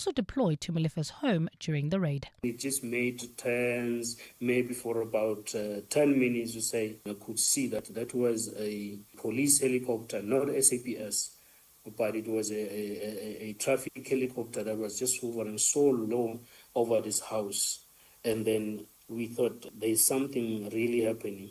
also deployed to Malifa's home during the raid. It just made turns, maybe for about 10 minutes, you say. I could see that was a police helicopter, not SAPS, but it was a traffic helicopter that was just hovering so low over this house. And then we thought there's something really happening.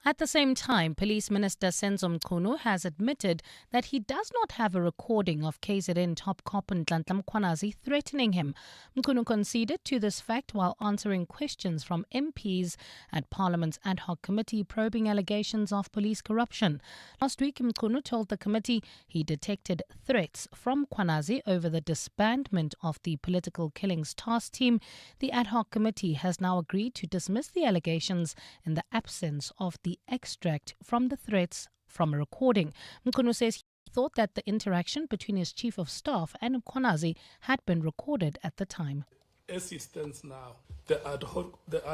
At the same time, Police Minister Senzo Mchunu has admitted that he does not have a recording of KZN top cop Nhlanhla Mkhwanazi threatening him. Mchunu conceded to this fact while answering questions from MPs at Parliament's ad hoc committee probing allegations of police corruption. Last week, Mchunu told the committee he detected threats from Mkhwanazi over the disbandment of the political killings task team. The ad hoc committee has now agreed to dismiss the allegations in the absence of the extract from the threats from a recording. Mkhunu says he thought that the interaction between his chief of staff and Mkhwanazi had been recorded at the time. As it stands now, the ad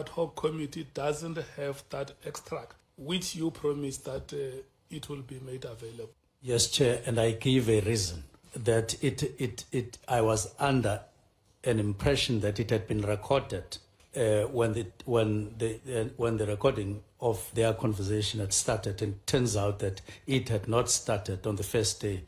hoc committee doesn't have that extract, which you promised that it will be made available. Yes, Chair, and I gave a reason that I was under an impression that it had been recorded when the recording of their conversation had started, and it turns out that it had not started on the first day.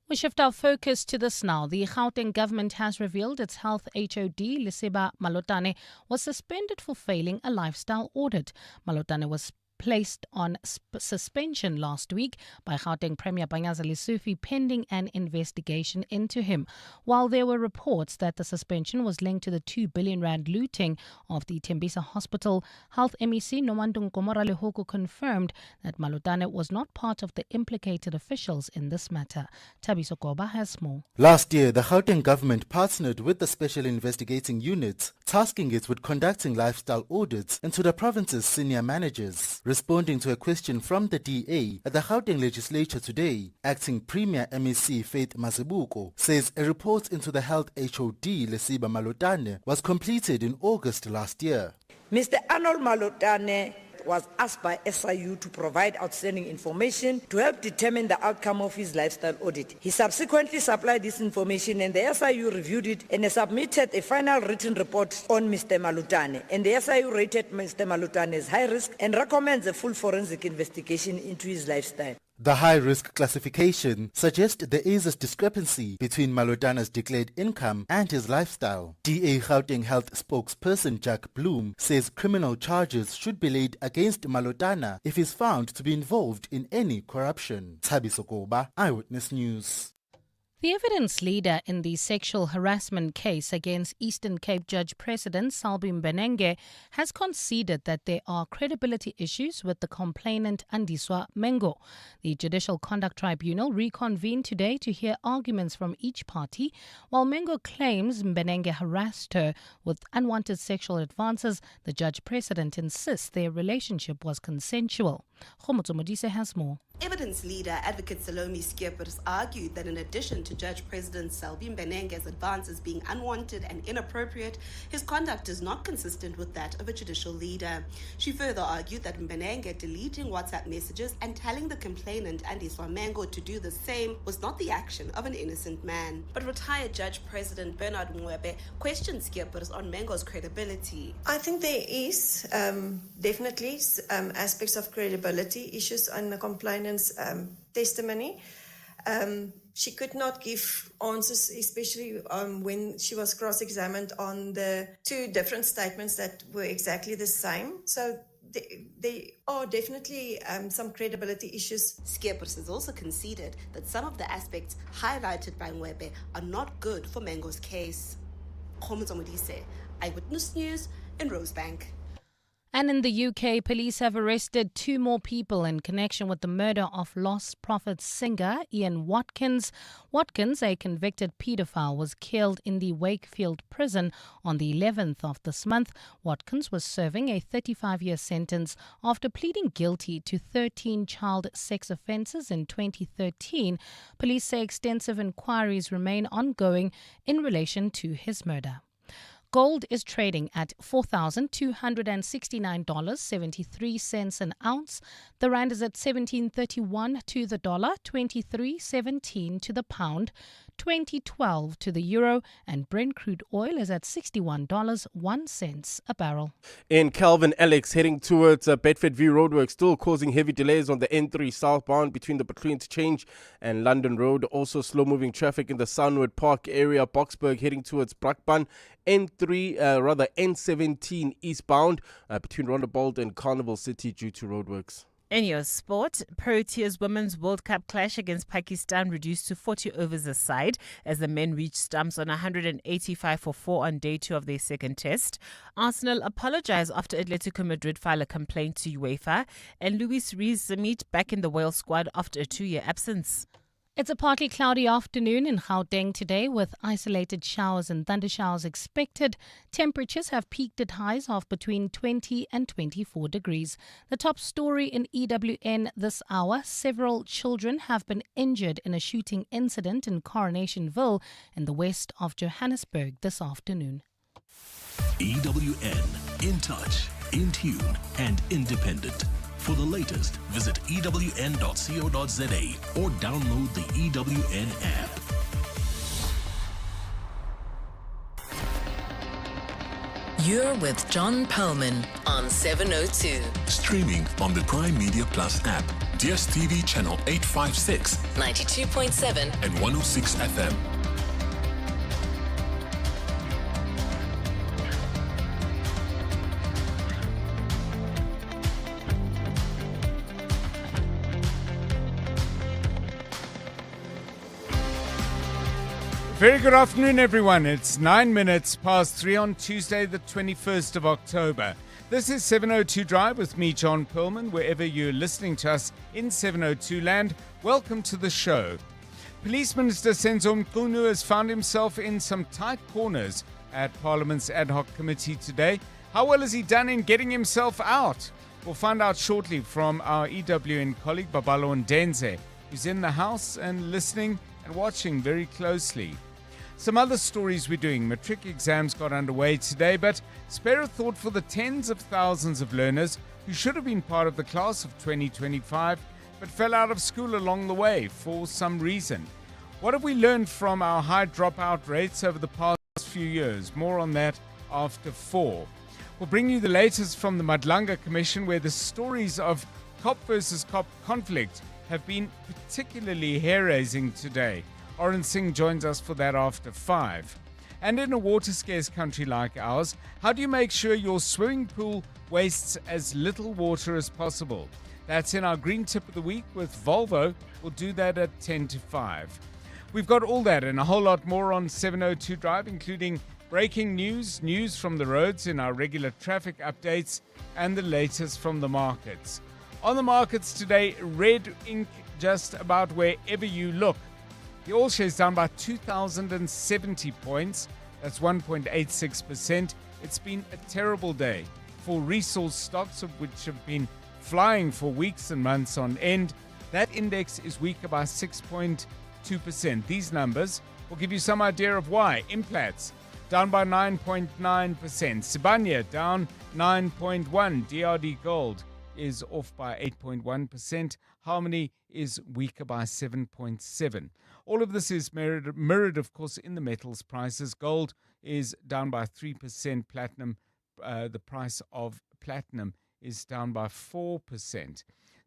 We shift our focus to this now. The Gauteng government has revealed its health HOD, Lesiba Malotane, was suspended for failing a lifestyle audit. Malotane was placed on suspension last week by Gauteng Premier Panyaza Lesufi pending an investigation into him. While there were reports that the suspension was linked to the 2 billion rand looting of the Tembisa Hospital, Health MEC Nomandung Komora Lehoko confirmed that Malotane was not part of the implicated officials in this matter. Tabiso Koba has more. Last year, the Gauteng government partnered with the Special Investigating Unit, tasking it with conducting lifestyle audits into the province's senior managers. Responding to a question from the DA at the Gauteng legislature today, acting Premier MEC Faith Mazibuko says a report into the health HOD Lesiba Malotane was completed in August last year. Mr. Arnold Malotane was asked by SIU to provide outstanding information to help determine the outcome of his lifestyle audit. He subsequently supplied this information and the SIU reviewed it and submitted a final written report on Mr. Malotane. And the SIU rated Mr. Malotane as high risk and recommends a full forensic investigation into his lifestyle. The high-risk classification suggests there is a discrepancy between Malotane's declared income and his lifestyle. DA Gauteng Health spokesperson Jack Bloom says criminal charges should be laid against Malotane if he's found to be involved in any corruption. Tabiso Koba, Eyewitness News. The evidence leader in the sexual harassment case against Eastern Cape Judge President Salbi Mbenenge has conceded that there are credibility issues with the complainant Andiswa Mengo. The Judicial Conduct Tribunal reconvened today to hear arguments from each party. While Mengo claims Mbenenge harassed her with unwanted sexual advances, the judge president insists their relationship was consensual. Khomotso Modise has more. Evidence leader Advocate Salome Skeepers argued that in addition to Judge President Salbi Mbenenge's advances being unwanted and inappropriate, his conduct is not consistent with that of a judicial leader. She further argued that Mbenenge deleting WhatsApp messages and telling the complainant Andiswa Mengo to do the same was not the action of an innocent man. But retired Judge President Bernard Mwebe questioned Skeepers on Mengo's credibility. I think there is definitely aspects of credibility issues on the complainant's testimony. She could not give answers, especially when she was cross-examined on the two different statements that were exactly the same. So there are definitely some credibility issues. Skeepers has also conceded that some of the aspects highlighted by Mwebe are not good for Mengo's case. Khomotso Modise, Eyewitness News in Rosebank. And in the UK, police have arrested 2 more people in connection with the murder of Lost Prophets singer Ian Watkins. Watkins, a convicted paedophile, was killed in the Wakefield prison on the 11th of this month. Watkins was serving a 35-year sentence after pleading guilty to 13 child sex offences in 2013. Police say extensive inquiries remain ongoing in relation to his murder. Gold is trading at $4,269.73 an ounce. The rand is at 17.31 to the dollar, 23.17 to the pound. 2012 to the euro, and Brent crude oil is at $61.01 a barrel. In Calvin, Alex heading towards Bedford View roadwork still causing heavy delays on the N3 southbound between the Batory Interchange and London Road. Also slow-moving traffic in the Sunwood Park area. Boksburg heading towards Brakpan. N17 eastbound between Rondebolt and Carnival City due to roadworks. In your sport, Proteas Women's World Cup clash against Pakistan reduced to 40 overs a side as the men reached stumps on 185-4 on day 2 of their second test. Arsenal apologized after Atletico Madrid filed a complaint to UEFA, and Luis Rees-Zammit back in the Wales squad after a 2-year absence. It's a partly cloudy afternoon in Gauteng today with isolated showers and thundershowers expected. Temperatures have peaked at highs of between 20 and 24 degrees. The top story in EWN this hour, several children have been injured in a shooting incident in Coronationville in the west of Johannesburg this afternoon. EWN, in touch, in tune and independent. For the latest, visit ewn.co.za or download the EWN app. You're with John Perlman on 702. Streaming on the Prime Media Plus app, DSTV channel 856, 92.7 and 106 FM. Very good afternoon, everyone. It's 9 minutes past 3 on Tuesday, the 21st of October. This is 702 Drive with me, John Perlman. Wherever you're listening to us in 702 land, welcome to the show. Police Minister Senzo Mchunu has found himself in some tight corners at Parliament's ad hoc committee today. How well has he done in getting himself out? We'll find out shortly from our EWN colleague, Babalo Ndenze, who's in the House and listening and watching very closely. Some other stories we're doing. Matric exams got underway today, but spare a thought for the tens of thousands of learners who should have been part of the class of 2025 but fell out of school along the way for some reason. What have we learned from our high dropout rates over the past few years? More on that after 4. We'll bring you the latest from the Madlanga Commission, where the stories of cop versus cop conflict have been particularly hair-raising today. Oren Singh joins us for that after 5. And in a water-scarce country like ours, how do you make sure your swimming pool wastes as little water as possible? That's in our Green Tip of the Week with Volvo. We'll do that at 10 to 5. We've got all that and a whole lot more on 702 Drive, including breaking news, news from the roads in our regular traffic updates, and the latest from the markets. On the markets today, red ink just about wherever you look. The All Shares down by 2,070 points. That's 1.86%. It's been a terrible day for resource stocks, of which have been flying for weeks and months on end. That index is weaker by 6.2%. These numbers will give you some idea of why. Implats down by 9.9%. Sibanye down 9.1%. DRD Gold is off by 8.1%. Harmony is weaker by 7.7%. All of this is mirrored, of course, in the metals prices. Gold is down by 3%. Platinum, the price of platinum is down by 4%.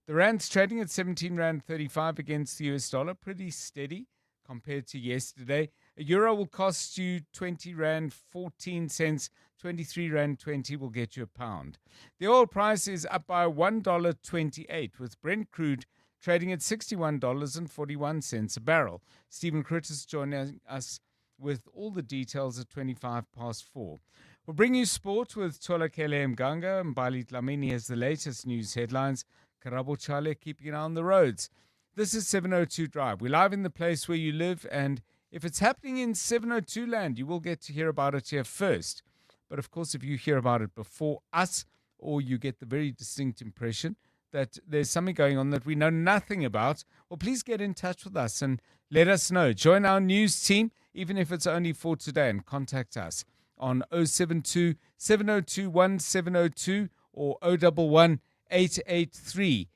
The rand's trading at 17 Rand 35 against the US dollar, pretty steady compared to yesterday. A euro will cost you 20 Rand 14 cents. 23 Rand 20 will get you a pound. The oil price is up by $1.28, with Brent crude trading at $61.41 a barrel. Stephen Critters joining us with all the details at 25 past 4. We'll bring you sport with Tolakele Mganga, and Mbali Dlamini has the latest news headlines. Karabo Chale keeping an eye on the roads. This is 702 Drive. We're live in the place where you live, and if it's happening in 702 land, you will get to hear about it here first. But of course, if you hear about it before us, or you get the very distinct impression that there's something going on that we know nothing about, well, please get in touch with us and let us know. Join our news team, even if it's only for today, and contact us on 072 702 1702 or 011 883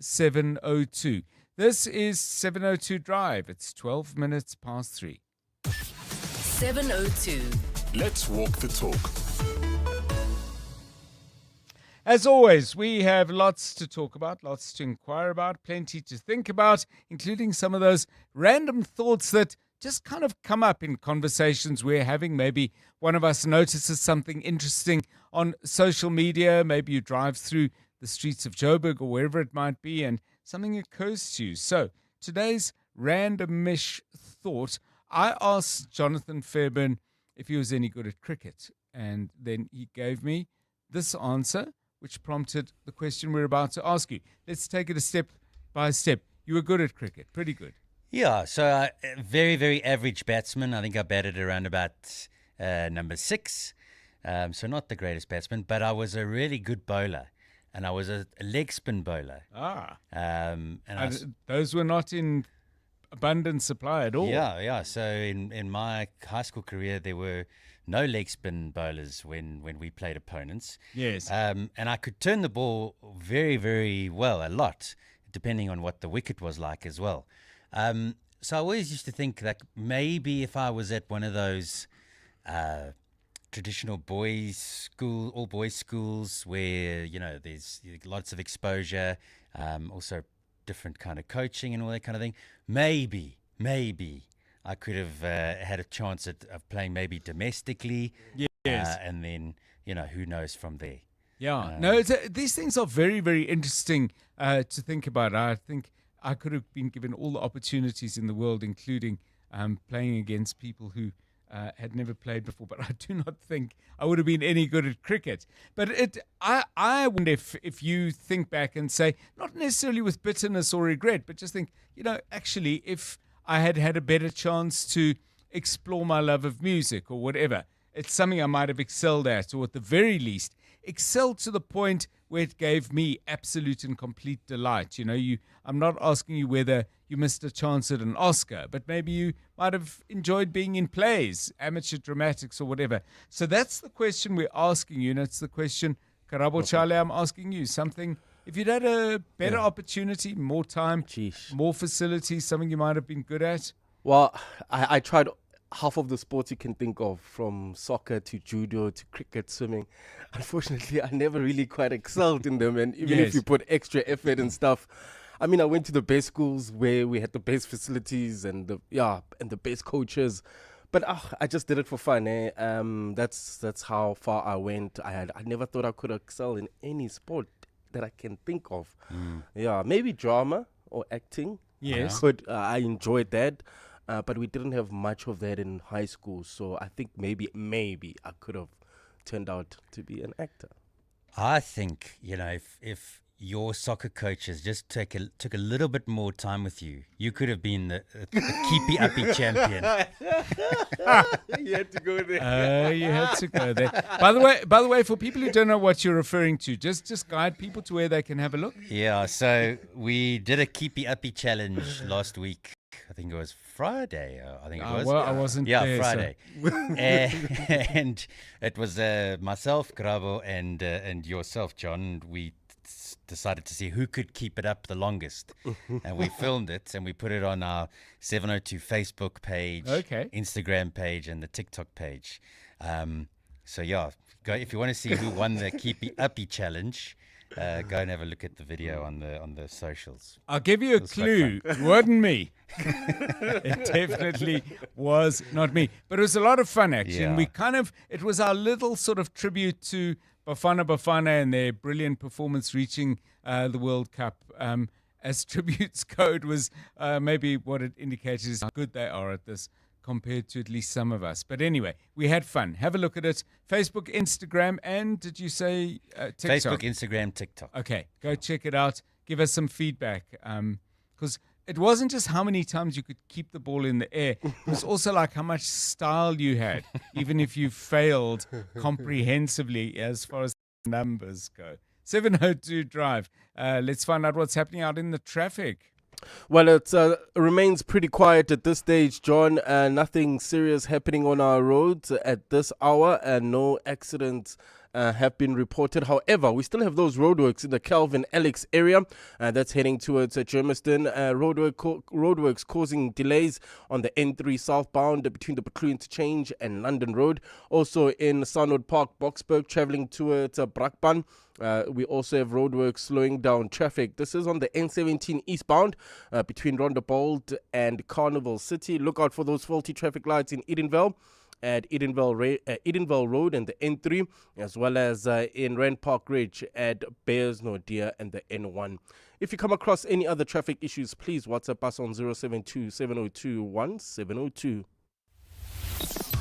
0702. This is 702 Drive. It's 12 minutes past 3. 702. Let's walk the talk. As always, we have lots to talk about, lots to inquire about, plenty to think about, including some of those random thoughts that just kind of come up in conversations we're having. Maybe one of us notices something interesting on social media. Maybe you drive through the streets of Joburg or wherever it might be and something occurs to you. So today's randomish thought, I asked Jonathan Fairburn if he was any good at cricket. And then he gave me this answer, which prompted the question we're about to ask you. Let's take it a step by step. You were good at cricket, pretty good. Yeah, so very, very average batsman. I think I batted around about number 6. So not the greatest batsman, but I was a really good bowler. And I was a leg spin bowler. Those were not in abundant supply at all. Yeah. So in my high school career, there were no leg spin bowlers when we played opponents. Yes. And I could turn the ball very, very well, a lot, depending on what the wicket was like as well. So I always used to think that maybe if I was at one of those traditional all boys schools where, there's lots of exposure, also different kind of coaching and all that kind of thing, maybe I could have had a chance of playing maybe domestically. Yes. And then, who knows from there. Yeah. These things are very, very interesting to think about. I think I could have been given all the opportunities in the world, including playing against people who had never played before, but I do not think I would have been any good at cricket. But I wonder if you think back and say, not necessarily with bitterness or regret, but just think, actually, if I had had a better chance to explore my love of music or whatever, it's something I might have excelled at, or at the very least, excelled to the point where it gave me absolute and complete delight. I'm not asking you whether you missed a chance at an Oscar, but maybe you might have enjoyed being in plays, amateur dramatics or whatever. So that's the question we're asking you, and it's the question, Karabo Chale, I'm asking you something. If you'd had a better opportunity, more time, more facilities, something you might have been good at? Well, I tried half of the sports you can think of, from soccer to judo to cricket, swimming. Unfortunately, I never really quite excelled in them. And even if you put extra effort and stuff, I mean, I went to the best schools where we had the best facilities and the best coaches. But I just did it for fun. That's how far I went. I never thought I could excel in any sport that I can think of. Yeah, maybe drama or acting. Yes. I enjoyed that. But we didn't have much of that in high school. So I think maybe I could have turned out to be an actor. I think, if your soccer coaches just took a little bit more time with you, you could have been the keepy-uppy champion. You had to go there. You had to go there. By the way, for people who don't know what you're referring to, just guide people to where they can have a look. Yeah, so we did a keepy-uppy challenge last week. I think it was Friday. I think it was. Well, I wasn't there. Yeah, Friday. So. And it was myself, Grabo, and yourself, John. We decided to see who could keep it up the longest. And we filmed it and we put it on our 702 Facebook page, Instagram page, and the TikTok page. So yeah, go if you want to see who won the Keepy Uppy challenge. Go and have a look at the video on the socials. I'll give you a clue. It wasn't me. It definitely was not me. But it was a lot of fun, actually. Yeah. And it was our little sort of tribute to Bafana and their brilliant performance reaching the World Cup. As tributes go, it was maybe what it indicated is how good they are at this, compared to at least some of us. But anyway, we had fun. Have a look at it. Facebook, Instagram, and did you say TikTok? Facebook, Instagram, TikTok. Okay, go check it out. Give us some feedback. Because it wasn't just how many times you could keep the ball in the air. It was also like how much style you had, even if you failed comprehensively as far as the numbers go. 702 Drive. Let's find out what's happening out in the traffic. Well, it remains pretty quiet at this stage, John. Nothing serious happening on our roads at this hour, and no accidents have been reported. However, we still have those roadworks in the Calvin Alex area that's heading towards Germiston. Roadworks causing delays on the N3 southbound between the Baclew Interchange and London Road. Also in Sunwood Park, Boksburg, traveling towards Brakpan. We also have roadworks slowing down traffic. This is on the N17 eastbound between Rondebold and Carnival City. Look out for those faulty traffic lights in Edenvale at Edenvale Road and the N3, as well as in Rand Park Ridge at Bears Nordia and the N1. If you come across any other traffic issues, please WhatsApp us on 072 702 1702.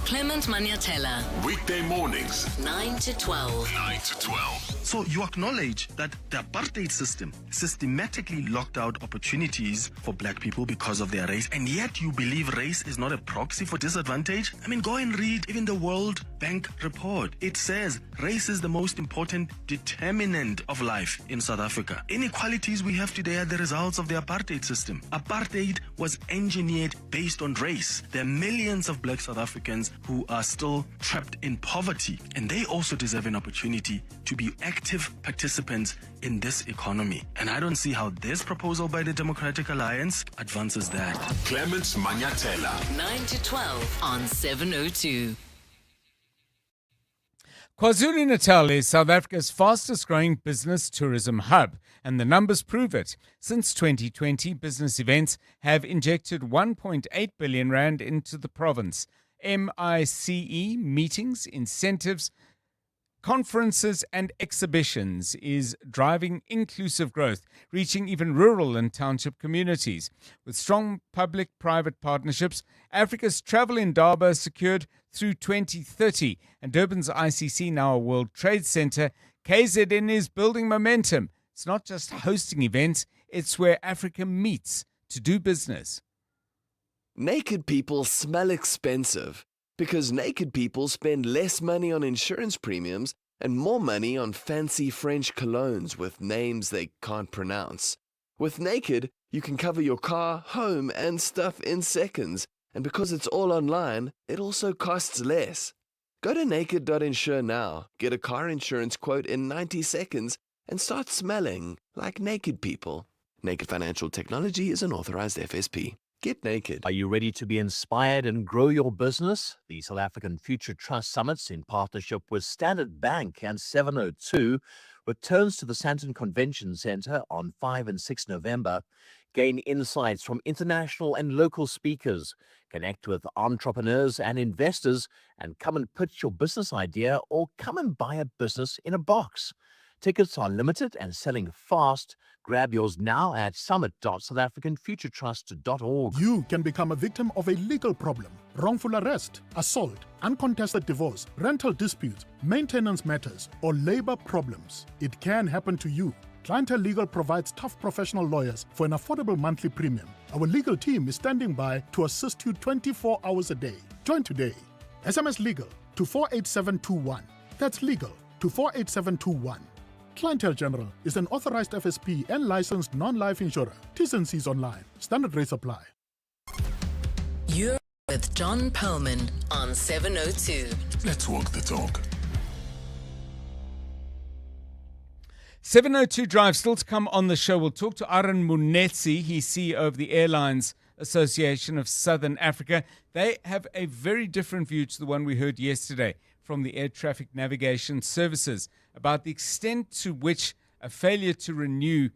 Clement Maniatella. Weekday mornings, 9 to 12. 9 to 12. So you acknowledge that the apartheid system systematically locked out opportunities for black people because of their race, and yet you believe race is not a proxy for disadvantage? I mean, go and read even the World Bank report. It says race is the most important determinant of life in South Africa. Inequalities we have today are the results of the apartheid system. Apartheid was engineered based on race. There are millions of black South Africans who are still trapped in poverty, and they also deserve an opportunity to be active participants in this economy. And I don't see how this proposal by the Democratic Alliance advances that. Clement Maniatella. 9 to 12 on 702. KwaZulu-Natal is South Africa's fastest growing business tourism hub, and the numbers prove it. Since 2020, business events have injected 1.8 billion rand into the province. MICE, meetings, incentives, conferences and exhibitions, is driving inclusive growth, reaching even rural and township communities. With strong public-private partnerships, Africa's travel Indaba secured through 2030, and Durban's ICC now a World Trade Center, KZN is building momentum. It's not just hosting events, it's where Africa meets to do business. Naked people smell expensive because naked people spend less money on insurance premiums and more money on fancy French colognes with names they can't pronounce. With Naked, you can cover your car, home, and stuff in seconds, and because it's all online, it also costs less. Go to naked.insure now, get a car insurance quote in 90 seconds, and start smelling like naked people. Naked Financial Technology is an authorized FSP. Get naked. Are you ready to be inspired and grow your business? The South African Future Trust Summits, in partnership with Standard Bank and 702, returns to the Sandton Convention Centre on 5 and 6 November. Gain insights from international and local speakers. Connect with entrepreneurs and investors, and come and pitch your business idea or come and buy a business in a box. Tickets are limited and selling fast. Grab yours now at summit.southafricanfuturetrust.org. You can become a victim of a legal problem: wrongful arrest, assault, uncontested divorce, rental disputes, maintenance matters, or labor problems. It can happen to you. Clientele Legal provides tough professional lawyers for an affordable monthly premium. Our legal team is standing by to assist you 24 hours a day. Join today. SMS Legal to 48721. That's legal to 48721. Clientele General is an authorized FSP and licensed non-life insurer. T's and C's online. Standard rates apply. You're with John Perlman on 702. Let's walk the talk. 702 Drive still to come on the show. We'll talk to Aron Munetsi. He's CEO of the Airlines Association of Southern Africa. They have a very different view to the one we heard yesterday from the Air Traffic Navigation Services about the extent to which a failure to renew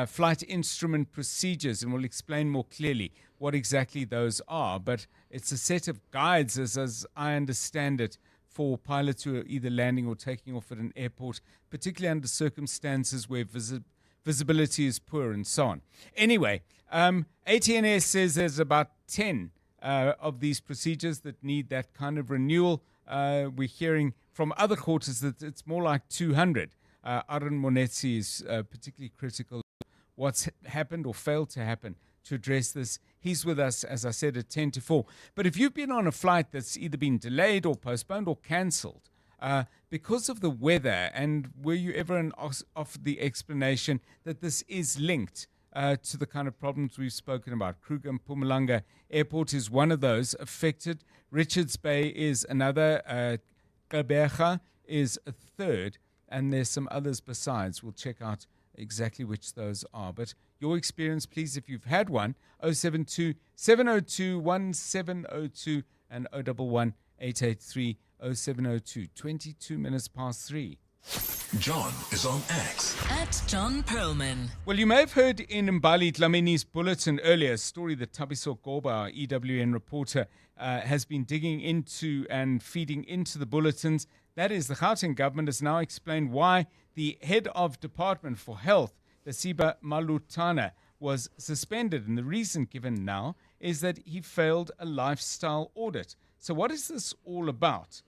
flight instrument procedures, and we'll explain more clearly what exactly those are. But it's a set of guides, as I understand it, for pilots who are either landing or taking off at an airport, particularly under circumstances where visibility is poor and so on. Anyway, ATNS says there's about 10 of these procedures that need that kind of renewal. We're hearing from other quarters that it's more like 200. Aron Munetsi is particularly critical of what's happened or failed to happen to address this. He's with us, as I said, at 10 to 4. But if you've been on a flight that's either been delayed or postponed or cancelled because of the weather, and were you ever offered the explanation that this is linked to the kind of problems we've spoken about? Kruger and Mpumalanga Airport is one of those affected. Richards Bay is another. Gqeberha is a third, and there's some others besides. We'll check out exactly which those are. But your experience, please, if you've had one, 072 702 1702 and 011 883 0702. 22 minutes past 3. John is on X. At John Perlman. Well, you may have heard in Mbali Dlamini's bulletin earlier a story that Tabiso Goba, our EWN reporter, has been digging into and feeding into the bulletins. That is, the Gauteng government has now explained why the head of Department for Health, Lesiba Malutana, was suspended. And the reason given now is that he failed a lifestyle audit. So what is this all about?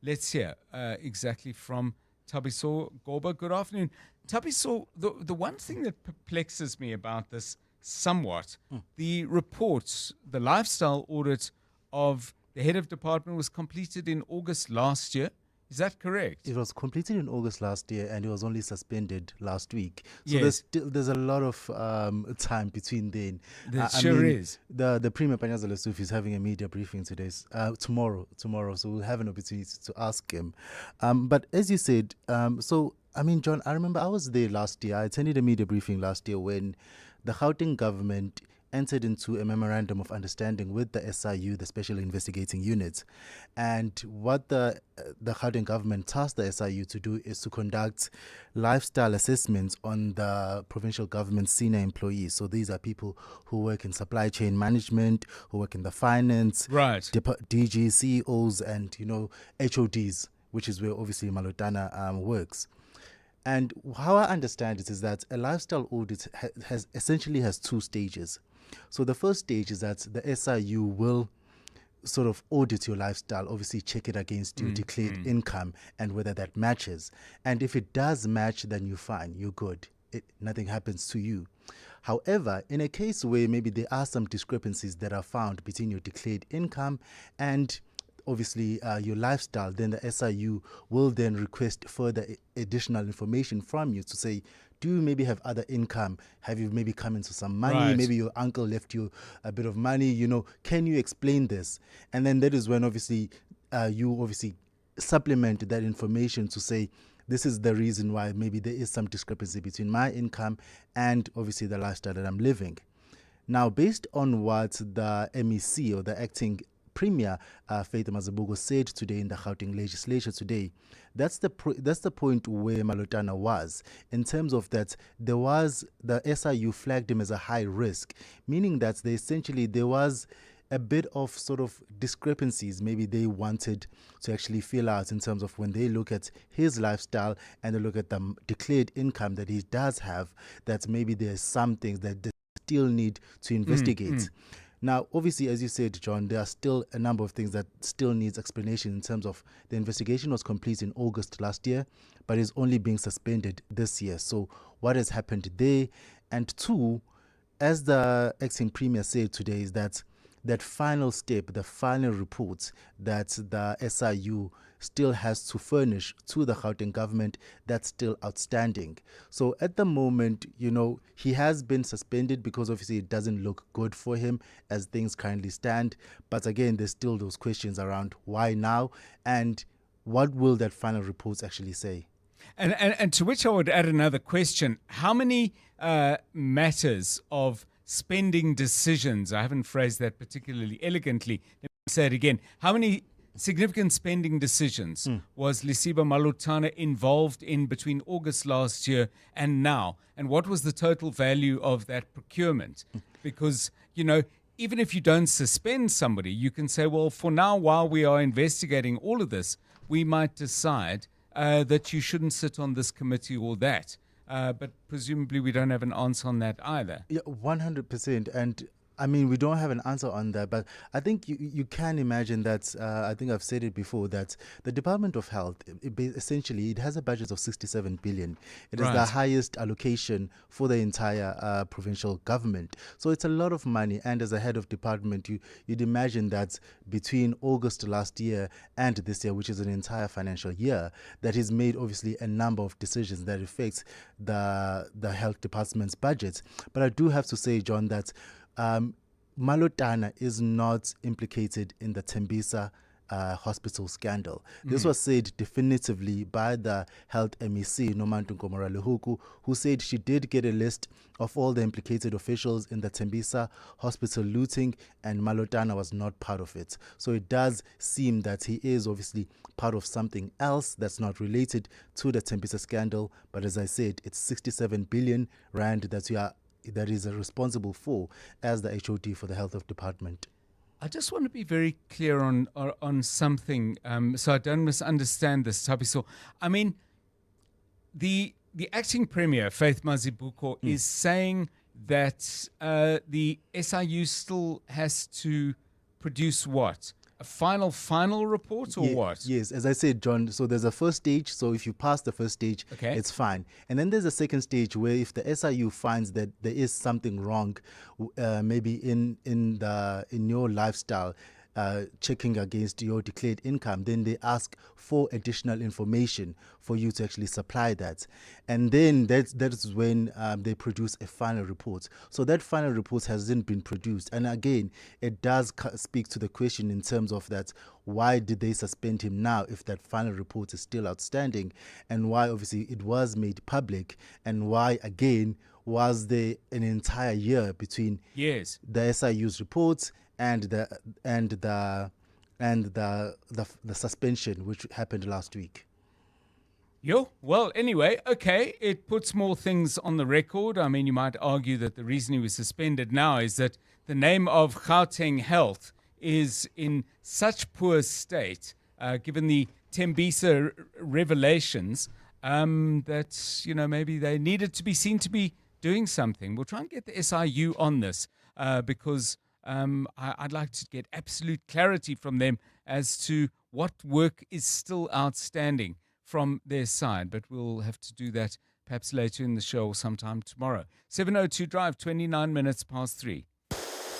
Let's hear exactly from Tabiso Goba. Good afternoon. Tabiso, the one thing that perplexes me about this somewhat, the reports, the lifestyle audit of the head of department was completed in August last year. Is that correct? It was completed in August last year and it was only suspended last week. So Yes. there's a lot of time between then. There sure is. The Premier Panyaza Lesuf is having a media briefing tomorrow. So we'll have an opportunity to ask him. But as you said, John, I remember I was there last year. I attended a media briefing last year when the Gauteng government entered into a memorandum of understanding with the SIU, the Special Investigating Unit. And what the Gauteng government tasked the SIU to do is to conduct lifestyle assessments on the provincial government senior employees. So these are people who work in supply chain management, who work in the finance, right, DG, CEOs, and, HODs, which is where obviously Malutana works. And how I understand it is that a lifestyle audit has two stages. So the first stage is that the SIU will sort of audit your lifestyle, obviously check it against your declared income and whether that matches. And if it does match, then you're fine, you're good. Nothing happens to you. However, in a case where maybe there are some discrepancies that are found between your declared income and obviously your lifestyle, then the SIU will then request further additional information from you to say, do you maybe have other income? Have you maybe come into some money? Right. Maybe your uncle left you a bit of money, can you explain this? And then that is when obviously you obviously supplement that information to say, this is the reason why maybe there is some discrepancy between my income and obviously the lifestyle that I'm living. Now, based on what the MEC or the acting Premier Faith Mazibuko said today in the Gauteng legislature today, that's the point where Malutana was, in terms of that the SIU flagged him as a high risk, meaning that there was a bit of sort of discrepancies maybe they wanted to actually fill out in terms of when they look at his lifestyle and they look at the declared income that he does have, that maybe there's some things that they still need to investigate. Now, obviously, as you said, John, there are still a number of things that still needs explanation in terms of the investigation was complete in August last year, but is only being suspended this year. So what has happened there? And two, as the acting Premier said today, is that final step, the final report that the SIU still has to furnish to the Gauteng government, that's still outstanding. So at the moment, he has been suspended because obviously it doesn't look good for him as things currently stand. But again, there's still those questions around why now and what will that final report actually say? And to which I would add another question. How many matters of spending decisions, I haven't phrased that particularly elegantly, let me say it again, how many significant spending decisions was Lesiba Malutana involved in between August last year and now? And what was the total value of that procurement? Because, even if you don't suspend somebody, you can say, well, for now, while we are investigating all of this, we might decide that you shouldn't sit on this committee or that. But presumably we don't have an answer on that either. Yeah, 100%. And we don't have an answer on that, but I think you can imagine that, I think I've said it before, that the Department of Health, essentially, it has a budget of 67 billion. It is the highest allocation for the entire provincial government. So it's a lot of money. And as a head of department, you'd imagine that between August last year and this year, which is an entire financial year, that he's made obviously a number of decisions that affects the health department's budget. But I do have to say, John, that Malutana is not implicated in the Tembisa hospital scandal. This was said definitively by the health MEC, Nomantu Nkomora-Lehuku, who said she did get a list of all the implicated officials in the Tembisa hospital looting, and Malotana was not part of it. So it does seem that he is obviously part of something else that's not related to the Tembisa scandal. But as I said, it's 67 billion rand that is responsible for as the HOD for the health of department. I just want to be very clear on something, so I don't misunderstand this, Tabiso. I mean, the acting premier, Faith Mazibuko, is saying that the SIU still has to produce what? A final report or what? Yes, as I said, John, so there's a first stage. So if you pass the first stage, it's fine. And then there's a second stage where if the SIU finds that there is something wrong, maybe in your lifestyle, checking against your declared income, then they ask for additional information for you to actually supply that. And then that's when they produce a final report. So that final report hasn't been produced. And again, it does speak to the question in terms of that, why did they suspend him now if that final report is still outstanding? And why obviously it was made public, and why again was there an entire year between the SIU's reports and the suspension which happened last week. Well, anyway, okay, it puts more things on the record. I mean, you might argue that the reason he was suspended now is that the name of Gauteng Health is in such poor state, given the Tembisa revelations, that, maybe they needed to be seen to be doing something. We'll try and get the SIU on this, because I'd like to get absolute clarity from them as to what work is still outstanding from their side. But we'll have to do that perhaps later in the show or sometime tomorrow. 702 Drive, 29 minutes past 3.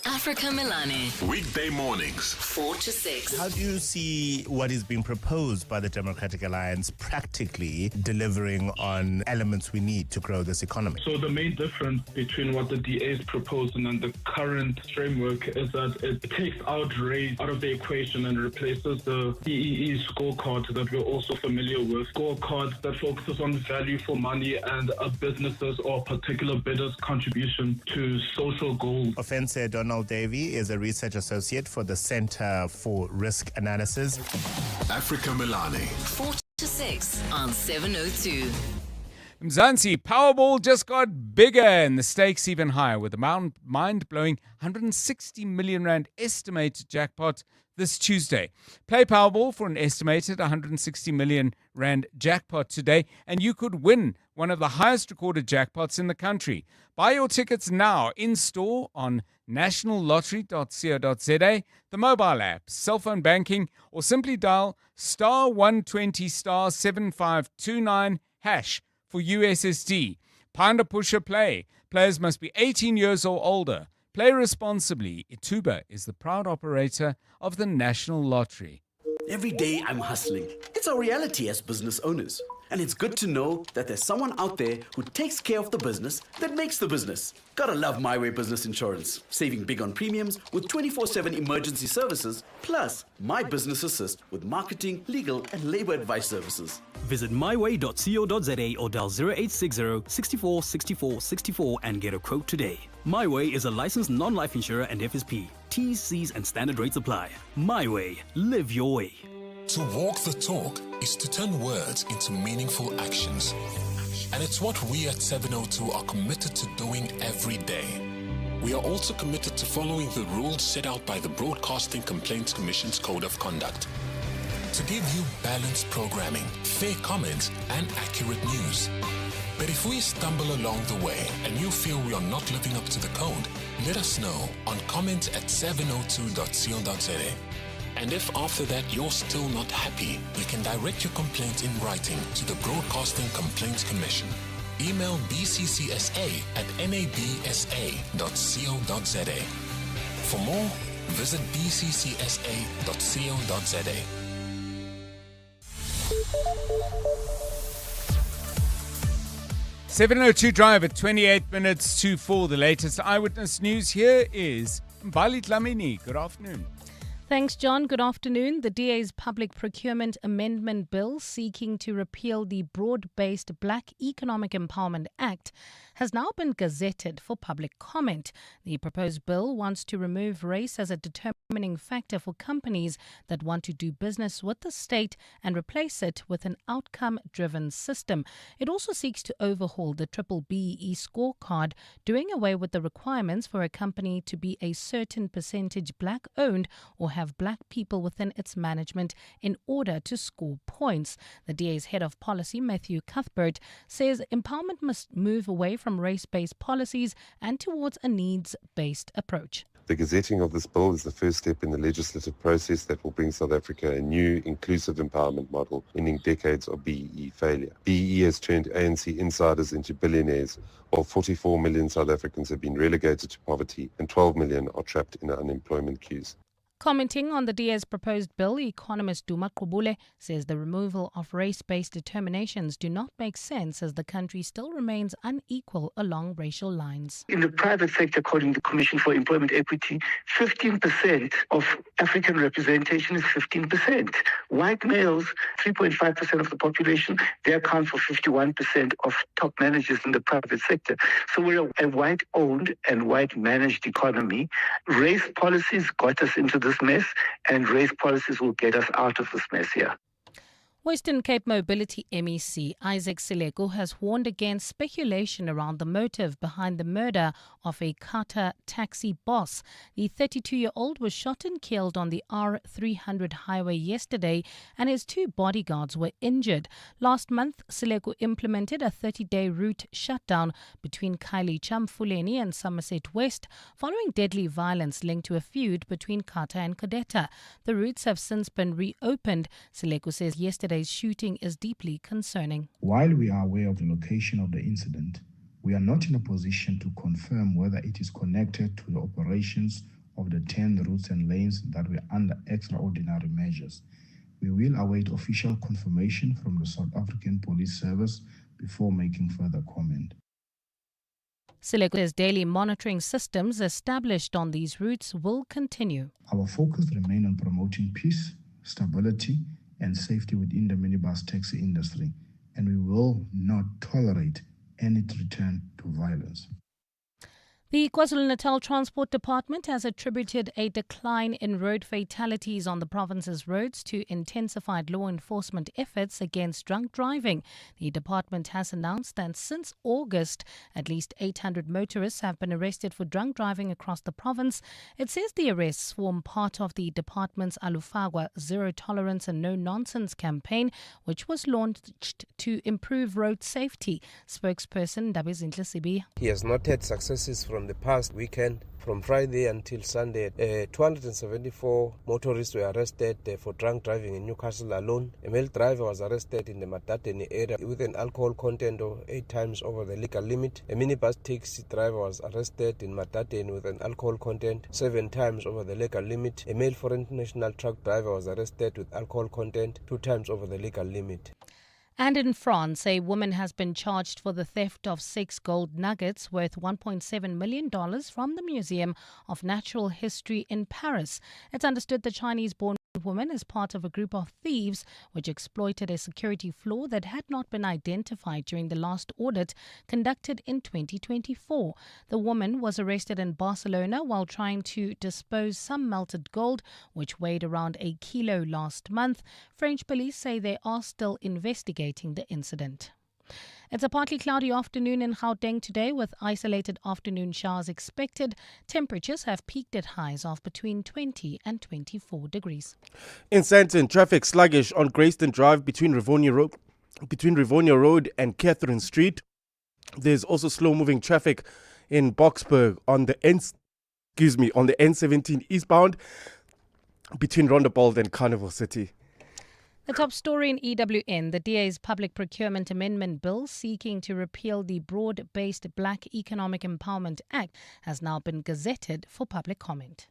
Africa Milani. Weekday mornings, 4 to 6. How do you see what is being proposed by the Democratic Alliance practically delivering on elements we need to grow this economy? So the main difference between what the DA is proposing and the current framework is that it takes out race out of the equation and replaces the BEE scorecard that we're also familiar with. Scorecards that focuses on value for money and a business's or particular bidder's contribution to social goals. Offense Donald Davey is a research associate for the Center for Risk Analysis. Africa Milani. 4 to 6 on 702. Mzansi, Powerball just got bigger and the stakes even higher, with a mind-blowing 160 million rand estimated jackpot this Tuesday. Play Powerball for an estimated 160 million rand jackpot today, and you could win one of the highest recorded jackpots in the country. Buy your tickets now in-store on nationallottery.co.za, the mobile app, cell phone banking, or simply dial star 120 star 7529 hash for USSD. Panda Pusher Play. Players must be 18 years or older. Play responsibly. Ituba is the proud operator of the National Lottery. Every day I'm hustling. It's our reality as business owners. And it's good to know that there's someone out there who takes care of the business that makes the business. Gotta love My Way Business Insurance. Saving big on premiums with 24/7 emergency services, plus My Business Assist with marketing, legal, and labor advice services. Visit myway.co.za or dial 0860 64 64 64 and get a quote today. My Way is a licensed non-life insurer and FSP. T's, C's, and standard rates apply. My Way. Live your way. To walk the talk is to turn words into meaningful actions. And it's what we at 702 are committed to doing every day. We are also committed to following the rules set out by the Broadcasting Complaints Commission's Code of Conduct. To give you balanced programming, fair comments, and accurate news. But if we stumble along the way and you feel we are not living up to the code, let us know on comment@702.co.za. And if after that you're still not happy, you can direct your complaint in writing to the Broadcasting Complaints Commission. Email bccsa@nabsa.co.za. For more, visit bccsa.co.za. .702 Drive at 28 minutes to 4. The latest eyewitness news. Here is Mbali Dlamini. Good afternoon. Thanks, John. Good afternoon. The DA's Public Procurement Amendment Bill seeking to repeal the broad-based Black Economic Empowerment Act has now been gazetted for public comment. The proposed bill wants to remove race as a determining factor for companies that want to do business with the state and replace it with an outcome-driven system. It also seeks to overhaul the BBBE scorecard, doing away with the requirements for a company to be a certain percentage Black-owned or have Black people within its management in order to score points. The DA's head of policy, Matthew Cuthbert, says empowerment must move away from race-based policies and towards a needs-based approach. The gazetting of this bill is the first step in the legislative process that will bring South Africa a new inclusive empowerment model, ending decades of BEE failure. BEE has turned ANC insiders into billionaires, while 44 million South Africans have been relegated to poverty and 12 million are trapped in unemployment queues. Commenting on the DA's proposed bill, economist Duma Qubule says the removal of race-based determinations do not make sense as the country still remains unequal along racial lines. In the private sector, according to the Commission for Employment Equity, 15% of African representation is 15%. White males, 3.5% of the population, they account for 51% of top managers in the private sector. So we're a white-owned and white-managed economy. Race policies got us into this mess, and race policies will get us out of this mess here. Western Cape Mobility MEC Isaac Sileko has warned against speculation around the motive behind the murder of a Qatar taxi boss. The 32-year-old was shot and killed on the R300 highway yesterday, and his two bodyguards were injured. Last month, Sileko implemented a 30-day route shutdown between Khayelitsha, Mfuleni and Somerset West following deadly violence linked to a feud between Qatar and Kadeta. The routes have since been reopened. Sileko says yesterday's shooting is deeply concerning. While we are aware of the location of the incident, we are not in a position to confirm whether it is connected to the operations of the 10 routes and lanes that were under extraordinary measures. We will await official confirmation from the South African Police Service before making further comment. Sileko says daily monitoring systems established on these routes will continue. Our focus remains on promoting peace, stability, and safety within the minibus taxi industry, and we will not tolerate any return to violence. The KwaZulu-Natal Transport Department has attributed a decline in road fatalities on the province's roads to intensified law enforcement efforts against drunk driving. The department has announced that since August, at least 800 motorists have been arrested for drunk driving across the province. It says the arrests form part of the department's Alufagwa Zero Tolerance and No Nonsense campaign, which was launched to improve road safety. Spokesperson Dabezinhle Sibi. He has noted successes from the past weekend. From Friday until Sunday, 274 motorists were arrested for drunk driving in Newcastle alone. A male driver was arrested in the Matateni area with an alcohol content of 8 times over the legal limit. A minibus taxi driver was arrested in Matateni with an alcohol content 7 times over the legal limit. A male foreign national truck driver was arrested with alcohol content 2 times over the legal limit. And in France, a woman has been charged for the theft of 6 gold nuggets worth $1.7 million from the Museum of Natural History in Paris. It's understood the Chinese-born woman is part of a group of thieves which exploited a security flaw that had not been identified during the last audit conducted in 2024. The woman was arrested in Barcelona while trying to dispose some melted gold, which weighed around a kilo last month. French police say they are still investigating the incident. It's a partly cloudy afternoon in Gauteng today with isolated afternoon showers expected. Temperatures have peaked at highs of between 20 and 24 degrees. In Sandton, traffic sluggish on Greyston Drive between Rivonia Road and Catherine Street. There's also slow-moving traffic in Boksburg on the N17 eastbound between Rondebold and Carnival City. The top story in EWN, the DA's Public Procurement Amendment Bill seeking to repeal the broad-based Black Economic Empowerment Act has now been gazetted for public comment.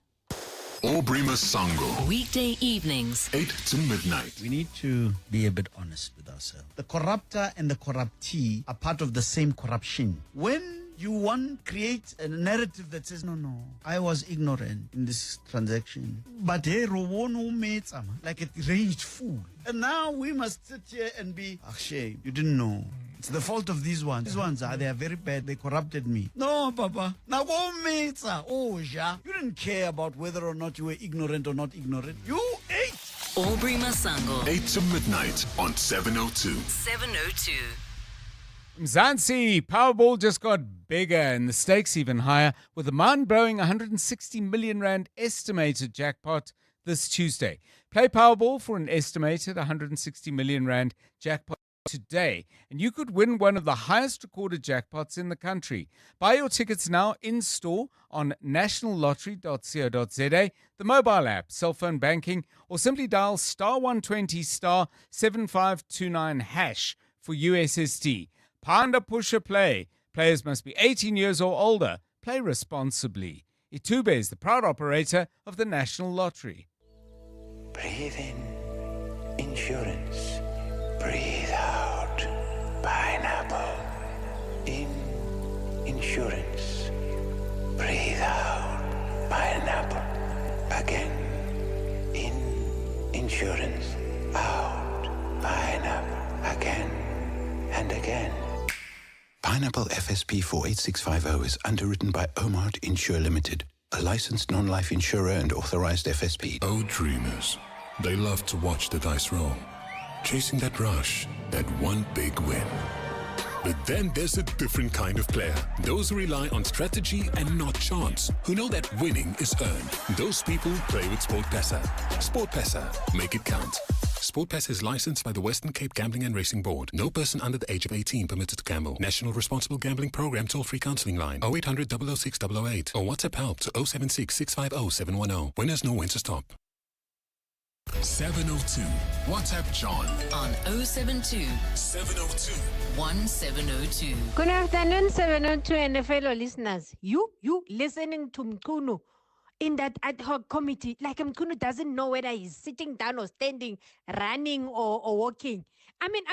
Aubrey Masango. Weekday evenings, 8 to midnight. We need to be a bit honest with ourselves. The corruptor and the corruptee are part of the same corruption. When You create a narrative that says, no, I was ignorant in this transaction. But hey, like a raged fool. And now we must sit here and be, shame, you didn't know. It's the fault of these ones. These ones, they are very bad. They corrupted me. No, Papa. Now, you didn't care about whether or not you were ignorant or not ignorant. You ate. Aubrey Masango. 8 to midnight on 702. 702. Mzansi, Powerball just got bigger and the stakes even higher with a mind-blowing 160 million rand estimated jackpot this Tuesday. Play Powerball for an estimated 160 million rand jackpot today, and you could win one of the highest recorded jackpots in the country. Buy your tickets now in-store on nationallottery.co.za, the mobile app, cell phone banking, or simply dial *120 *7529 hash for USSD. Panda Pusher Play. Players must be 18 years or older. Play responsibly. Itube is the proud operator of the National Lottery. Breathe in, insurance. Breathe out, pineapple. In, insurance. Breathe out, pineapple. Again. In, insurance. Out, pineapple. Again and again. Pineapple FSP 48650 is underwritten by Omart Insure Limited, a licensed non-life insurer and authorized FSP. Oh, dreamers. They love to watch the dice roll, chasing that rush, that one big win. But then there's a different kind of player. Those who rely on strategy and not chance, who know that winning is earned. Those people play with SportPesa. SportPesa. Make it count. SportPesa is licensed by the Western Cape Gambling and Racing Board. No person under the age of 18 permitted to gamble. National Responsible Gambling Program toll-free counseling line 0800 006 008 or WhatsApp help to 076 650 710. Winners know when to stop. 702. WhatsApp John on 072 702 1702. Good afternoon, 702 and fellow listeners. You listening to Mkunu in that ad hoc committee, like Mkunu doesn't know whether he's sitting down or standing, running or walking. I mean,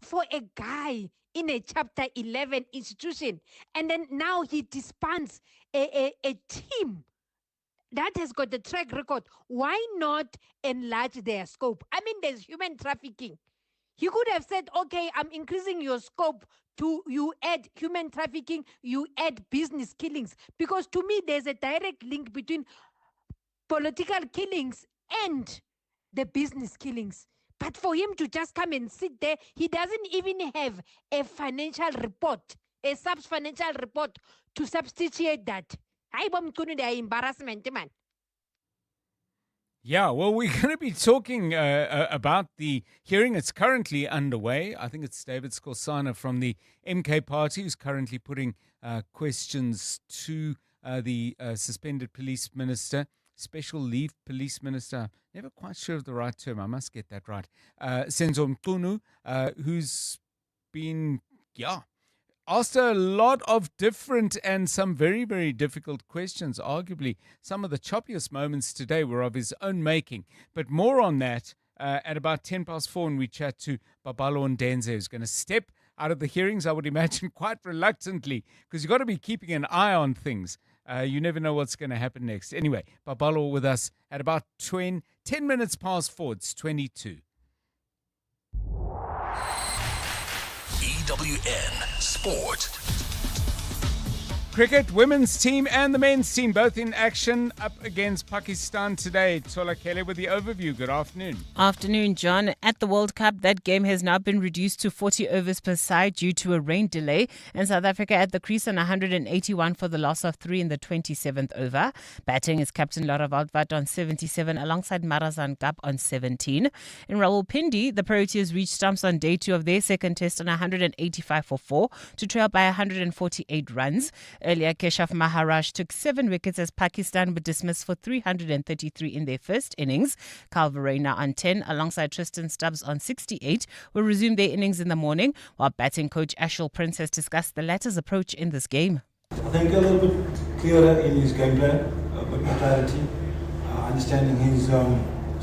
for a guy in a Chapter 11 institution, and then now he disbands a team that has got the track record. Why not enlarge their scope? I mean, there's human trafficking. He could have said, okay, I'm increasing your scope to, you add human trafficking, you add business killings. Because to me, there's a direct link between political killings and the business killings. But for him to just come and sit there, he doesn't even have a financial report, a sub-financial report to substantiate that. Embarrassment, man. Yeah, well, we're going to be talking about the hearing. It's currently underway. I think it's David Skorsana from the MK Party who's currently putting questions to the suspended police minister, special leave police minister. Never quite sure of the right term. I must get that right. Senzo Mkunu, who's been, asked a lot of different and some very, very difficult questions. Arguably, some of the choppiest moments today were of his own making. But more on that at about 4:10 when we chat to Babalo Ndenze, who's going to step out of the hearings, I would imagine, quite reluctantly, because you've got to be keeping an eye on things. You never know what's going to happen next. Anyway, Babalo with us at about 10 minutes past 4. It's 22. EWN Sport. Cricket, women's team and the men's team both in action up against Pakistan today. Tola Kele with the overview. Good afternoon. Afternoon, John. At the World Cup, that game has now been reduced to 40 overs per side due to a rain delay. And South Africa at the crease on 181 for the loss of 3 in the 27th over. Batting is Captain Laura Waldvat on 77 alongside Marazan Gap on 17. In Rawalpindi, the Proteas reached stumps on day 2 of their second test on 185 for 4 to trail by 148 runs. Earlier, Keshav Maharaj took 7 wickets as Pakistan were dismissed for 333 in their first innings. Kyle Verreynne on 10 alongside Tristan Stubbs on 68 will resume their innings in the morning, while batting coach Ashil Prince has discussed the latter's approach in this game. I think a little bit clearer in his game plan, a bit more clarity, understanding his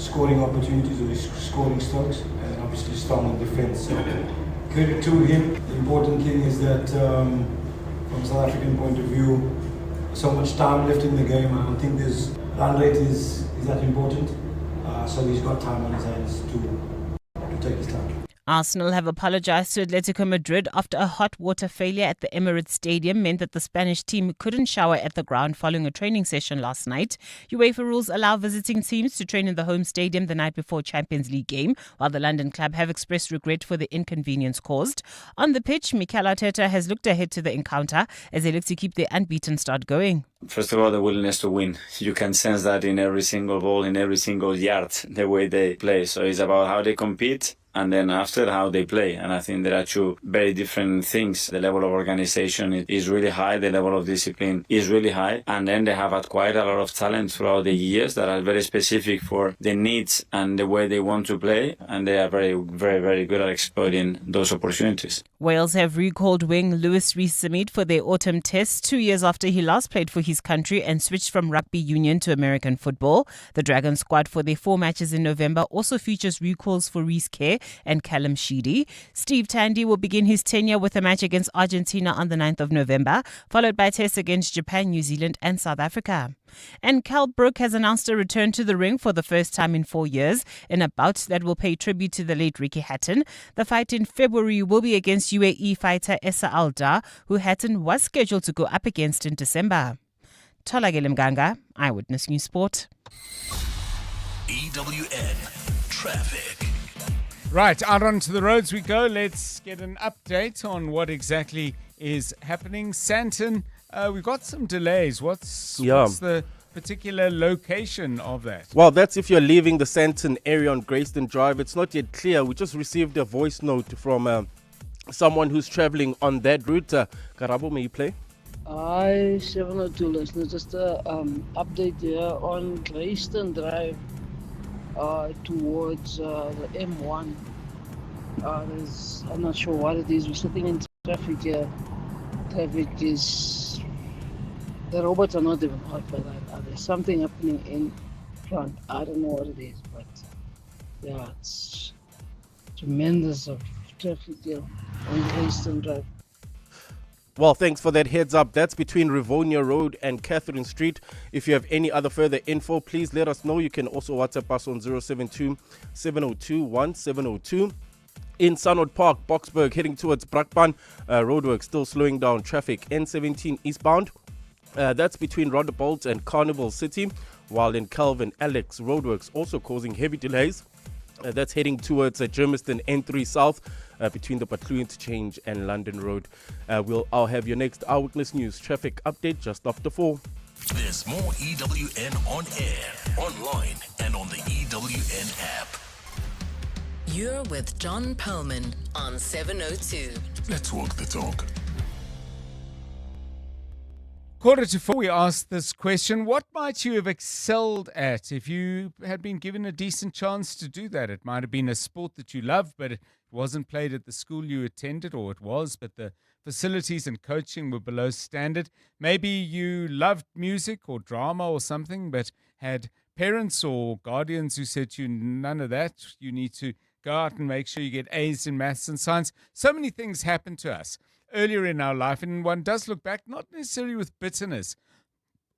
scoring opportunities or his scoring strokes, and obviously strong in defence. So credit to him. The important thing is that from South African point of view, so much time left in the game. I don't think this run rate is that important. So he's got time on his hands to take his time. Arsenal have apologized to Atletico Madrid after a hot water failure at the Emirates Stadium meant that the Spanish team couldn't shower at the ground following a training session last night. UEFA rules allow visiting teams to train in the home stadium the night before Champions League game, while the London club have expressed regret for the inconvenience caused. On the pitch, Mikel Arteta has looked ahead to the encounter as they look to keep their unbeaten start going. First of all, the willingness to win. You can sense that in every single ball, in every single yard, the way they play. So it's about how they compete and then after how they play. And I think there are two very different things. The level of organization is really high. The level of discipline is really high. And then they have had quite a lot of talent throughout the years that are very specific for the needs and the way they want to play. And they are very, very, very good at exploiting those opportunities. Wales have recalled wing Lewis Rees-Smith for their autumn test 2 years after he last played for his country and switched from rugby union to American football. The Dragon squad for their 4 matches in November also features recalls for Reece Kerr and Callum Sheedy. Steve Tandy will begin his tenure with a match against Argentina on the 9th of November, followed by tests against Japan, New Zealand and South Africa. And Cal Brook has announced a return to the ring for the first time in 4 years in a bout that will pay tribute to the late Ricky Hatton. The fight in February will be against UAE fighter Essa Al-Dar, who Hatton was scheduled to go up against in December. Tolagele Mganga, Eyewitness News Sport. EWN Traffic. Right, out onto the roads we go. Let's get an update on what exactly is happening. Santon, we've got some delays. What's the particular location of that? Well, that's if you're leaving the Santon area on Grayston Drive. It's not yet clear. We just received a voice note from someone who's traveling on that route. Karabo, may you play? Hi, 702 listeners. Just an update here on Grayston Drive towards the M1. I'm not sure what it is. We're sitting in traffic here. Traffic is... The robots are not even hot, but there's something happening in front. I don't know what it is, but yeah, it's tremendous of traffic here on Grayston Drive. Well, thanks for that heads up. That's between Rivonia Road and Catherine Street. If you have any other further info, please let us know. You can also WhatsApp us on 072-702-1702. In Sunwood Park, Boksburg, heading towards Brakpan, roadwork still slowing down traffic. N17 eastbound. That's between Rondebolt and Carnival City. While in Calvin, Alex, roadworks also causing heavy delays. That's heading towards Germiston N3 South between the Patlu Interchange and London Road. I'll have your next Eyewitness News traffic update just after 4. There's more EWN on air, online, and on the EWN app. You're with John Perlman on 702. Let's walk the talk. 4:45, we asked this question: what might you have excelled at if you had been given a decent chance to do that? It might have been a sport that you love, but it wasn't played at the school you attended, or it was, but the facilities and coaching were below standard. Maybe you loved music or drama or something, but had parents or guardians who said to you, none of that. You need to go out and make sure you get A's in maths and science. So many things happen to us earlier in our life, and one does look back, not necessarily with bitterness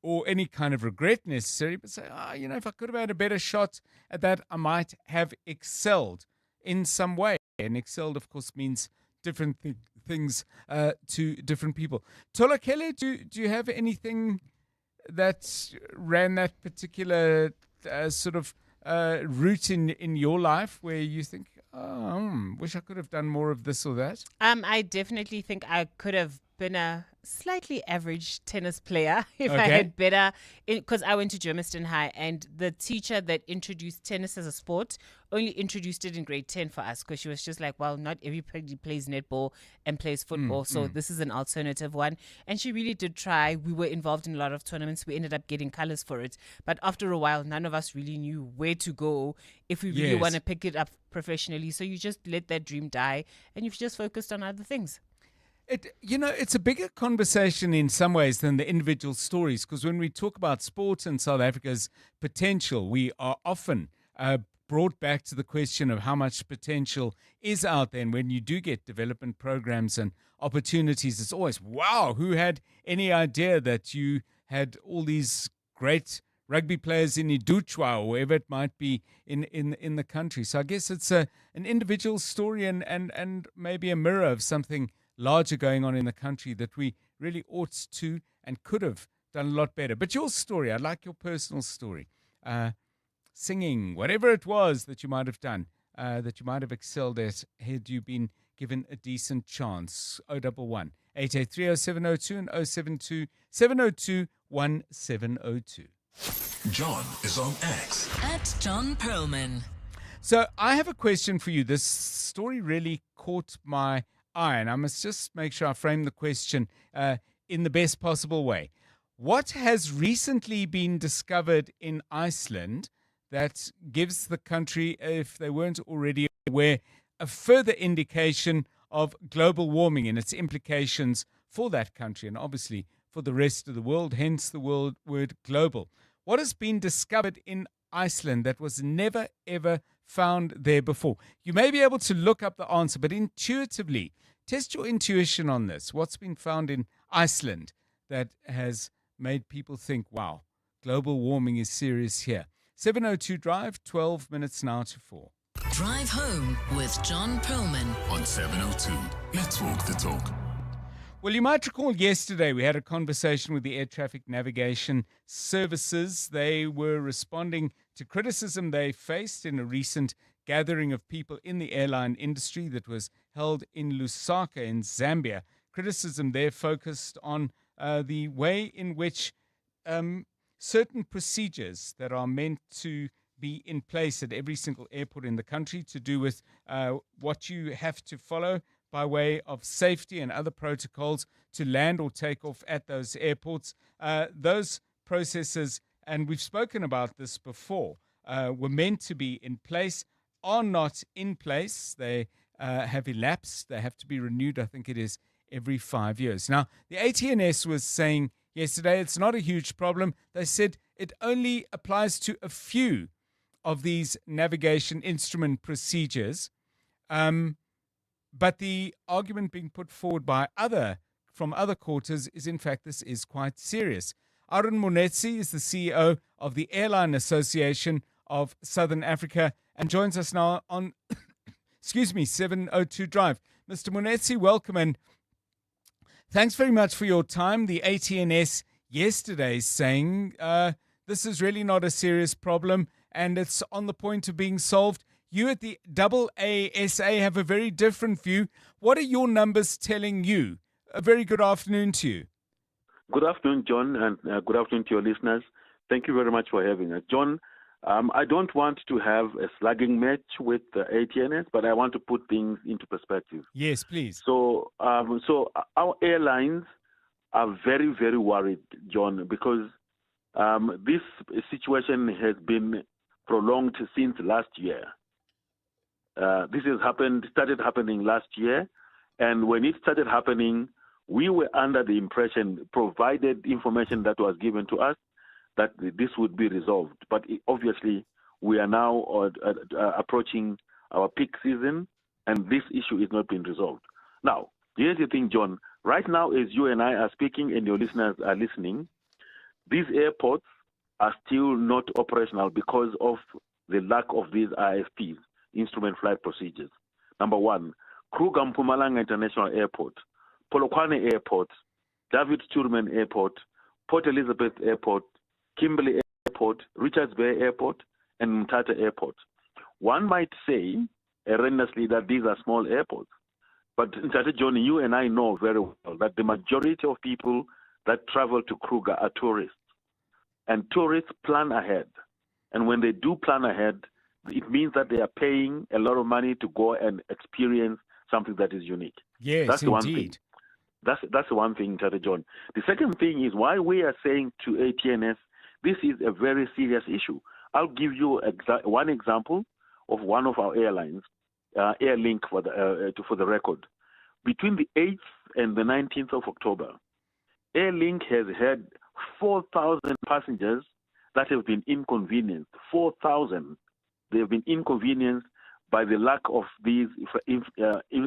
or any kind of regret necessarily, but say, if I could have had a better shot at that, I might have excelled in some way. And excelled, of course, means different things to different people. Tolakele, do you have anything that ran that particular sort of route in your life where you think, wish I could have done more of this or that? I definitely think I could have been a slightly average tennis player if I had better, because I went to Germiston High, and the teacher that introduced tennis as a sport only introduced it in grade 10 for us, because she was just like, well, not everybody plays netball and plays football, so this is an alternative one. And she really did try. We were involved in a lot of tournaments. We ended up getting colors for it, but after a while, none of us really knew where to go if we really want to pick it up professionally. So you just let that dream die, and you've just focused on other things. It's a bigger conversation in some ways than the individual stories, because when we talk about sport and South Africa's potential, we are often brought back to the question of how much potential is out there. And when you do get development programs and opportunities, it's always, wow, who had any idea that you had all these great rugby players in Iduchwa or wherever it might be in the country. So I guess it's an individual story and maybe a mirror of something larger going on in the country that we really ought to and could have done a lot better. But your story, I like your personal story. Singing, whatever it was that you might have done, that you might have excelled at, had you been given a decent chance. 011 883 0702 and 072 702 1702. John is on X. At John Perlman. So I have a question for you. This story really caught my eye, and I must just make sure I frame the question in the best possible way. What has recently been discovered in Iceland that gives the country, if they weren't already aware, a further indication of global warming and its implications for that country and obviously for the rest of the world, hence the word global? What has been discovered in Iceland that was never, ever found there before? You may be able to look up the answer, but intuitively, test your intuition on this. What's been found in Iceland that has made people think, wow, global warming is serious here? 702 Drive, 12 minutes now to 4. Drive home with John Perlman on 702. Let's walk the talk. Well, you might recall yesterday we had a conversation with the Air Traffic Navigation Services. They were responding to criticism they faced in a recent gathering of people in the airline industry that was held in Lusaka in Zambia. Criticism there focused on the way in which certain procedures that are meant to be in place at every single airport in the country to do with what you have to follow by way of safety and other protocols to land or take off at those airports. Those processes, and we've spoken about this before, were meant to be in place, are not in place. They have elapsed. They have to be renewed. I think it is every 5 years. Now, the ATNS was saying yesterday it's not a huge problem. They said it only applies to a few of these navigation instrument procedures. But the argument being put forward from other quarters is, in fact, this is quite serious. Arun Munetsi is the CEO of the Airline Association of Southern Africa and joins us now on, 702 Drive. Mr. Munetsi, welcome and thanks very much for your time. The ATNS yesterday saying this is really not a serious problem and it's on the point of being solved. You at the AASA have a very different view. What are your numbers telling you? A very good afternoon to you. Good afternoon, John, and good afternoon to your listeners. Thank you very much for having us. John, I don't want to have a slugging match with the ATNS, but I want to put things into perspective. Yes, please. So our airlines are very, very worried, John, because this situation has been prolonged since last year. This started happening last year, and when it started happening, we were under the impression, provided information that was given to us, that this would be resolved. But obviously, we are now approaching our peak season, and this issue is not being resolved. Now, here's the thing, John. Right now, as you and I are speaking and your listeners are listening, these airports are still not operational because of the lack of these IFPs. Instrument flight procedures. Number one, Kruger Mpumalanga International Airport, Polokwane Airport, David Sturman Airport, Port Elizabeth Airport, Kimberley Airport, Richards Bay Airport, and Mthatha Airport. One might say, erroneously, that these are small airports. But Mthatha, John, you and I know very well that the majority of people that travel to Kruger are tourists. And tourists plan ahead. And when they do plan ahead, it means that they are paying a lot of money to go and experience something that is unique. Yes, that's the indeed. one thing. That's the one thing, Tata John. The second thing is why we are saying to ATNS, this is a very serious issue. I'll give you one example of one of our airlines, Airlink for the record. Between the 8th and the 19th of October, Airlink has had 4,000 passengers that have been inconvenienced. 4,000. they have been inconvenienced by the lack of these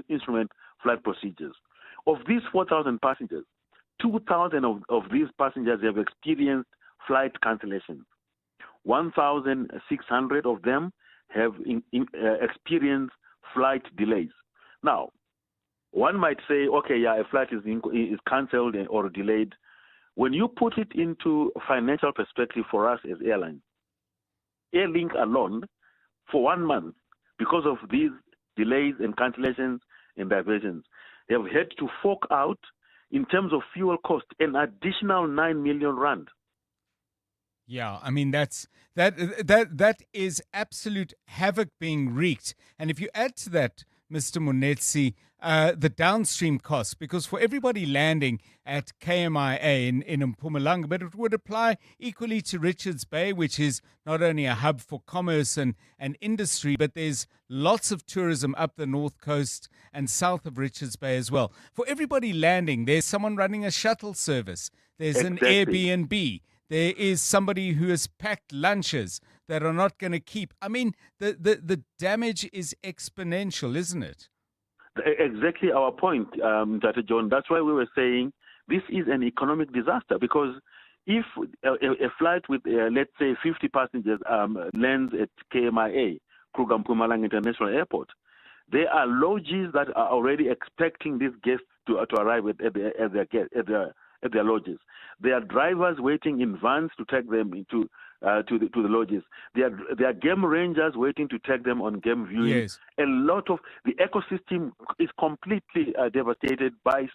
instrument flight procedures. Of these 4,000 passengers, 2,000 of these passengers have experienced flight cancellations. 1,600 of them have experienced flight delays. Now, one might say, okay, yeah, a flight is cancelled or delayed. When you put it into financial perspective for us as airlines, Airlink alone, for 1 month, because of these delays and cancellations and diversions, they have had to fork out, in terms of fuel cost, an additional 9 million rand. Yeah, I mean that is absolute havoc being wreaked. And if you add to that, Mr. Munetsi, the downstream costs, because for everybody landing at KMIA in Mpumalanga, but it would apply equally to Richards Bay, which is not only a hub for commerce and industry, but there's lots of tourism up the north coast and south of Richards Bay as well. For everybody landing, there's someone running a shuttle service. There's an Airbnb. There is somebody who has packed lunches that are not going to keep. I mean, the damage is exponential, isn't it? Exactly our point, Dr. John. That's why we were saying this is an economic disaster, because if a flight with, let's say, 50 passengers lands at KMIA, Kruger Mpumalanga International Airport, there are lodges that are already expecting these guests to arrive at their lodges. There are drivers waiting in vans to take them to the lodges. There are game rangers waiting to take them on game viewing. Yes. A lot of the ecosystem is completely devastated by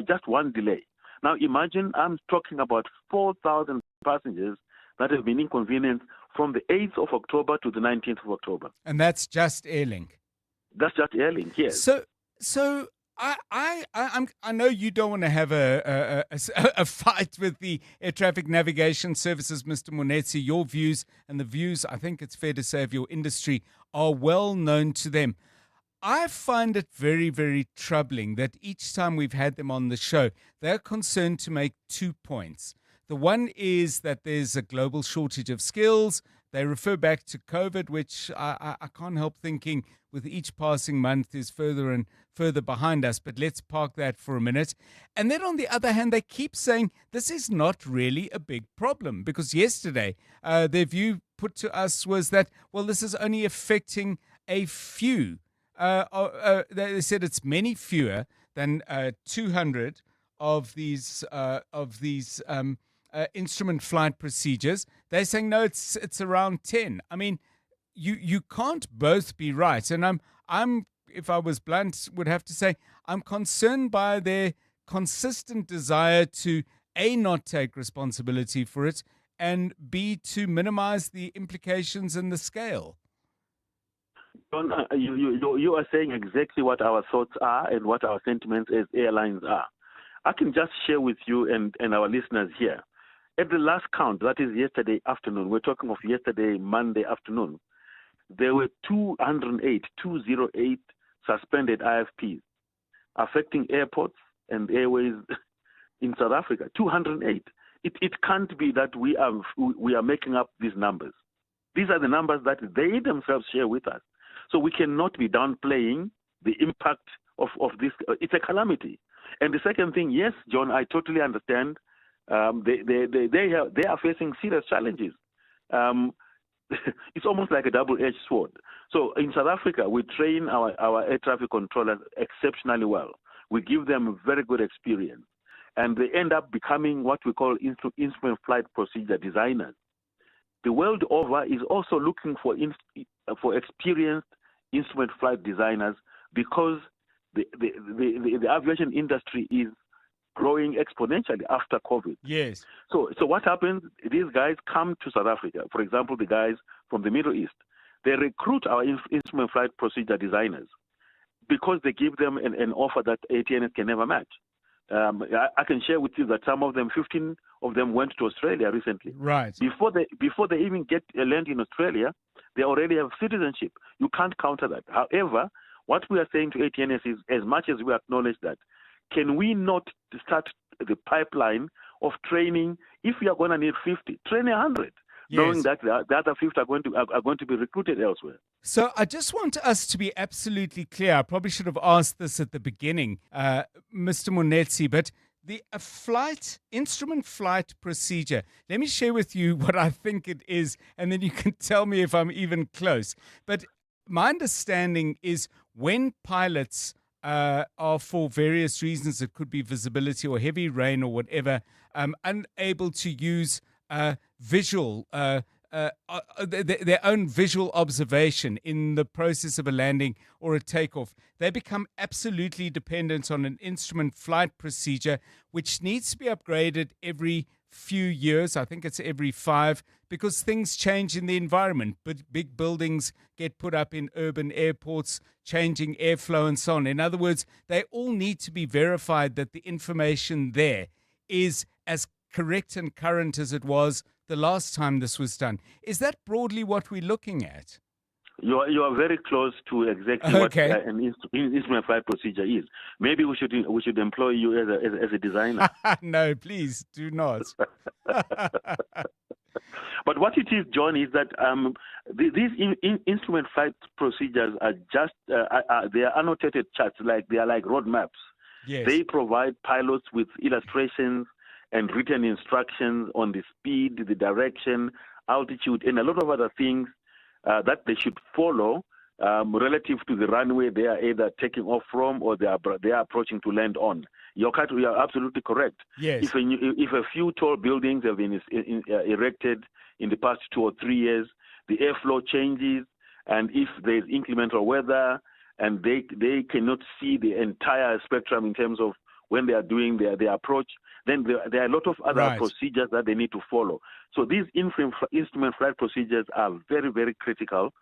just one delay. Now imagine, I'm talking about 4,000 passengers that have been inconvenienced from the 8th of October to the 19th of October. And that's just Airlink. That's just Airlink, yes. So I know you don't want to have a fight with the Air Traffic Navigation Services, Mr. Munetsi. Your views and the views, I think it's fair to say, of your industry are well known to them. I find it very, very troubling that each time we've had them on the show, they're concerned to make 2 points. The one is that there's a global shortage of skills. They refer back to COVID, which I can't help thinking with each passing month is further and further behind us. But let's park that for a minute. And then on the other hand, they keep saying this is not really a big problem, because yesterday their view put to us was that, well, this is only affecting a few. They said it's many fewer than 200 of these instrument flight procedures. They're saying no, it's around 10. I mean, you can't both be right. And I'm if I was blunt, would have to say I'm concerned by their consistent desire to A, not take responsibility for it, and B, to minimize the implications and the scale. John, you are saying exactly what our thoughts are and what our sentiments as airlines are. I can just share with you and our listeners here. At the last count, that is yesterday afternoon, we're talking of yesterday, Monday afternoon, there were 208 suspended IFPs affecting airports and airways in South Africa. 208. It can't be that we are making up these numbers. These are the numbers that they themselves share with us. So we cannot be downplaying the impact of this. It's a calamity. And the second thing, yes, John, I totally understand. They are facing serious challenges. It's almost like a double-edged sword. So in South Africa, we train our air traffic controllers exceptionally well. We give them very good experience. And they end up becoming what we call instrument flight procedure designers. The world over is also looking for experienced instrument flight designers, because the aviation industry is growing exponentially after COVID. Yes. So what happens? These guys come to South Africa. For example, the guys from the Middle East, they recruit our instrument flight procedure designers because they give them an offer that ATNS can never match. I can share with you that some of them, 15 of them, went to Australia recently. Right. Before they even get a land in Australia, they already have citizenship. You can't counter that. However, what we are saying to ATNS is, as much as we acknowledge that, can we not start the pipeline of training? If we are going to need 50, train 100. knowing that the other 50 are going to be recruited elsewhere. So I just want us to be absolutely clear. I probably should have asked this at the beginning, Mr. Monetsi, but the instrument flight procedure, let me share with you what I think it is, and then you can tell me if I'm even close. But my understanding is when pilots are, for various reasons, it could be visibility or heavy rain or whatever, unable to use visual their own visual observation in the process of a landing or a takeoff, they become absolutely dependent on an instrument flight procedure, which needs to be upgraded every few years. I think it's every 5, because things change in the environment. But big buildings get put up in urban airports, changing airflow and so on. In other words, they all need to be verified that the information there is as correct and current as it was the last time this was done. Is that broadly what we're looking at? You are very close to exactly what an instrument flight procedure is. Maybe we should employ you as a designer. No, please do not. But what it is, John, is that these instrument flight procedures are just they are annotated charts, they are like roadmaps. Yes. They provide pilots with illustrations and written instructions on the speed, the direction, altitude, and a lot of other things that they should follow relative to the runway they are either taking off from or they are approaching to land on. You are absolutely correct. Yes. If a few tall buildings have been erected in the past 2 or 3 years, the airflow changes, and if there is inclemental weather and they cannot see the entire spectrum in terms of when they are doing their approach, then there are a lot of other procedures that they need to follow. So these instrument flight procedures are very, very critical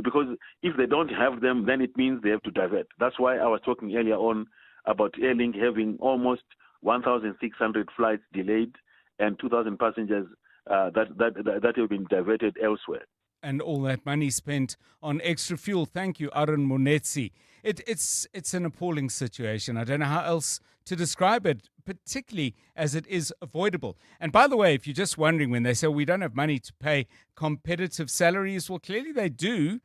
because if they don't have them, then it means they have to divert. That's why I was talking earlier on about Airlink having almost 1,600 flights delayed and 2,000 passengers that have been diverted elsewhere. And all that money spent on extra fuel. Thank you, Arun Monetsi. It's an appalling situation. I don't know how else to describe it, particularly as it is avoidable. And by the way, if you're just wondering when they say we don't have money to pay competitive salaries, well, clearly they do,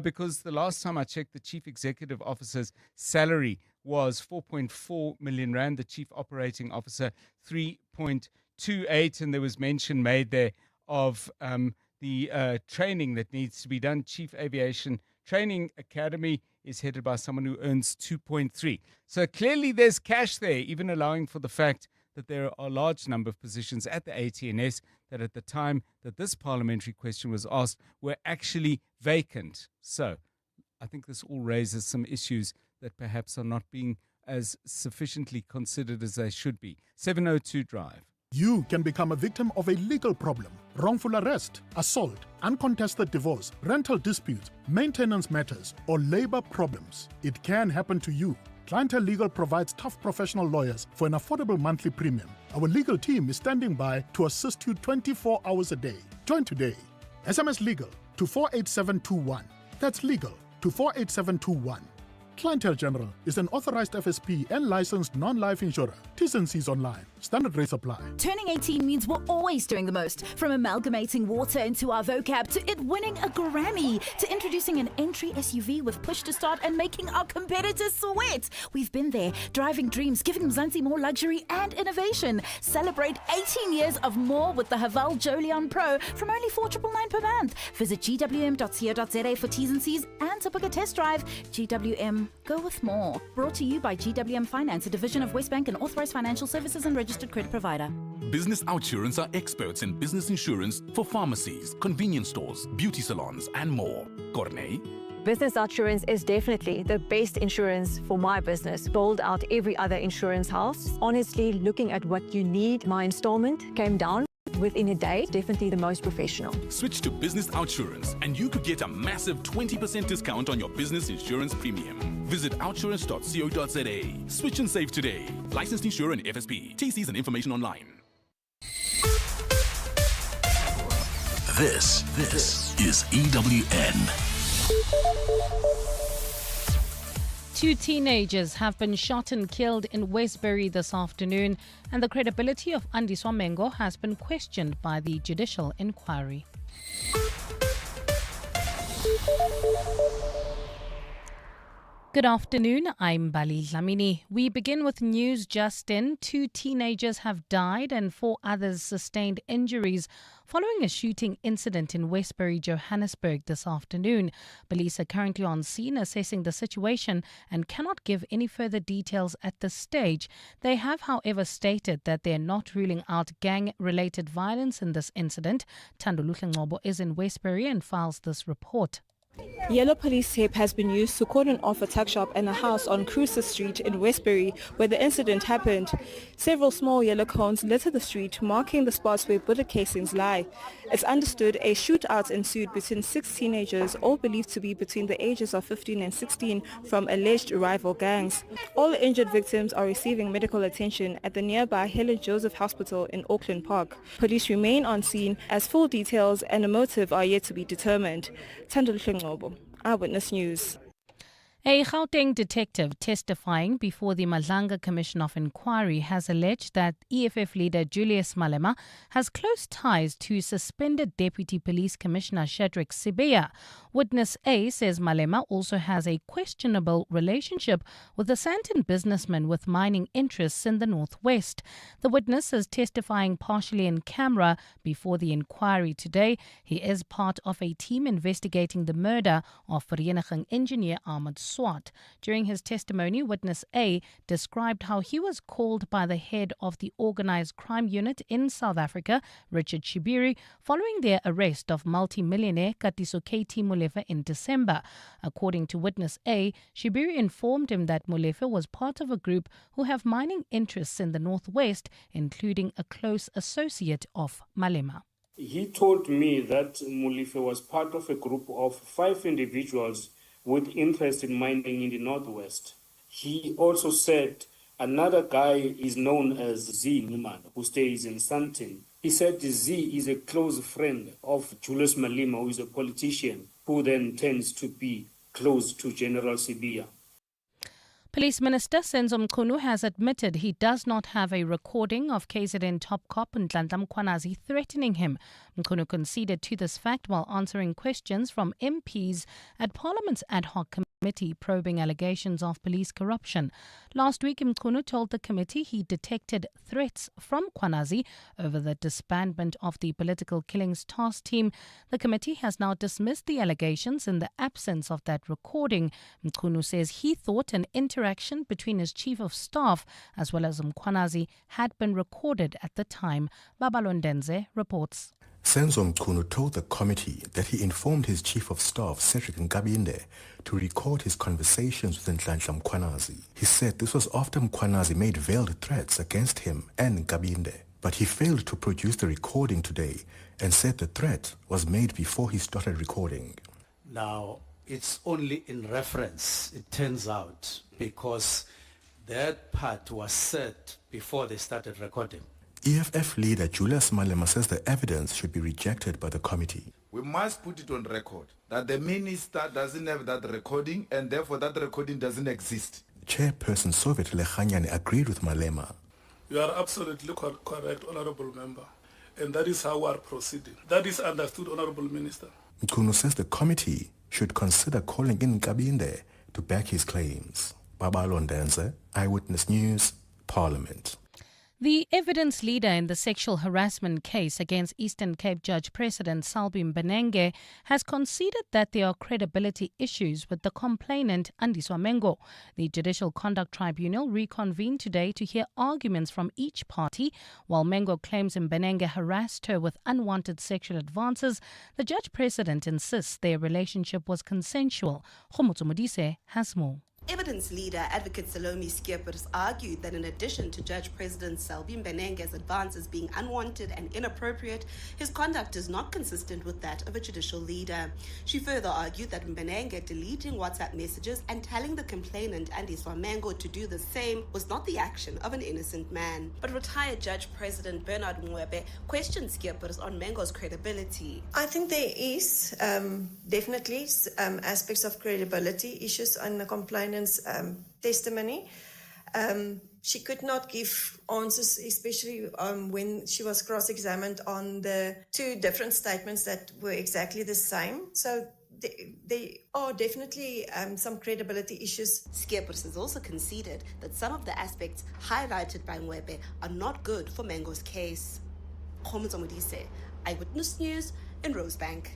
because the last time I checked, the chief executive officer's salary was 4.4 million rand, the chief operating officer 3.28, and there was mention made there of the training that needs to be done. Chief Aviation Training Academy is headed by someone who earns 2.3. So clearly there's cash there, even allowing for the fact that there are a large number of positions at the ATNS that at the time that this parliamentary question was asked were actually vacant. So I think this all raises some issues that perhaps are not being as sufficiently considered as they should be. 702 Drive. You can become a victim of a legal problem: wrongful arrest, assault, uncontested divorce, rental disputes, maintenance matters, or labor problems. It can happen to you. Clientele Legal provides tough professional lawyers for an affordable monthly premium. Our legal team is standing by to assist you 24 hours a day. Join today. SMS Legal to 48721. That's legal to 48721. Clientele General is an authorized FSP and licensed non-life insurer. T's and C's online. Standard rates apply. Turning 18 means we're always doing the most. From amalgamating water into our vocab to it winning a Grammy to introducing an entry SUV with push to start and making our competitors sweat. We've been there, driving dreams, giving Mzansi more luxury and innovation. Celebrate 18 years of more with the Haval Jolion Pro from only 4,999 per month. Visit gwm.co.za for T's and C's and to book a test drive. GWM, go with more. Brought to you by GWM Finance, a division of Westbank and authorized financial services and registered credit provider. Business Outsurance are experts in business insurance for pharmacies, convenience stores, beauty salons, and more. Corne? Business Outsurance is definitely the best insurance for my business. Bowled out every other insurance house. Honestly, looking at what you need, my installment came down within a day. Definitely the most professional. Switch to Business Outsurance and you could get a massive 20% discount on your business insurance premium. Visit outsurance.co.za. Switch and save today. Licensed insurer and FSP. TCs and information online. This is EWN. Two teenagers have been shot and killed in Westbury this afternoon, and the credibility of Andiswa Mengo has been questioned by the judicial inquiry. Good afternoon, I'm Bali Dlamini. We begin with news just in. 2 teenagers have died and 4 others sustained injuries following a shooting incident in Westbury, Johannesburg this afternoon. Police are currently on scene assessing the situation and cannot give any further details at this stage. They have, however, stated that they are not ruling out gang-related violence in this incident. Tanduluhle Ngobo is in Westbury and files this report. Yellow police tape has been used to cordon off a tuck shop and a house on Cruiser Street in Westbury, where the incident happened. Several small yellow cones litter the street, marking the spots where bullet casings lie. It's understood a shootout ensued between 6 teenagers, all believed to be between the ages of 15 and 16, from alleged rival gangs. All injured victims are receiving medical attention at the nearby Helen Joseph Hospital in Auckland Park. Police remain on scene as full details and a motive are yet to be determined. Tanduluhle Ngobo, Eyewitness News. A Gauteng detective testifying before the Madlanga Commission of Inquiry has alleged that EFF leader Julius Malema has close ties to suspended Deputy Police Commissioner Shadrack Sibiya. Witness A says Malema also has a questionable relationship with a Sandton businessman with mining interests in the northwest. The witness is testifying partially in camera before the inquiry today. He is part of a team investigating the murder of Vereniging engineer Ahmed Swart. During his testimony, witness A described how he was called by the head of the organized crime unit in South Africa, Richard Shibiri, following their arrest of multi-millionaire Katiso KT Molefe in December. According to witness A, Shibiri informed him that Molefe was part of a group who have mining interests in the northwest, including a close associate of Malema. He told me that Molefe was part of a group of 5 individuals with interest in mining in the northwest. He also said another guy is known as Z Numan, who stays in Sandton. He said Z is a close friend of Julius Malema, who is a politician, who then tends to be close to General Sibiya. Police Minister Senzo Mchunu has admitted he does not have a recording of KZN top cop Nhlanhla Mkhwanazi threatening him. Mchunu conceded to this fact while answering questions from MPs at Parliament's ad hoc committee probing allegations of police corruption. Last week, Mchunu told the committee he detected threats from Mkhwanazi over the disbandment of the political killings task team. The committee has now dismissed the allegations in the absence of that recording. Mchunu says he thought an interaction between his chief of staff as well as Mkhwanazi had been recorded at the time. Babalondenze reports. Senzo Mchunu told the committee that he informed his chief of staff, Cedric Nkabinde, to record his conversations with Nhlanhla Mkhwanazi. He said this was after Mkhwanazi made veiled threats against him and Nkabinde, but he failed to produce the recording today and said the threat was made before he started recording. Now, it's only in reference, it turns out, because that part was said before they started recording. EFF leader Julius Malema says the evidence should be rejected by the committee. We must put it on record that the minister doesn't have that recording and therefore that recording doesn't exist. Chairperson Soviet Lechanyane agreed with Malema. You are absolutely correct, Honorable Member, and that is how we are proceeding. That is understood, Honorable Minister. Mchunu says the committee should consider calling in Nkabinde to back his claims. Babalondenze, Eyewitness News, Parliament. The evidence leader in the sexual harassment case against Eastern Cape Judge President Salbi Mbenenge has conceded that there are credibility issues with the complainant Andiswa Mengo. The Judicial Conduct Tribunal reconvened today to hear arguments from each party. While Mengo claims Mbenenge harassed her with unwanted sexual advances, the Judge President insists their relationship was consensual. Khomotso Modise has more. Evidence leader Advocate Salome Skeepers argued that in addition to Judge President Salbi Mbenenge's advances being unwanted and inappropriate, his conduct is not consistent with that of a judicial leader. She further argued that Mbenenge deleting WhatsApp messages and telling the complainant Andiswa Mengo to do the same was not the action of an innocent man. But retired Judge President Bernard Mwebe questioned Skeepers on Mengo's credibility. I think there is definitely aspects of credibility issues on the complainant defendant's testimony. She could not give answers, especially when she was cross-examined on the two different statements that were exactly the same. So there are definitely some credibility issues. Skeepers has also conceded that some of the aspects highlighted by Nwebe are not good for Mengo's case. Khomotso, Eyewitness News in Rosebank.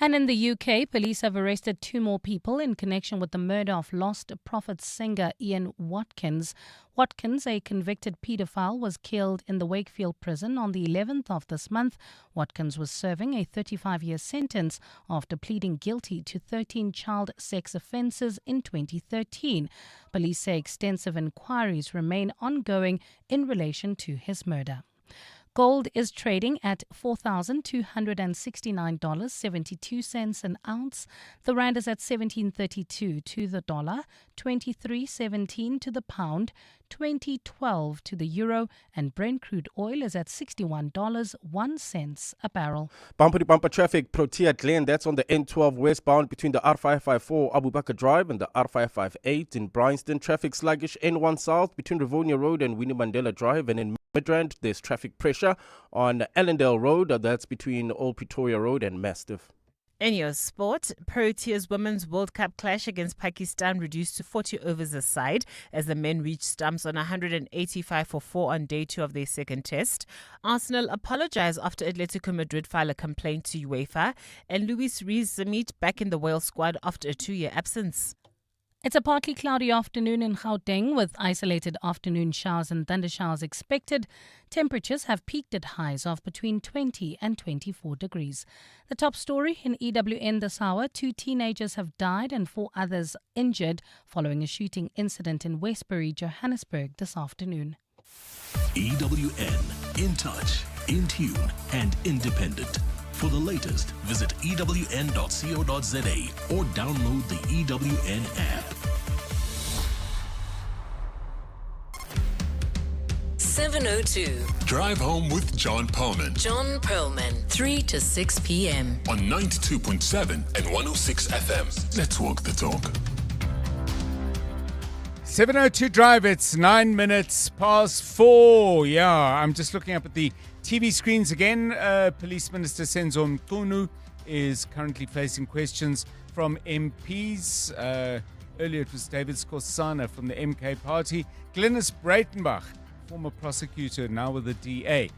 And in the UK, police have arrested 2 more people in connection with the murder of Lost Prophets singer Ian Watkins. Watkins, a convicted paedophile, was killed in the Wakefield prison on the 11th of this month. Watkins was serving a 35-year sentence after pleading guilty to 13 child sex offences in 2013. Police say extensive inquiries remain ongoing in relation to his murder. Gold is trading at $4,269.72 an ounce. The rand is at 17.32 to the dollar, 23.17 to the pound, 20.12 to the euro, and Brent crude oil is at $61.01 a barrel. Bumper-to-bumper traffic, Protea Glen, that's on the N12 westbound between the R554 Abu Bakr Drive and the R558 in Bryanston. Traffic sluggish N1 south between Rivonia Road and Winnie Mandela Drive, and in Midrand, there's traffic pressure on Allendale Road, that's between Old Pretoria Road and Mastiff. In your sport, Proteas Women's World Cup clash against Pakistan reduced to 40 overs aside as the men reached stumps on 185 for 4 on day 2 of their second test. Arsenal apologized after Atletico Madrid filed a complaint to UEFA, and Luis Rees-Zammit back in the Wales squad after a 2-year absence. It's a partly cloudy afternoon in Gauteng with isolated afternoon showers and thundershowers expected. Temperatures have peaked at highs of between 20 and 24 degrees. The top story in EWN this hour, 2 teenagers have died and 4 others injured following a shooting incident in Westbury, Johannesburg this afternoon. EWN, in touch, in tune and independent. For the latest, visit ewn.co.za or download the EWN app. 7:02. Drive home with John Perlman. John Perlman, 3 to 6 p.m. on 92.7 and 106 FM. Let's walk the talk. 7:02 Drive, it's 9 minutes past 4. Yeah, I'm just looking up at the TV screens again. Police Minister Senzo Mchunu is currently facing questions from MPs. Earlier it was David Skosana from the MK party. Glenys Breitenbach, former prosecutor, now with the DA,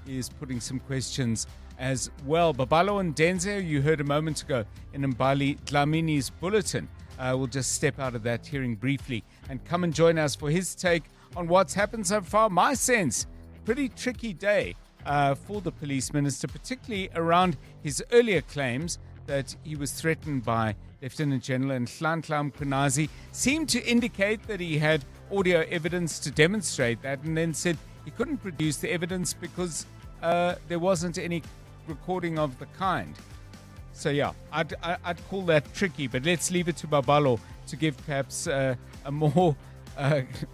is putting some questions as well. Babalo and Denze, you heard a moment ago in Mbali Dlamini's bulletin, will just step out of that hearing briefly and come and join us for his take on what's happened so far. My sense, pretty tricky day for the police minister, particularly around his earlier claims that he was threatened by Lieutenant General Nhlanhla Mkhwanazi. Seemed to indicate that he had audio evidence to demonstrate that, and then said he couldn't produce the evidence because there wasn't any recording of the kind. So yeah, I'd call that tricky, but let's leave it to Babalo to give perhaps a more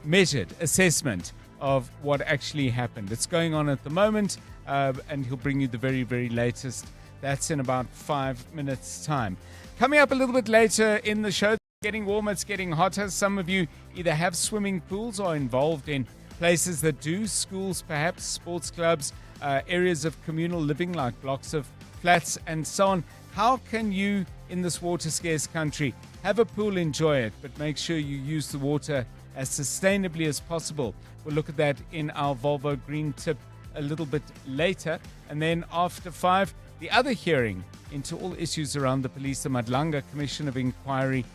measured assessment of what actually happened. It's going on at the moment, and he'll bring you the very, very latest. That's in about 5 minutes' time. Coming up a little bit later in the show, it's getting warmer, it's getting hotter. Some of you either have swimming pools or are involved in places that do, schools perhaps, sports clubs, areas of communal living like blocks of flats and so on. How can you, in this water-scarce country, have a pool, enjoy it, but make sure you use the water as sustainably as possible? We'll look at that in our Volvo Green Tip a little bit later. And then after 5, the other hearing into all issues around the police, the Madlanga Commission of Inquiry.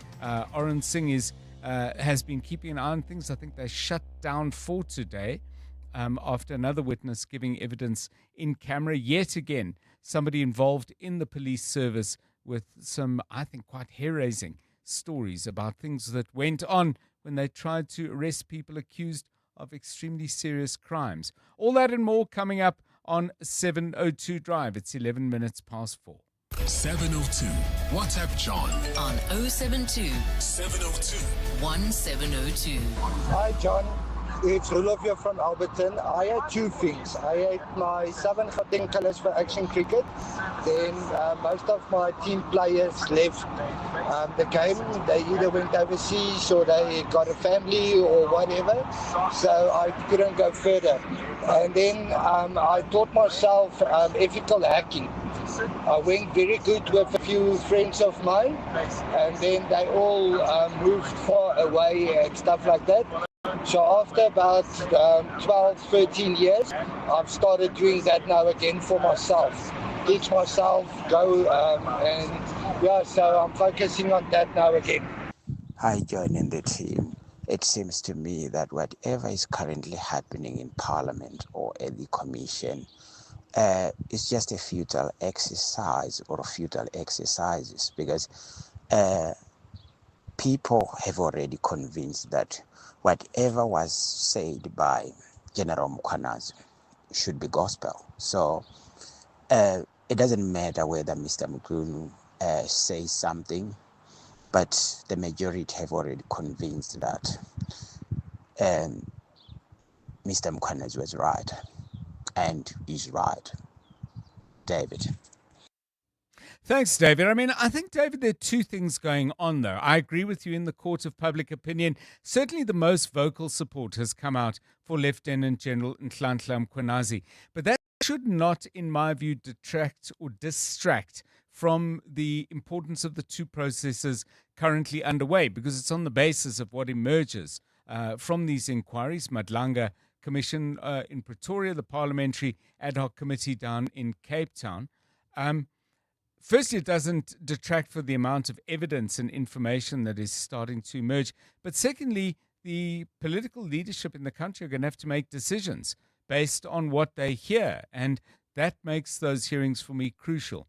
Oren Singh has been keeping an eye on things. I think they shut down for today after another witness giving evidence in camera. Yet again, somebody involved in the police service with some, I think, quite hair-raising stories about things that went on when they tried to arrest people accused of extremely serious crimes. All that and more coming up on 7:02 Drive. It's 11 minutes past 4. 7:02. WhatsApp John on 072 702 1702. Hi, John. It's Rolof here from Alberton. I had two things. I had my Southern Gauteng colours for action cricket. Then most of my team players left the game. They either went overseas or they got a family or whatever. So I couldn't go further. And then I taught myself ethical hacking. I went very good with a few friends of mine, and then they all moved far away and stuff like that. So after about 12, 13 years, I've started doing that now again for myself. Teach myself, go, so I'm focusing on that now again. Hi, John and the team. It seems to me that whatever is currently happening in Parliament or at the Commission, it's just a futile exercise or futile exercises, because people have already convinced that whatever was said by General Mkhwanazi should be gospel. So it doesn't matter whether Mr. Mkhunu says something, but the majority have already convinced that Mr. Mkhwanazi was right and is right. David. Thanks, David. I mean, I think, David, there are two things going on, though. I agree with you in the court of public opinion. Certainly the most vocal support has come out for Lieutenant General Nhlanhla Mkhwanazi. But that should not, in my view, detract or distract from the importance of the two processes currently underway, because it's on the basis of what emerges from these inquiries. Madlanga Commission in Pretoria, the Parliamentary Ad Hoc Committee down in Cape Town. Firstly, it doesn't detract for the amount of evidence and information that is starting to emerge. But secondly, the political leadership in the country are going to have to make decisions based on what they hear. And that makes those hearings for me crucial.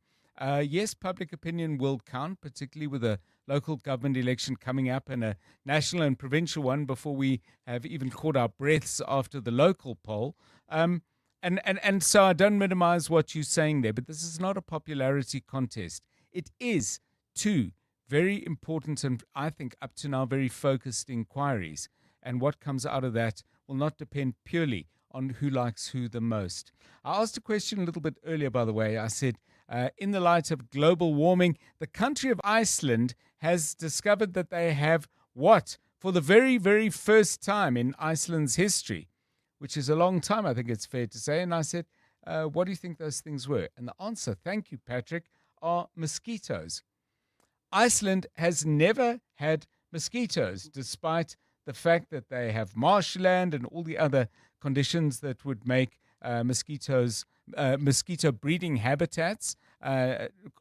Yes, public opinion will count, particularly with a local government election coming up and a national and provincial one before we have even caught our breaths after the local poll. And so I don't minimize what you're saying there, but this is not a popularity contest. It is two very important and I think up to now very focused inquiries. And what comes out of that will not depend purely on who likes who the most. I asked a question a little bit earlier, by the way. I said, in the light of global warming, the country of Iceland has discovered that they have what? For the very, very first time in Iceland's history, which is a long time, I think it's fair to say. And I said, what do you think those things were? And the answer, thank you, Patrick, are mosquitoes. Iceland has never had mosquitoes, despite the fact that they have marshland and all the other conditions that would make mosquito breeding habitats,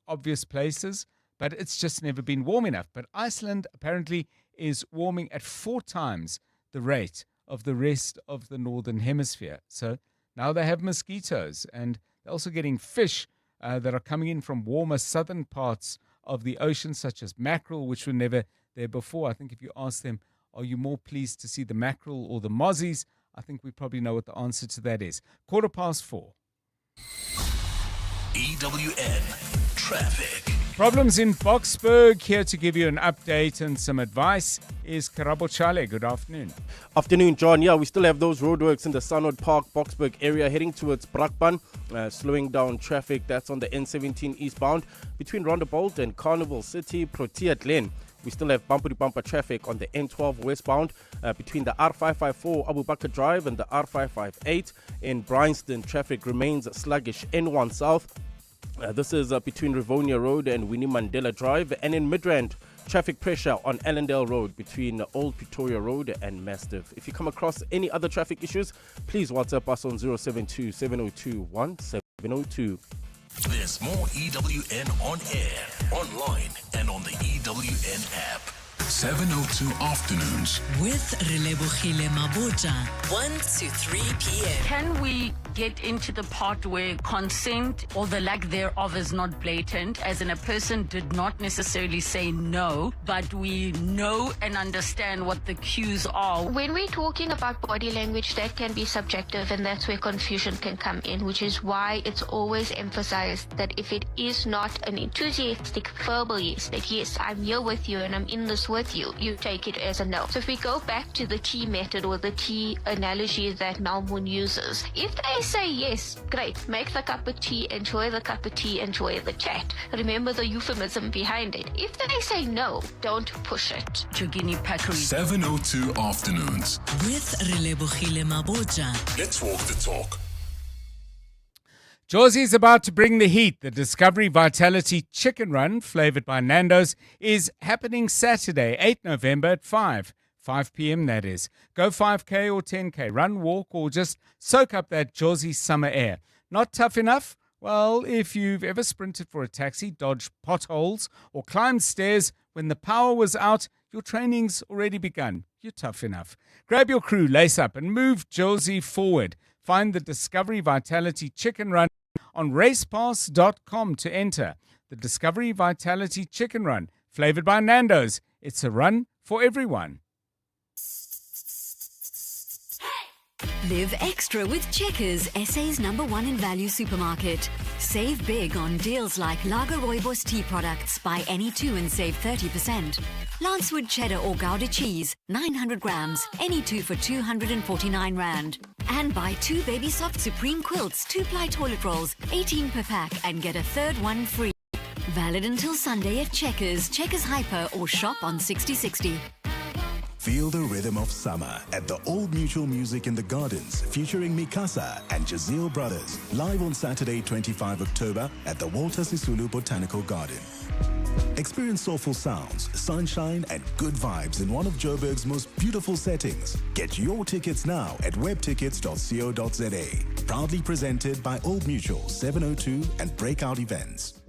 obvious places, but it's just never been warm enough. But Iceland apparently is warming at 4 times the rate of the rest of the northern hemisphere. So now they have mosquitoes, and they're also getting fish that are coming in from warmer southern parts of the ocean, such as mackerel, which were never there before. I think if you ask them, are you more pleased to see the mackerel or the mozzies? I think we probably know what the answer to that is. 4:15. EWN Traffic. Problems in Boksburg. Here to give you an update and some advice is Karabo Chale. Good afternoon. Afternoon, John. Yeah, we still have those roadworks in the Sunwood Park, Boksburg area heading towards Brakpan, slowing down traffic. That's on the N17 eastbound between Rondebolt and Carnival City, Protea Glen. We still have bumper-to-bumper traffic on the N12 westbound between the R554 Abu Bakr Drive and the R558. In Bryanston, traffic remains sluggish. N1 south. This is between Rivonia Road and Winnie Mandela Drive. And in Midrand, traffic pressure on Allendale Road between Old Pretoria Road and Mastiff. If you come across any other traffic issues, please WhatsApp us on 072 702 1702. There's more EWN on air, online, and on the EWN app. 702 Afternoons. With Relebohile Mabota, 1 to 3 p.m. Can we get into the part where consent or the lack thereof is not blatant, as in a person did not necessarily say no, but we know and understand what the cues are? When we're talking about body language, that can be subjective, and that's where confusion can come in, which is why it's always emphasized that if it is not an enthusiastic verbal yes, that yes, I'm here with you and I'm in this with with you, you take it as a no. So if we go back to the tea method or the tea analogy that Malmoon uses, if they say yes, great, make the cup of tea, enjoy the cup of tea, enjoy the chat. Remember the euphemism behind it. If they say no, don't push it. Chugini Pakri. 702 afternoons. With Relebohile Maboja. Let's walk the talk. Josie's about to bring the heat. The Discovery Vitality Chicken Run, flavoured by Nando's, is happening Saturday, 8 November at 5 p.m. that is. Go 5K or 10K, run, walk, or just soak up that Josie summer air. Not tough enough? Well, if you've ever sprinted for a taxi, dodged potholes, or climbed stairs when the power was out, your training's already begun. You're tough enough. Grab your crew, lace up, and move Josie forward. Find the Discovery Vitality Chicken Run on racepass.com to enter. The Discovery Vitality Chicken Run, flavoured by Nando's. It's a run for everyone. Live extra with Checkers, SA's #1 in value supermarket. Save big on deals like Lager Rooibos tea products. Buy any two and save 30%. Lancewood cheddar or Gouda cheese, 900 grams, any two for 249 Rand. And buy 2 Baby Soft Supreme Quilts, 2-ply toilet rolls, 18 per pack, and get a third one free. Valid until Sunday at Checkers, Checkers Hyper, or shop on 6060. Feel the rhythm of summer at the Old Mutual Music in the Gardens, featuring Mikasa and Jazeel Brothers, live on Saturday, 25 October at the Walter Sisulu Botanical Garden. Experience soulful sounds, sunshine, and good vibes in one of Joburg's most beautiful settings. Get your tickets now at webtickets.co.za. Proudly presented by Old Mutual, 702 and Breakout Events.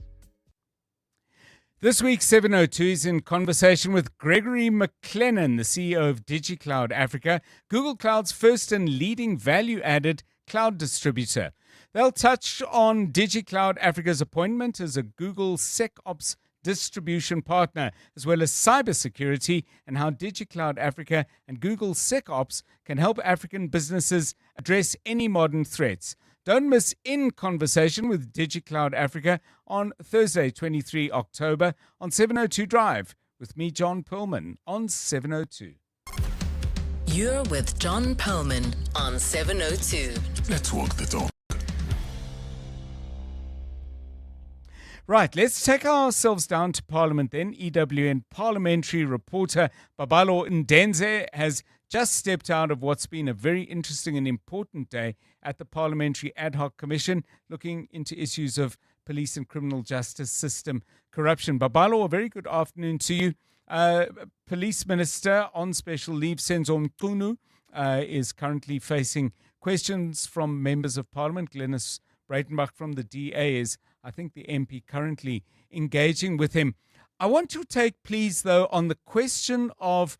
This week, 702 is in conversation with Gregory McLennan, the CEO of DigiCloud Africa, Google Cloud's first and leading value-added cloud distributor. They'll touch on DigiCloud Africa's appointment as a Google SecOps distribution partner, as well as cybersecurity and how DigiCloud Africa and Google SecOps can help African businesses address any modern threats. Don't miss In Conversation with DigiCloud Africa on Thursday, 23 October on 702 Drive with me, John Perlman, on 702. You're with John Perlman on 702. Let's walk the talk. Right, let's take ourselves down to Parliament then. EWN parliamentary reporter Babalo Ndenze has just stepped out of what's been a very interesting and important day at the Parliamentary Ad Hoc Commission, looking into issues of police and criminal justice system corruption. Babalo, a very good afternoon to you. Police Minister on special leave, Senzo Mchunu, is currently facing questions from members of Parliament. Glenys Breitenbach from the DA is, I think, the MP currently engaging with him. I want your take, please, though, on the question of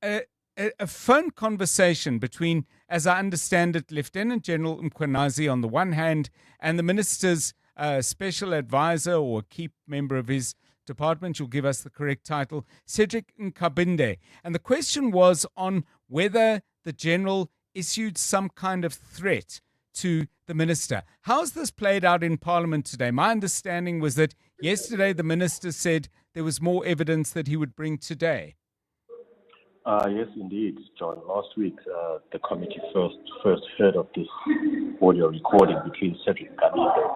a phone conversation between, as I understand it, Lieutenant General Mkhwanazi on the one hand and the Minister's special advisor or key member of his department, you'll give us the correct title, Cedric Nkabinde. And the question was on whether the General issued some kind of threat to the Minister. How's this played out in Parliament today? My understanding was that yesterday the Minister said there was more evidence that he would bring today. Yes, indeed, John. Last week, the committee first heard of this audio recording between Cedric Nkabinde,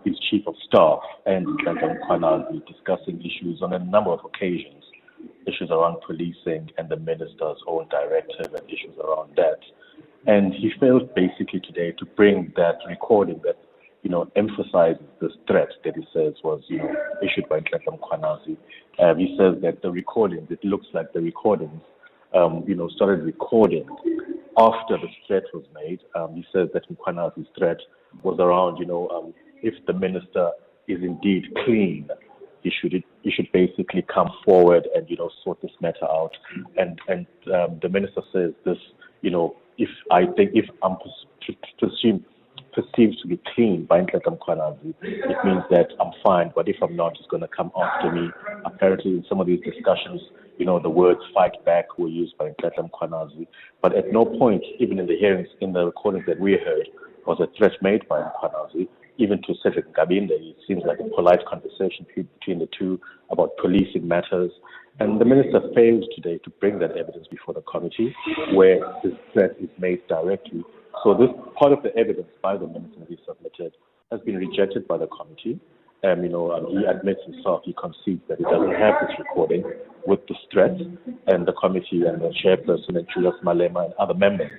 his chief of staff, and Gauteng Mkhwanazi discussing issues on a number of occasions, issues around policing and the minister's own directive and issues around that. And he failed basically today to bring that recording that, emphasizes this threat that he says was, issued by Gauteng Mkhwanazi. He says that the recordings, it looks like the recordings, started recording after the threat was made. He says that Mkhwanazi's threat was around, if the minister is indeed clean, he should basically come forward and, sort this matter out. And the minister says this, if I'm perceived to be clean by Gauteng Mkhwanazi, it means that I'm fine, but if I'm not, he's going to come after me. Apparently, in some of these discussions, the words fight back were used by Gauteng Mkhwanazi, but at no point, even in the hearings, in the recordings that we heard, was a threat made by Mkhwanazi. Even to Cedric Nkabinde, it seems like a polite conversation between the two about policing matters. And the minister failed today to bring that evidence before the committee where this threat is made directly. So this part of the evidence by the minister that he submitted has been rejected by the committee. He admits himself, he concedes that he doesn't have this recording with this threat, and the committee and the chairperson and Julius Malema and other members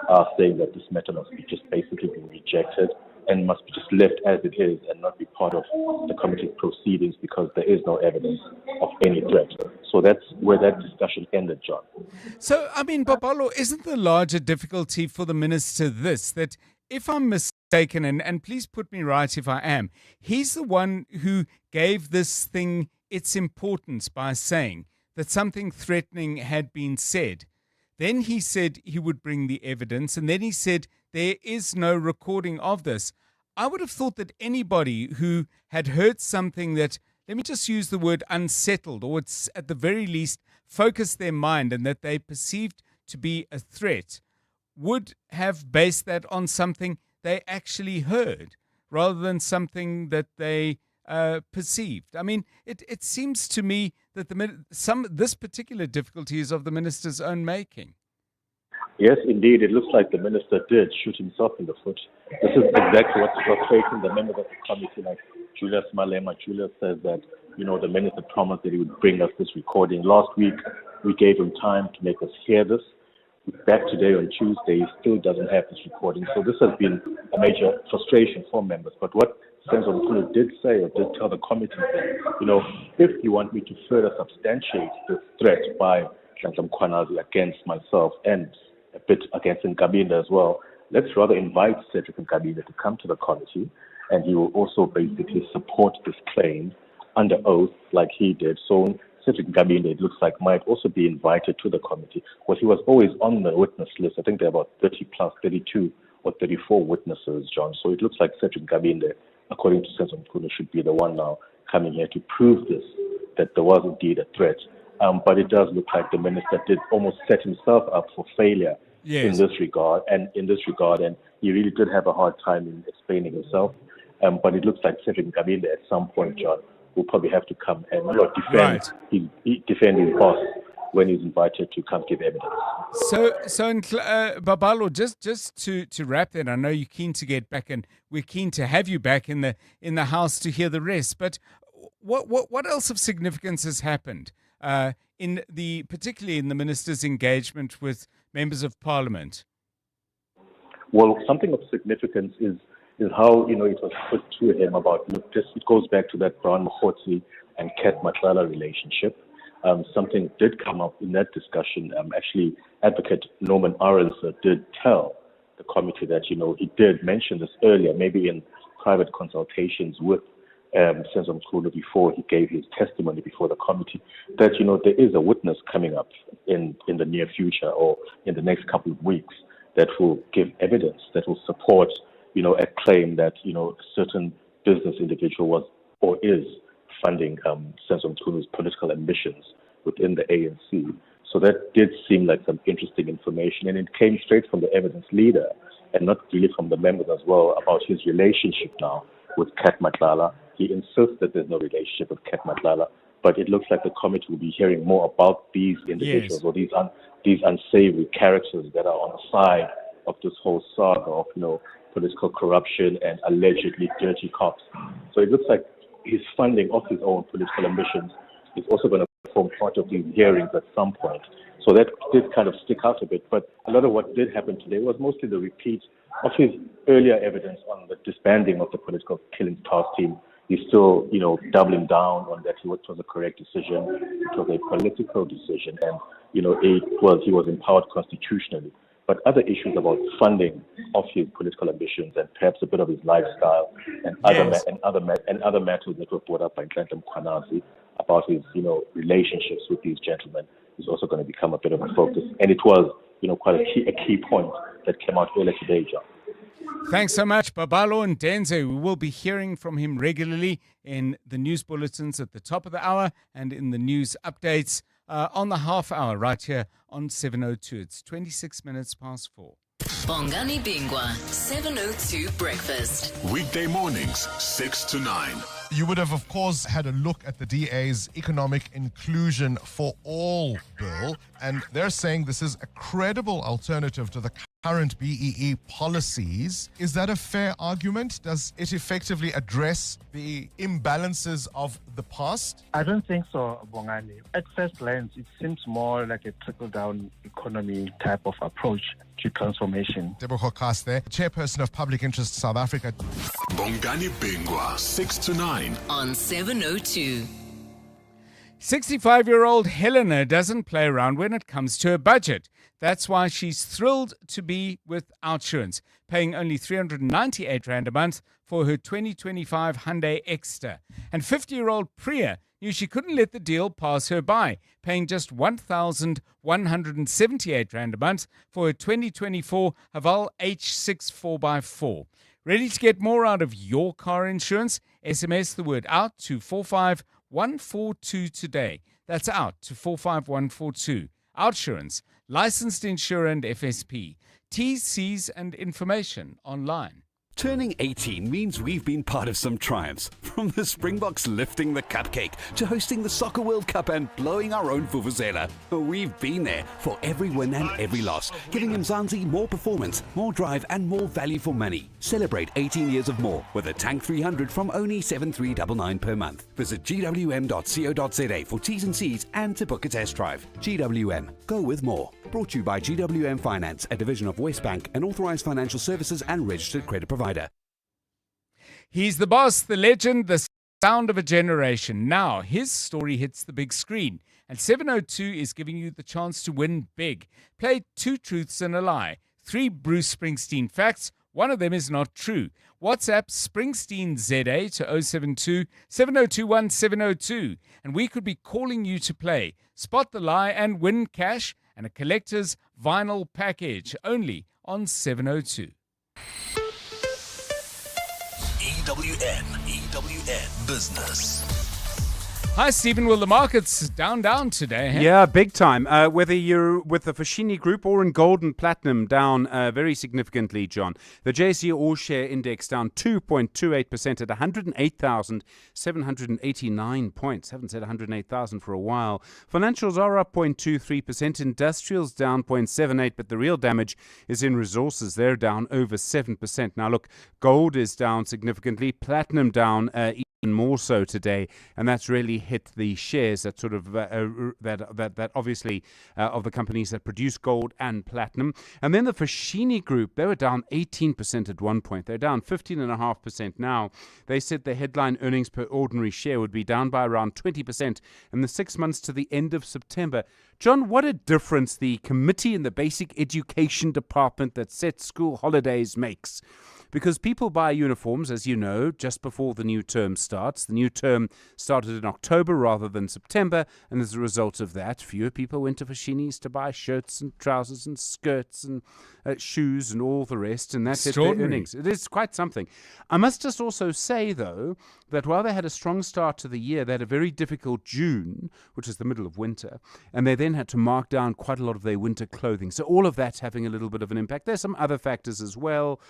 are saying that this matter must be just basically be rejected and must be just left as it is and not be part of the committee's proceedings because there is no evidence of any threat. So that's where that discussion ended, John. So, Babalo, isn't the larger difficulty for the minister this, that if I'm mistaken, and please put me right if I am, he's the one who gave this thing its importance by saying that something threatening had been said. Then he said he would bring the evidence, and then he said there is no recording of this. I would have thought that anybody who had heard something that, let me just use the word unsettled, or it's at the very least focused their mind and that they perceived to be a threat, would have based that on something they actually heard rather than something that they perceived. I mean, it seems to me that this particular difficulty is of the minister's own making. Yes, indeed. It looks like the minister did shoot himself in the foot. This is exactly what's frustrating the members of the committee, like Julius Malema. Julius says that, the minister promised that he would bring us this recording. Last week, we gave him time to make us hear this. Back today on Tuesday, he still doesn't have this recording. So this has been a major frustration for members. But what Senator Mkhulu did say, or did tell the committee that, if you want me to further substantiate this threat by Nhlanhla Mkhwanazi against myself and a bit against Nkabinde as well, let's rather invite Cedric Nkabinde to come to the committee, and he will also basically support this claim under oath like he did. So Cedric Nkabinde, it looks like, might also be invited to the committee. Well, he was always on the witness list. I think there are about 30 plus, 32 or 34 witnesses, John. So it looks like Cedric Nkabinde, according to Senator Mkhulu, should be the one now coming here to prove this, that there was indeed a threat. But it does look like the minister did almost set himself up for failure in this regard, and he really did have a hard time in explaining himself. But it looks like Cedric Nkabinde at some point, John, will probably have to come and defend his boss when he's invited to come give evidence. So Babalo, just to wrap that, I know you're keen to get back, and we're keen to have you back in the house to hear the rest. But what else of significance has happened particularly in the minister's engagement with members of parliament? Well, something of significance is how it was put to him about it goes back to that Brown Mokgotsi and Kat Matlala relationship. Something did come up in that discussion. Actually, Advocate Norman Arendse did tell the committee that he did mention this earlier, maybe in private consultations with Senator Mkhulu before he gave his testimony before the committee, that there is a witness coming up in the near future or in the next couple of weeks that will give evidence that will support a claim that a certain business individual was or is funding Senator Mkhulu's political ambitions within the ANC. So that did seem like some interesting information, and it came straight from the evidence leader and not really from the members as well about his relationship now with Kat Matlala. He insists that there's no relationship with Kat Matlala, but it looks like the committee will be hearing more about these individuals or these unsavory characters that are on the side of this whole saga of political corruption and allegedly dirty cops. So it looks like his funding of his own political ambitions is also going to form part of these hearings at some point. So that did kind of stick out a bit. But a lot of what did happen today was mostly the repeat of his earlier evidence on the disbanding of the political killings task team. He's still, doubling down on that it was a correct decision. It was a political decision, and he was empowered constitutionally. But other issues about funding of his political ambitions and perhaps a bit of his lifestyle and other matters that were brought up by Nhlanhla Mkhwanazi about his relationships with these gentlemen is also going to become a bit of a focus. And it was quite a key point that came out earlier today, John. Thanks so much, Babalo and Denze. We will be hearing from him regularly in the news bulletins at the top of the hour and in the news updates on the half hour right here on 702. It's 26 minutes past 4. Bongani Bingwa, 702 Breakfast. Weekday mornings, 6 to 9. You would have, of course, had a look at the DA's Economic Inclusion for All bill, and they're saying this is a credible alternative to the current BEE policies. Is that a fair argument? Does it effectively address the imbalances of the past? I don't think so, Bongani. At first glance, it seems more like a trickle-down economy type of approach to transformation. Deborah Kaste, Chairperson of Public Interest South Africa. Bongani Bingwa, 6 to 9 on 702. 65-year-old Helena doesn't play around when it comes to her budget. That's why she's thrilled to be with Outsurance, paying only 398 Rand a month for her 2025 Hyundai Exter. And 50-year-old Priya knew she couldn't let the deal pass her by, paying just 1,178 Rand a month for her 2024 Haval H6 4x4. Ready to get more out of your car insurance? SMS the word out to 45142 today. That's out to 45142. Outsurance, licensed insurer and FSP. T's, C's and information online. Turning 18 means we've been part of some triumphs, from the Springboks lifting the cupcake to hosting the Soccer World Cup and blowing our own vuvuzela. We've been there for every win and every loss, giving Mzansi more performance, more drive and more value for money. Celebrate 18 years of more with a Tank 300 from only 7,399 per month. Visit gwm.co.za for T's and C's and to book a test drive. GWM, go with more. Brought to you by GWM Finance, a division of Westbank, an authorized financial services and registered credit provider. He's the boss, the legend, the sound of a generation. Now, his story hits the big screen, and 702 is giving you the chance to win big. Play 2 truths and a lie. 3 Bruce Springsteen facts. One of them is not true. WhatsApp Springsteen ZA to 072 7021 702, and we could be calling you to play. Spot the lie and win cash and a collector's vinyl package only on 702. EWN Business. Hi, Stephen. Well, the market's down today. Hey? Yeah, big time. Whether you're with the Foschini Group or in gold and platinum, down very significantly, John. The JSE All Share Index down 2.28% at 108,789 points. Haven't said 108,000 for a while. Financials are up 0.23%. Industrials down 0.78%, but the real damage is in resources. They're down over 7%. Now, look, gold is down significantly. Platinum down even more so today, and that's really hit the shares that sort of that obviously of the companies that produce gold and platinum. And then the Foschini Group, they were down 18% at one point. They're down 15.5% now. They said the headline earnings per ordinary share would be down by around 20% in the 6 months to the end of September. John, what a difference the committee in the basic education department that sets school holidays makes. Because people buy uniforms, as you know, just before the new term starts. The new term started in October rather than September, and as a result of that, fewer people went to Foschini's to buy shirts and trousers and skirts and shoes and all the rest, and that's their earnings. It is quite something. I must just also say, though, that while they had a strong start to the year, they had a very difficult June, which is the middle of winter, and they then had to mark down quite a lot of their winter clothing. So all of that's having a little bit of an impact. There's some other factors as well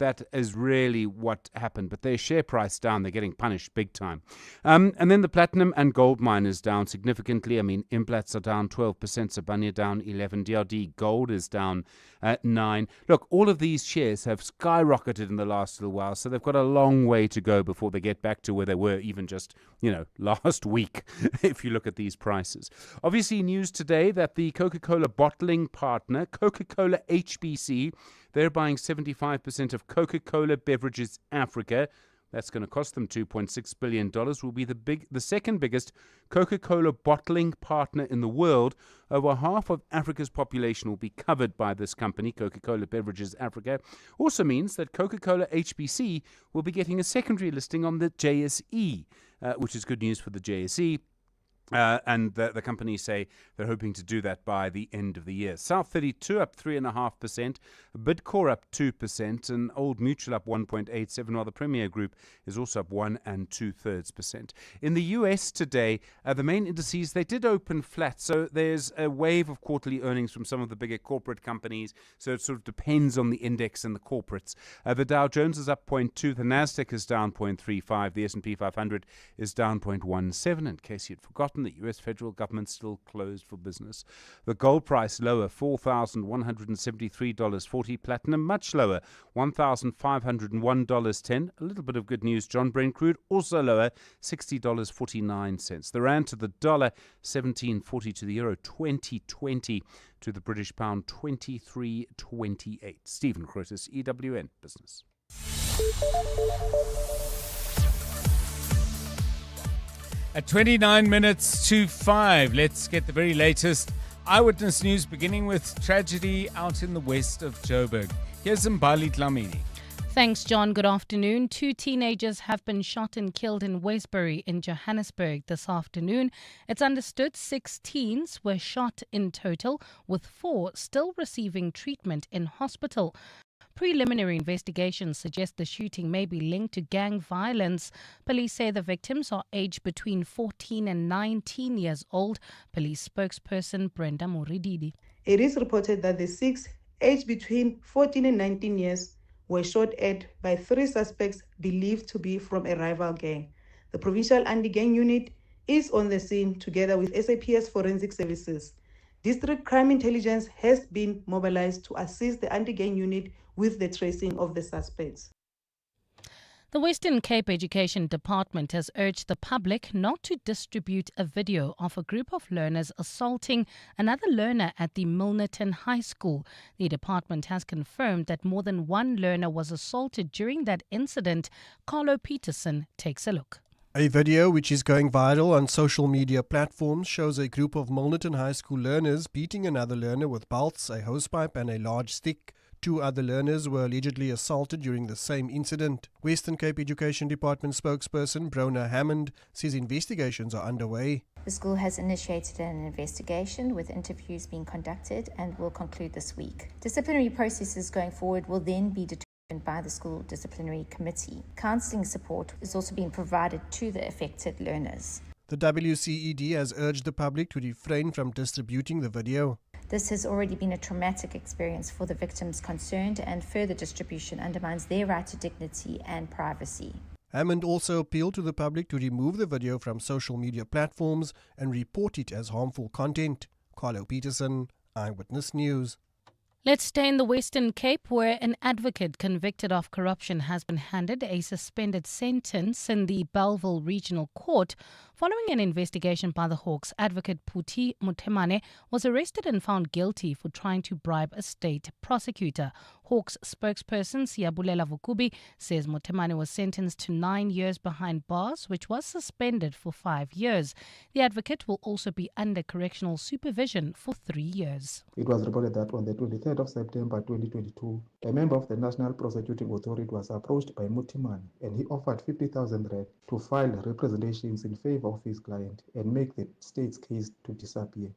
that is really what happened. But their share price down, they're getting punished big time. And then the platinum and gold miners down significantly. I mean, Implats are down 12%, Sibanye down 11%, DRD Gold is down 9%. Look, all of these shares have skyrocketed in the last little while, so they've got a long way to go before they get back to where they were even just, last week, if you look at these prices. Obviously, news today that the Coca-Cola bottling partner, Coca-Cola HBC, they're buying 75% of Coca-Cola Beverages Africa. That's going to cost them $2.6 billion. Will be the second biggest Coca-Cola bottling partner in the world. Over half of Africa's population will be covered by this company, Coca-Cola Beverages Africa. Also means that Coca-Cola HBC will be getting a secondary listing on the JSE, which is good news for the JSE. And the companies say they're hoping to do that by the end of the year. South 32 up 3.5%, Bidcore up 2%, and Old Mutual up 1.87%, while the Premier Group is also up 1 2/3%. In the US today, the main indices, they did open flat, so there's a wave of quarterly earnings from some of the bigger corporate companies, so it sort of depends on the index and the corporates. The Dow Jones is up 0.2%, the Nasdaq is down 0.35%, the S&P 500 is down 0.17%. In case you'd forgotten, the US federal government still closed for business. The gold price lower, $4,173.40. Platinum much lower, $1,501.10. A little bit of good news, John Brent crude also lower, $60.49. The rand to the dollar, 17.40 to the euro, 20.20 to the British pound, 23.28. Stephen Crotis, EWN Business. At 29 minutes to 5, let's get the very latest eyewitness news, beginning with tragedy out in the west of Joburg. Here's Mbali Dlamini. Thanks, John. Good afternoon. 2 teenagers have been shot and killed in Westbury in Johannesburg this afternoon. It's understood 6 teens were shot in total, with 4 still receiving treatment in hospital. Preliminary investigations suggest the shooting may be linked to gang violence. Police say the victims are aged between 14 and 19 years old. Police spokesperson Brenda Morididi. It is reported that the 6 aged between 14 and 19 years were shot at by 3 suspects believed to be from a rival gang. The Provincial Anti-Gang Unit is on the scene together with SAPS Forensic Services. District Crime Intelligence has been mobilized to assist the Anti-Gang Unit with the tracing of the suspects. The Western Cape Education Department has urged the public not to distribute a video of a group of learners assaulting another learner at the Milnerton High School. The department has confirmed that more than one learner was assaulted during that incident. Carlo Peterson takes a look. A video which is going viral on social media platforms shows a group of Milnerton High School learners beating another learner with belts, a hosepipe and a large stick. 2 other learners were allegedly assaulted during the same incident. Western Cape Education Department spokesperson Brona Hammond says investigations are underway. The school has initiated an investigation with interviews being conducted and will conclude this week. Disciplinary processes going forward will then be determined by the school disciplinary committee. Counselling support is also being provided to the affected learners. The WCED has urged the public to refrain from distributing the video. This has already been a traumatic experience for the victims concerned, and further distribution undermines their right to dignity and privacy. Hammond also appealed to the public to remove the video from social media platforms and report it as harmful content. Carlo Peterson, Eyewitness News. Let's stay in the Western Cape, where an advocate convicted of corruption has been handed a suspended sentence in the Bellville Regional Court. Following an investigation by the Hawks, advocate Puti Mutemane was arrested and found guilty for trying to bribe a state prosecutor. Hawks spokesperson Siyabulela Vukubi says Mutemane was sentenced to 9 years behind bars, which was suspended for 5 years. The advocate will also be under correctional supervision for 3 years. It was reported that on the 23rd of September 2022, a member of the National Prosecuting Authority was approached by Mutemane, and he offered 50,000 rand to file representations in favor of his client and make the state's case to disappear.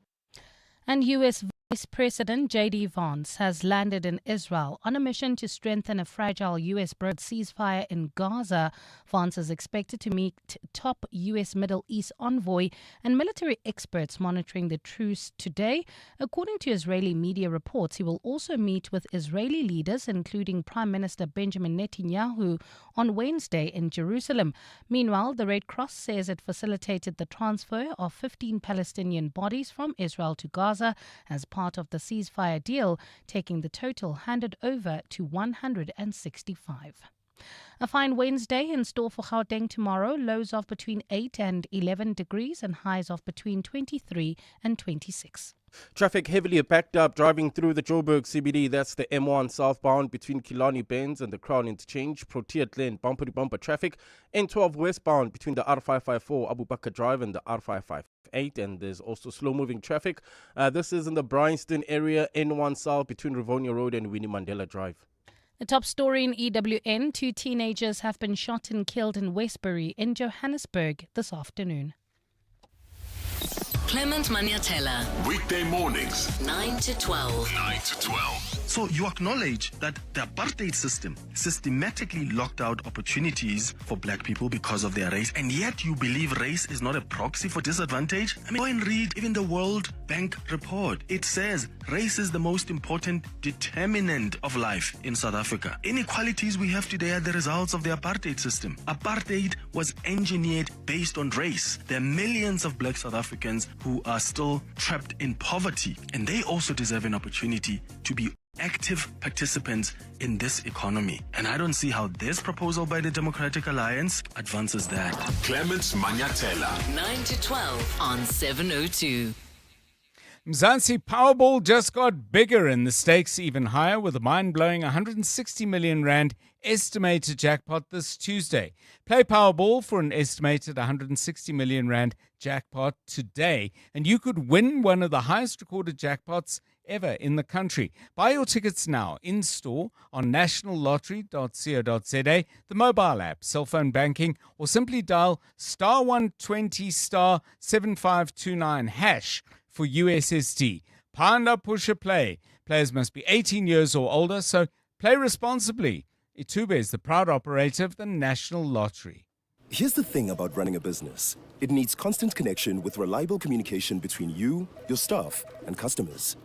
And U.S. Vice President J.D. Vance has landed in Israel on a mission to strengthen a fragile U.S.-brokered ceasefire in Gaza. Vance is expected to meet top U.S. Middle East envoy and military experts monitoring the truce today. According to Israeli media reports, he will also meet with Israeli leaders, including Prime Minister Benjamin Netanyahu, on Wednesday in Jerusalem. Meanwhile, the Red Cross says it facilitated the transfer of 15 Palestinian bodies from Israel to Gaza as part of the ceasefire deal, taking the total handed over to 165. A fine Wednesday in store for Gauteng tomorrow, lows of between 8 and 11 degrees and highs of between 23 and 26. Traffic heavily backed up driving through the Joburg CBD. That's the M1 southbound between Killarney Bends and the Crown Interchange. Protea Glen bumper-to-bumper traffic. N12 westbound between the R554 Abu Bakr Drive and the R558. And there's also slow-moving traffic. This is in the Bryanston area, N1 south between Rivonia Road and Winnie Mandela Drive. The top story in EWN, 2 teenagers have been shot and killed in Westbury in Johannesburg this afternoon. Clement Maniatella. Weekday mornings, 9 to 12. 9 to 12. So you acknowledge that the apartheid system systematically locked out opportunities for black people because of their race, and yet you believe race is not a proxy for disadvantage? I mean, go and read even the World Bank report. It says race is the most important determinant of life in South Africa. Inequalities we have today are the results of the apartheid system. Apartheid was engineered based on race. There are millions of black South Africans who are still trapped in poverty, and they also deserve an opportunity to be active participants in this economy. And I don't see how this proposal by the Democratic Alliance advances that. Clements Maniatella. 9 to 12 on 702. Mzansi Powerball just got bigger and the stakes even higher with a mind-blowing 160 million rand estimated jackpot this Tuesday. Play Powerball for an estimated 160 million rand jackpot today and you could win one of the highest recorded jackpots ever in the country. Buy your tickets now in-store on nationallottery.co.za, the mobile app, cell phone banking, or simply dial *120 *7529 hash for USSD. Panda Pusher Play. Players must be 18 years or older, so play responsibly. Itube is the proud operator of the National Lottery. Here's the thing about running a business. It needs constant connection with reliable communication between you, your staff, and customers.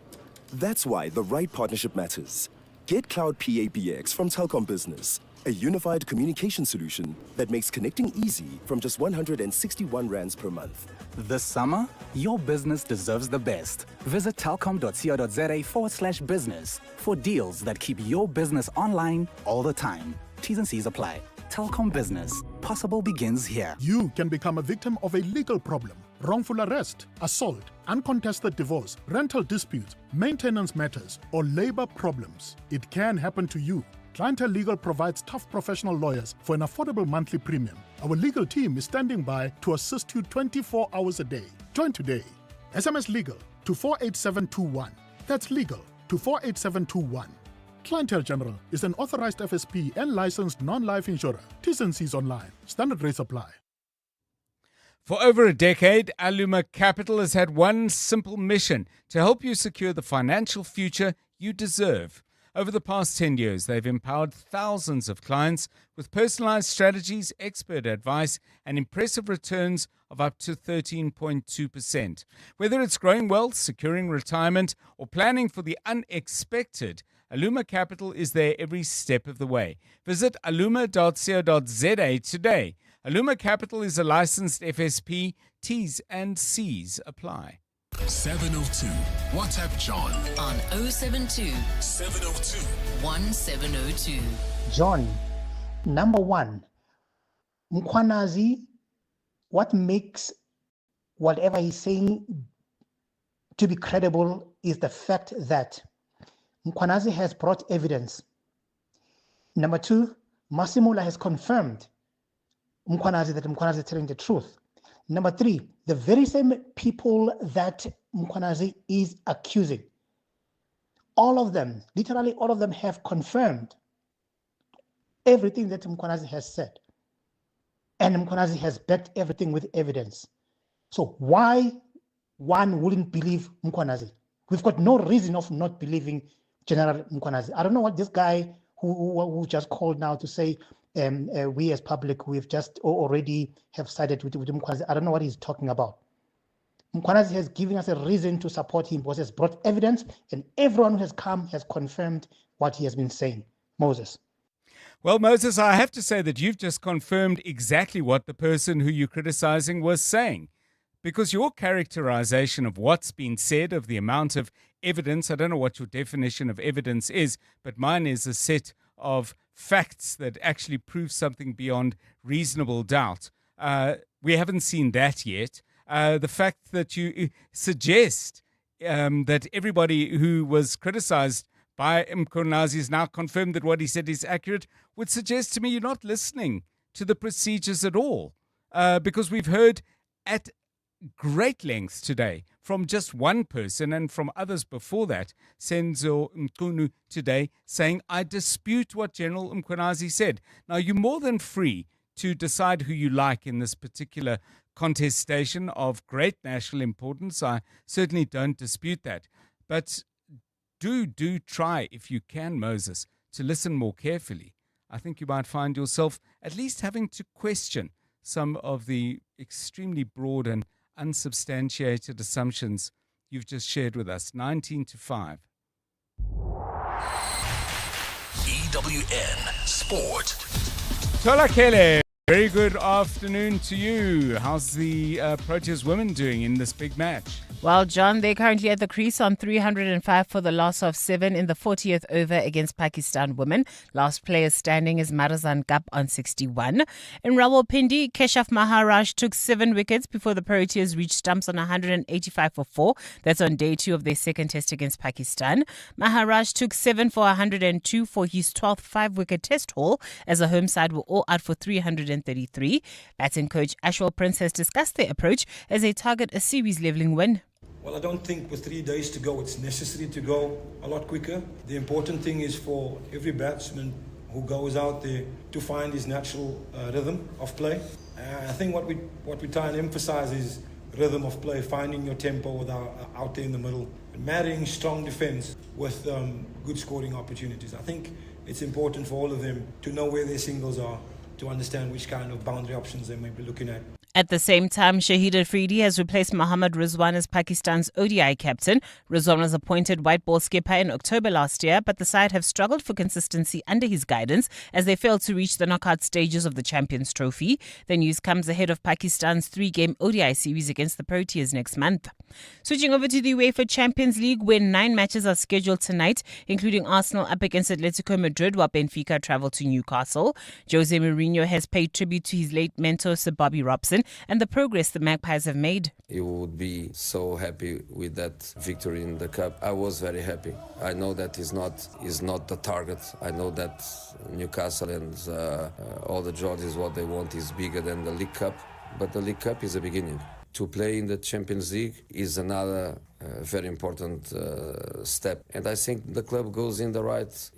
That's why the right partnership matters. Get Cloud PABX from Telkom Business, a unified communication solution that makes connecting easy from just 161 rands per month. This summer, your business deserves the best. Visit telkom.co.za/business for deals that keep your business online all the time. T's and C's apply. Telkom Business. Possible begins here. You can become a victim of a legal problem. Wrongful arrest, assault, uncontested divorce, rental disputes, maintenance matters, or labor problems. It can happen to you. Clientele Legal provides tough professional lawyers for an affordable monthly premium. Our legal team is standing by to assist you 24 hours a day. Join today. SMS Legal to 48721. That's legal to 48721. Clientele General is an authorized FSP and licensed non-life insurer. T's and C's online. Standard rates apply. For over a decade, Aluma Capital has had one simple mission: to help you secure the financial future you deserve. Over the past 10 years, they've empowered thousands of clients with personalized strategies, expert advice, and impressive returns of up to 13.2%. Whether it's growing wealth, securing retirement, or planning for the unexpected, Aluma Capital is there every step of the way. Visit aluma.co.za today. Aluma Capital is a licensed FSP. T's and C's apply. 702. WhatsApp John on 072 702 1702. John, number one, Mkhwanazi, what makes whatever he's saying to be credible is the fact that Mkhwanazi has brought evidence. Number two, Masimula has confirmed Mkhwanazi that Mkhwanazi is telling the truth. Number three, the very same people that Mkhwanazi is accusing, all of them, literally all of them, have confirmed everything that Mkhwanazi has said. And Mkhwanazi has backed everything with evidence. So why one wouldn't believe Mkhwanazi? We've got no reason of not believing General Mkhwanazi. I don't know what this guy who just called now to say, we as public, we've just already have sided with Mkhwanazi. I don't know what he's talking about. Mkhwanazi has given us a reason to support him because he has brought evidence, and everyone who has come has confirmed what he has been saying. Moses. Well, Moses, I have to say that you've just confirmed exactly what the person who you're criticizing was saying. Because your characterization of what's been said, of the amount of evidence, I don't know what your definition of evidence is, but mine is a set of facts that actually prove something beyond reasonable doubt. We haven't seen that yet. The fact that you suggest that everybody who was criticized by Mkhwanazi is now confirmed that what he said is accurate would suggest to me you're not listening to the procedures at all. Because we've heard at great lengths today from just one person and from others before that, Senzo Mkhunu today, saying, I dispute what General Mkhwanazi said. Now, you're more than free to decide who you like in this particular contestation of great national importance. I certainly don't dispute that. But do try, if you can, Moses, to listen more carefully. I think you might find yourself at least having to question some of the extremely broad and unsubstantiated assumptions you've just shared with us. 19 to 5. EWN Sport. Tola Kele, very good afternoon to you. How's the Proteas women doing in this big match? Well, John, they're currently at the crease on 305 for the loss of 7 in the 40th over against Pakistan women. Last player standing is Marazan Gap on 61. In Rawalpindi, Keshav Maharaj took 7 wickets before the Proteas reached stumps on 185 for 4. That's on day 2 of their second test against Pakistan. Maharaj took 7 for 102 for his 12th 5-wicket test haul as the home side were all out for 333. Batting coach Ashwal Prince has discussed their approach as they target a series-levelling win. Well, I don't think with 3 days to go, it's necessary to go a lot quicker. The important thing is for every batsman who goes out there to find his natural rhythm of play. I think what we try and emphasize is rhythm of play, finding your tempo without out there in the middle, and marrying strong defence with good scoring opportunities. I think it's important for all of them to know where their singles are, to understand which kind of boundary options they may be looking at. At the same time, Shahid Afridi has replaced Mohammad Rizwan as Pakistan's ODI captain. Rizwan was appointed white ball skipper in October last year, but the side have struggled for consistency under his guidance as they failed to reach the knockout stages of the Champions Trophy. The news comes ahead of Pakistan's 3-game ODI series against the Proteas next month. Switching over to the UEFA Champions League, where 9 matches are scheduled tonight, including Arsenal up against Atletico Madrid while Benfica travel to Newcastle. Jose Mourinho has paid tribute to his late mentor Sir Bobby Robson and the progress the Magpies have made. You would be so happy with that victory in the cup. I was very happy. I know that is not the target. I know that Newcastle and all the Georges, what they want is bigger than the League Cup. But the League Cup is a beginning. To play in the Champions League is another very important step. And I think the club goes in the right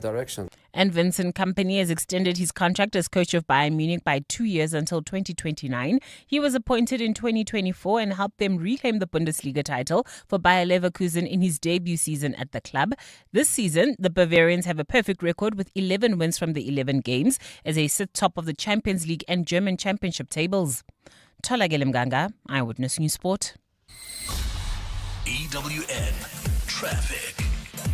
direction. And Vincent Kompany has extended his contract as coach of Bayern Munich by 2 years until 2029. He was appointed in 2024 and helped them reclaim the Bundesliga title for Bayer Leverkusen in his debut season at the club. This season, the Bavarians have a perfect record with 11 wins from the 11 games as they sit top of the Champions League and German Championship tables. Tola Mganga, Eyewitness News Sport. EWN Traffic.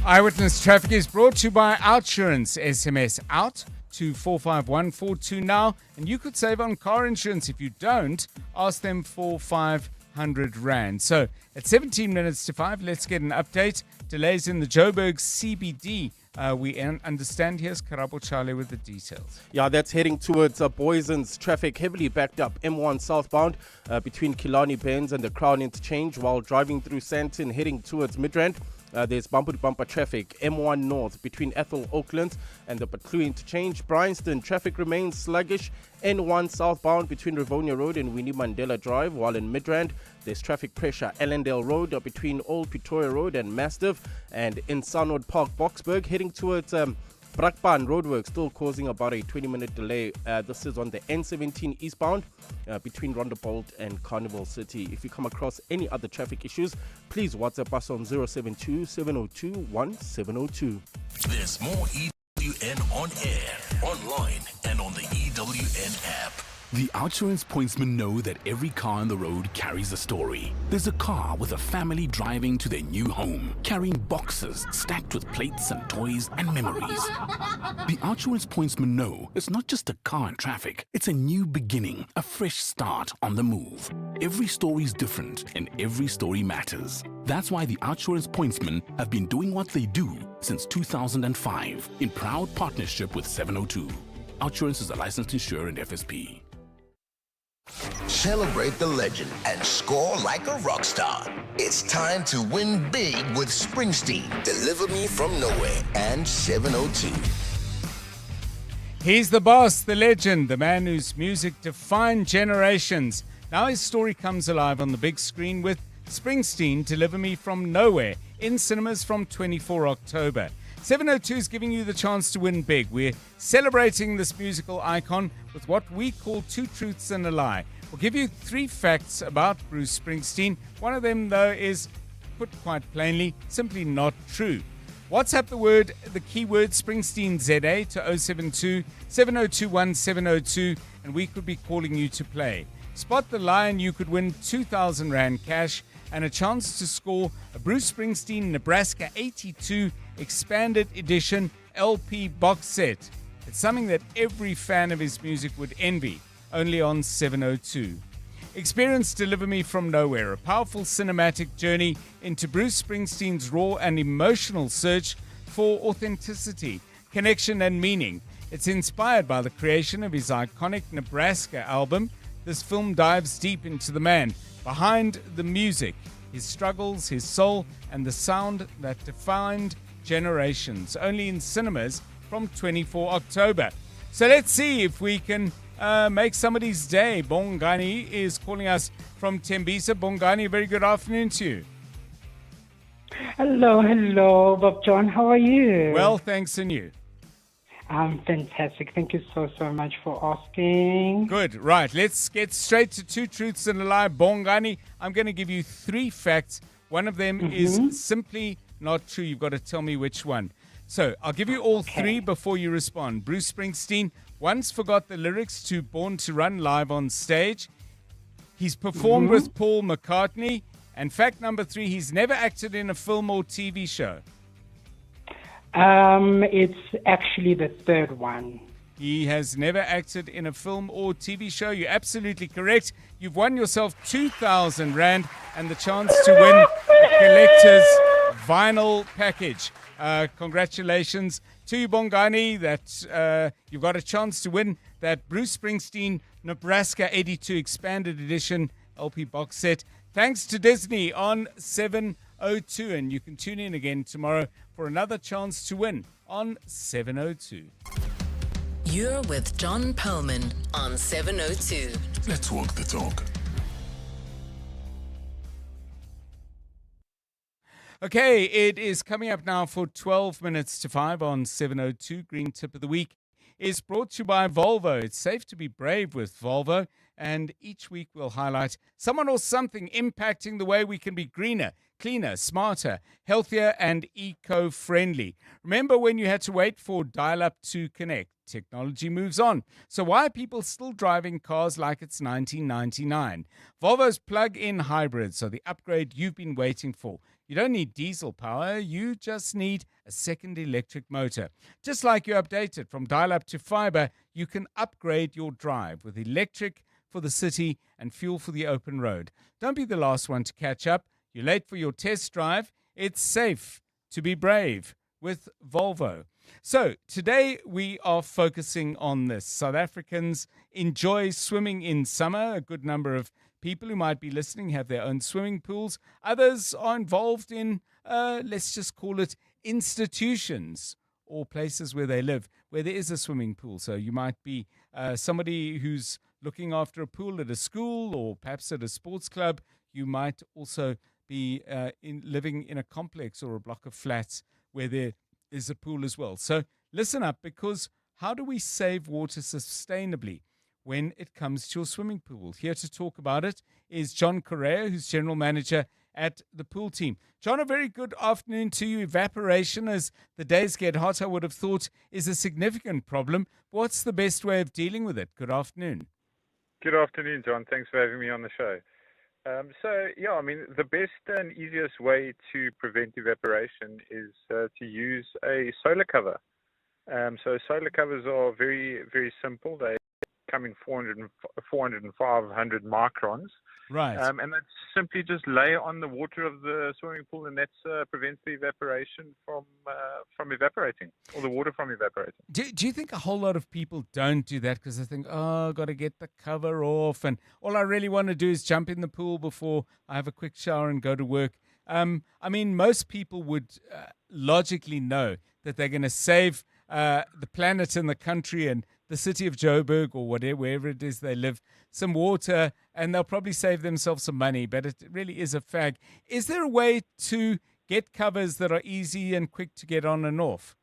Eyewitness Traffic is brought to you by Outsurance. SMS out to 45142 now, and you could save on car insurance. If you don't, ask them for 500 Rand. So at 17 minutes to 5, let's get an update. Delays in the Joburg CBD. We understand. Here's Karabo Charlie with the details. Yeah, that's heading towards Boyson's. Traffic heavily backed up M1 southbound between Killarney Bends and the Crown Interchange, while driving through Sandton heading towards Midrand. There's bumper-to-bumper traffic, M1 north between Ethel Oakland and the Patlu Interchange. Bryanston, traffic remains sluggish. N1 southbound between Rivonia Road and Winnie Mandela Drive, while in Midrand, there's traffic pressure. Ellendale Road between Old Pretoria Road and Mastiff, and in Sunwood Park, Boksburg, heading towards Brakpan roadwork, still causing about a 20-minute delay. This is on the N17 eastbound between Rondebolt and Carnival City. If you come across any other traffic issues, please WhatsApp us on 072-702-1702. There's more EWN on air, online, and on the EWN app. The Outsurance pointsmen know that every car on the road carries a story. There's a car with a family driving to their new home, carrying boxes stacked with plates and toys and memories. The Outsurance pointsmen know it's not just a car in traffic, it's a new beginning, a fresh start on the move. Every story's different and every story matters. That's why the Outsurance pointsmen have been doing what they do since 2005 in proud partnership with 702. Outsurance is a licensed insurer and FSP. Celebrate the legend and score like a rock star. It's time to win big with Springsteen, Deliver Me From Nowhere, and 702. He's the boss, the legend, the man whose music defined generations. Now his story comes alive on the big screen with Springsteen, Deliver Me From Nowhere, in cinemas from 24 October. 702 is giving you the chance to win big. We're celebrating this musical icon with what we call Two Truths and a Lie, We'll give you 3 facts about Bruce Springsteen. One of them, though, is, put quite plainly, simply not true. WhatsApp the keyword Springsteen ZA to 072 7021 702, and we could be calling you to play. Spot the line, you could win 2,000 Rand cash and a chance to score a Bruce Springsteen Nebraska 82 Expanded Edition LP box set. It's something that every fan of his music would envy, only on 702. Experience Deliver Me From Nowhere, a powerful cinematic journey into Bruce Springsteen's raw and emotional search for authenticity, connection, and meaning. It's inspired by the creation of his iconic Nebraska album. This film dives deep into the man behind the music, his struggles, his soul, and the sound that defined generations. Only in cinemas from 24 October. So let's see if we can make somebody's day. Bongani is calling us from Tembisa. Bongani, very good afternoon to you. Hello, Bob John. How are you? Well, thanks, and you? I'm fantastic. Thank you so much for asking. Good. Right. Let's get straight to 2 truths and a lie. Bongani, I'm going to give you 3 facts. One of them is simply not true. You've got to tell me which one. So I'll give you all 3 before you respond. Bruce Springsteen once forgot the lyrics to Born to Run live on stage. He's performed with Paul McCartney. And fact number 3, he's never acted in a film or TV show. It's actually the 3rd one. He has never acted in a film or TV show. You're absolutely correct. You've won yourself 2,000 Rand and the chance to win a collector's vinyl package. Congratulations to you, Bongani, that you've got a chance to win that Bruce Springsteen Nebraska 82 Expanded Edition LP box set. Thanks to Disney on 702. And you can tune in again tomorrow for another chance to win on 702. You're with John Perlman on 702. Let's walk the talk. Okay, it is coming up now for 12 minutes to 5 on 702. Green Tip of the Week is brought to you by Volvo. It's safe to be brave with Volvo. And each week we'll highlight someone or something impacting the way we can be greener, cleaner, smarter, healthier, and eco-friendly. Remember when you had to wait for dial-up to connect? Technology moves on. So why are people still driving cars like it's 1999? Volvo's plug-in hybrids are the upgrade you've been waiting for. You don't need diesel power, you just need a second electric motor. Just like you updated from dial-up to fiber, you can upgrade your drive with electric for the city and fuel for the open road. Don't be the last one to catch up. You're late for your test drive. It's safe to be brave with Volvo. So today we are focusing on this. South Africans enjoy swimming in summer. A good number of people who might be listening have their own swimming pools. Others are involved in, let's just call it, institutions or places where they live, where there is a swimming pool. So you might be somebody who's looking after a pool at a school or perhaps at a sports club. You might also be living in a complex or a block of flats where there is a pool as well. So listen up, because how do we save water sustainably when it comes to your swimming pool? Here to talk about it is John Correa, who's General Manager at the pool team. John, a very good afternoon to you. Evaporation, as the days get hot, I would have thought is a significant problem. What's the best way of dealing with it? Good afternoon. Good afternoon, John. Thanks for having me on the show. The best and easiest way to prevent evaporation is to use a solar cover. So solar covers are very, very simple. They come in 400 and 500 microns. Right. And that's simply just lay on the water of the swimming pool, and that prevents the evaporation from evaporating, or the water from evaporating. Do you think a whole lot of people don't do that because they think, oh, I've got to get the cover off, and all I really want to do is jump in the pool before I have a quick shower and go to work? Most people would logically know that they're going to save the planet and the country and the city of Joburg or wherever it is they live, some water, and they'll probably save themselves some money, but it really is a fag. Is there a way to get covers that are easy and quick to get on and off?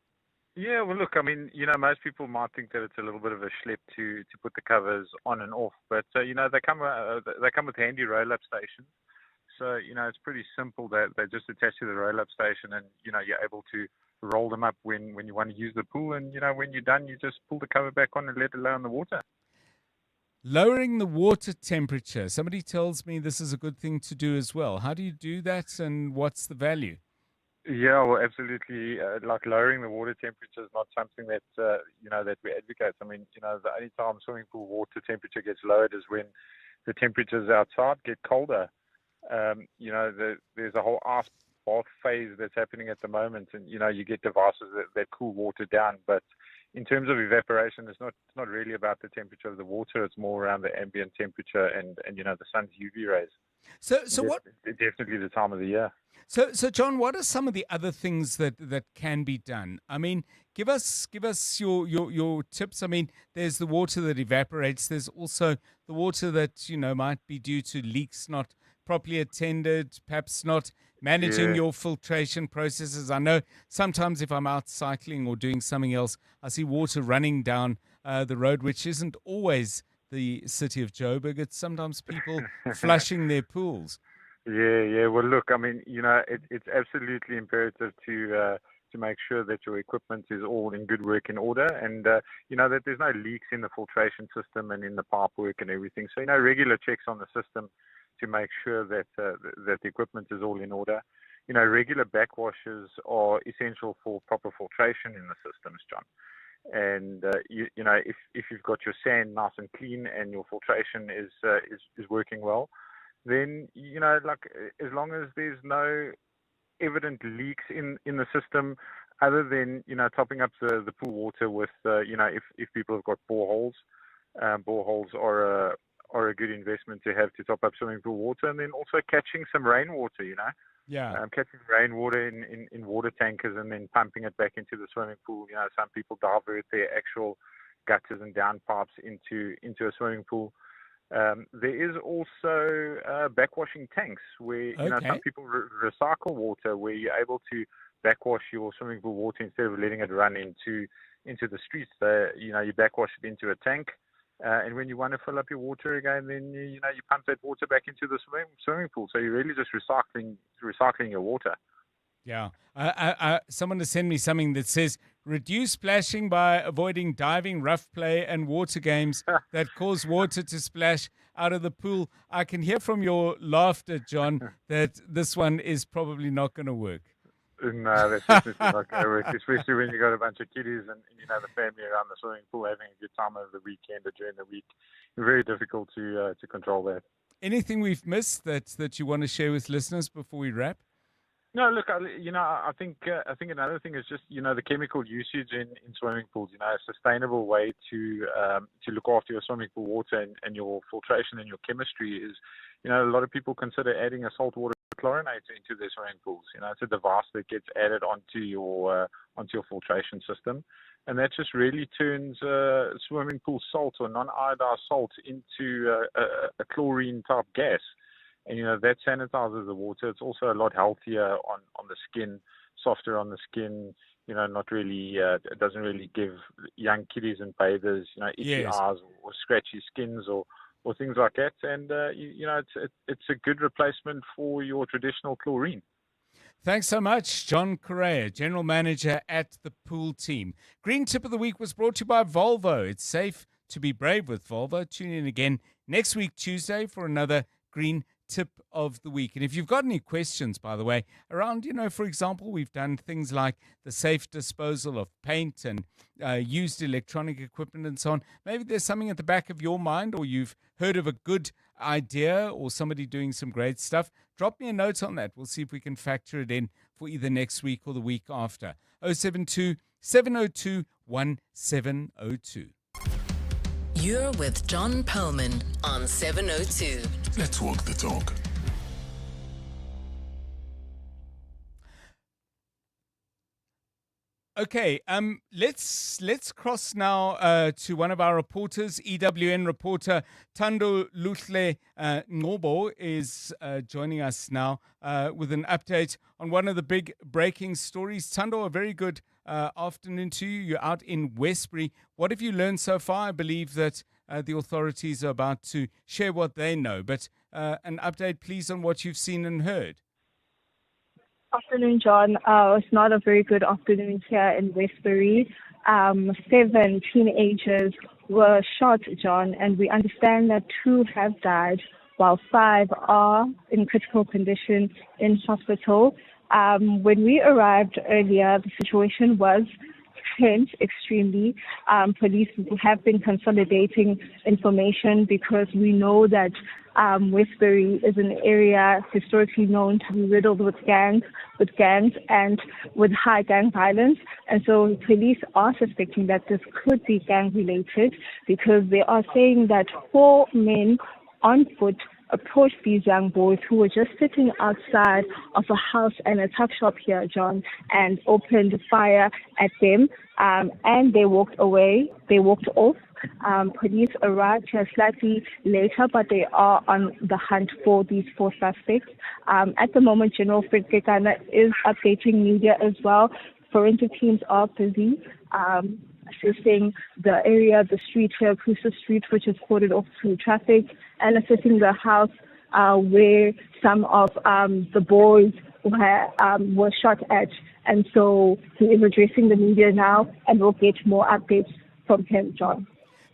Yeah, well, look, I mean, most people might think that it's a little bit of a schlep to put the covers on and off, but they come with handy roll-up stations. So it's pretty simple. They just attach to the roll-up station, and you're able to roll them up when you want to use the pool, and when you're done, you just pull the cover back on and let it lay on the water. Lowering the water temperature. Somebody tells me this is a good thing to do as well. How do you do that, and what's the value? Yeah, well, absolutely. Like lowering the water temperature is not something that that we advocate. I mean, the only time swimming pool water temperature gets lowered is when the temperatures outside get colder. There's a whole ice bath phase that's happening at the moment, and you get devices that cool water down. But in terms of evaporation, it's not really about the temperature of the water. It's more around the ambient temperature and the sun's UV rays. So what? Definitely the time of the year. So John, what are some of the other things that can be done? I mean, give us your tips. I mean, there's the water that evaporates. There's also the water that might be due to leaks not properly attended, perhaps not managing your filtration processes. I know sometimes if I'm out cycling or doing something else, I see water running down the road, which isn't always the city of Joburg. It's sometimes people flushing their pools. Yeah. Well, look, I mean, it's absolutely imperative to make sure that your equipment is all in good working order, and that there's no leaks in the filtration system and in the pipe work and everything. So regular checks on the system to make sure that the equipment is all in order. Regular backwashes are essential for proper filtration in the systems, John. And if you've got your sand nice and clean and your filtration is working well, then as long as there's no evident leaks in the system, other than topping up the pool water with if people have got boreholes are a good investment to have to top up swimming pool water, and then also catching some rainwater. Catching rainwater in water tankers and then pumping it back into the swimming pool. Some people divert their actual gutters and downpipes into a swimming pool. There is also backwashing tanks where some people recycle water, where you're able to backwash your swimming pool water instead of letting it run into the streets. You backwash it into a tank, and when you want to fill up your water again, then you pump that water back into the swimming pool. So you're really just recycling your water. Yeah. Someone has sent me something that says, reduce splashing by avoiding diving, rough play, and water games that cause water to splash out of the pool. I can hear from your laughter, John, that this one is probably not going to work. No, that's definitely not going to work, especially when you got a bunch of kiddies and the family around the swimming pool having a good time over the weekend or during the week. Very difficult to control that. Anything we've missed that you want to share with listeners before we wrap? No, look, I think another thing is just the chemical usage in swimming pools. A sustainable way to look after your swimming pool water and your filtration and your chemistry is, a lot of people consider adding a saltwater chlorinator into their swimming pools. It's a device that gets added onto your filtration system, and that just really turns swimming pool salt or non-iodized salt into a chlorine type gas. And, that sanitizes the water. It's also a lot healthier on the skin, softer on the skin, not really, it doesn't really give young kiddies and bathers, itchy eyes or scratchy skins or things like that. And, it's a good replacement for your traditional chlorine. Thanks so much, John Correa, General Manager at the Pool Team. Green Tip of the Week was brought to you by Volvo. It's safe to be brave with Volvo. Tune in again next week, Tuesday, for another Green Tip of the Week. And if you've got any questions, by the way, around, for example, we've done things like the safe disposal of paint and used electronic equipment and so on. Maybe there's something at the back of your mind, or you've heard of a good idea or somebody doing some great stuff. Drop me a note on that. We'll see if we can factor it in for either next week or the week after. 072 702 1702. You're with John Perlman on 702. Let's walk the talk. Okay, let's cross now to one of our reporters. EWN reporter Thando Luhle Ngobo is joining us now with an update on one of the big breaking stories. Thando, a very good afternoon to you. You're out in Westbury. What have you learned so far? I believe that the authorities are about to share what they know, but an update, please, on what you've seen and heard. Afternoon, John. It's not a very good afternoon here in Westbury. 7 teenagers were shot, John, and we understand that 2 have died, while 5 are in critical condition in hospital. When we arrived earlier, the situation was tense extremely. Police have been consolidating information because we know that Westbury is an area historically known to be riddled with gangs and with high gang violence. And so police are suspecting that this could be gang related because they are saying that 4 men on foot approached these young boys who were just sitting outside of a house and a tuck shop here, John, and opened fire at them. And they walked away. They walked off. Police arrived here slightly later, but they are on the hunt for these 4 suspects. At the moment, General Fred Kekana is updating media as well. Forensic teams are busy assessing the area, the street here, Cruiser Street, which is cordoned off to traffic, and assessing the house where some of the boys were shot at. And so he is addressing the media now, and we'll get more updates from him, John.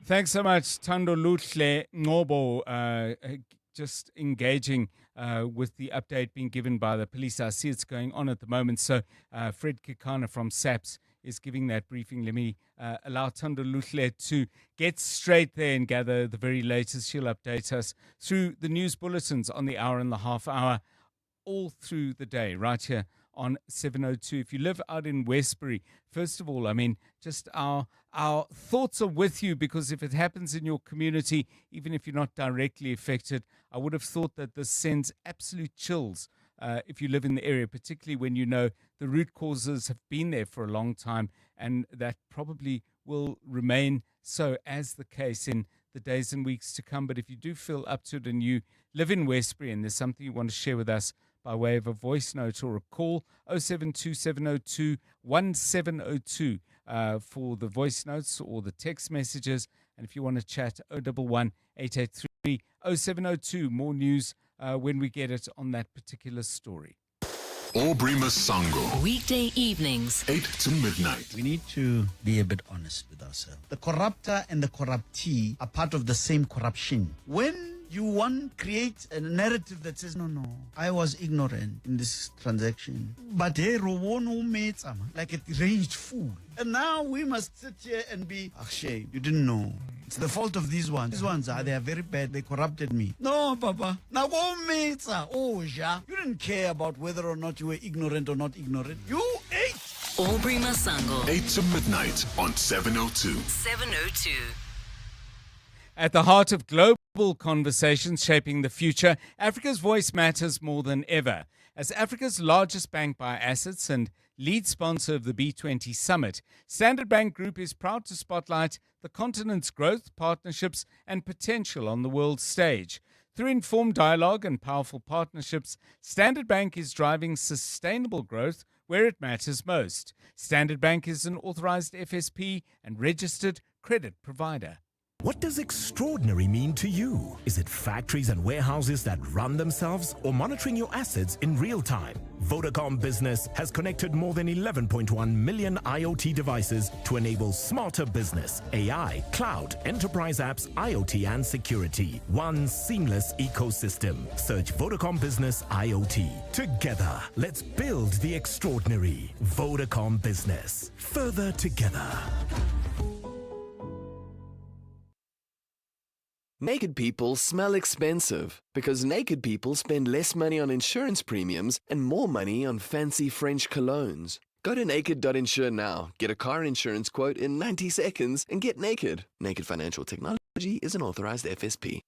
Thanks so much, Thando Luhle Ngobo, just engaging with the update being given by the police. I see it's going on at the moment. So Fred Kekana from SAPS is giving that briefing. Let me allow Thando Luhle to get straight there and gather the very latest. She'll update us through the news bulletins on the hour and the half hour, all through the day, right here on 702. If you live out in Westbury, first of all, I mean, just our thoughts are with you, because if it happens in your community, even if you're not directly affected, I would have thought that this sends absolute chills if you live in the area, particularly when you know the root causes have been there for a long time, and that probably will remain so as the case in the days and weeks to come. But if you do feel up to it and you live in Westbury and there's something you want to share with us by way of a voice note or a call, 0727021702 for the voice notes or the text messages. And if you want to chat, 011-883-0702. More news when we get it on that particular story. Aubrey Masango. Weekday evenings, 8 to midnight. We need to be a bit honest with ourselves. The corruptor and the corruptee are part of the same corruption. When you create a narrative that says, no, I was ignorant in this transaction, but like a deranged fool. And now we must sit here and be ashamed. You didn't know. It's the fault of these ones. These ones they are very bad. They corrupted me. No, Papa. Now go you didn't care about whether or not you were ignorant or not ignorant. You ate. Aubrey Masango. 8 to midnight on 702. 702. At the heart of global conversations shaping the future, Africa's voice matters more than ever. As Africa's largest bank by assets and lead sponsor of the B20 Summit, Standard Bank Group is proud to spotlight the continent's growth, partnerships, and potential on the world stage. Through informed dialogue and powerful partnerships, Standard Bank is driving sustainable growth where it matters most. Standard Bank is an authorized FSP and registered credit provider. What does extraordinary mean to you? Is it factories and warehouses that run themselves, or monitoring your assets in real time? Vodacom Business has connected more than 11.1 million IoT devices to enable smarter business, AI, cloud, enterprise apps, IoT, and security. One seamless ecosystem. Search Vodacom Business IoT. Together, let's build the extraordinary. Vodacom Business. Further together. Naked people smell expensive because naked people spend less money on insurance premiums and more money on fancy French colognes. Go to naked.insure now, get a car insurance quote in 90 seconds, and get naked. Naked Financial Technology is an authorized FSP.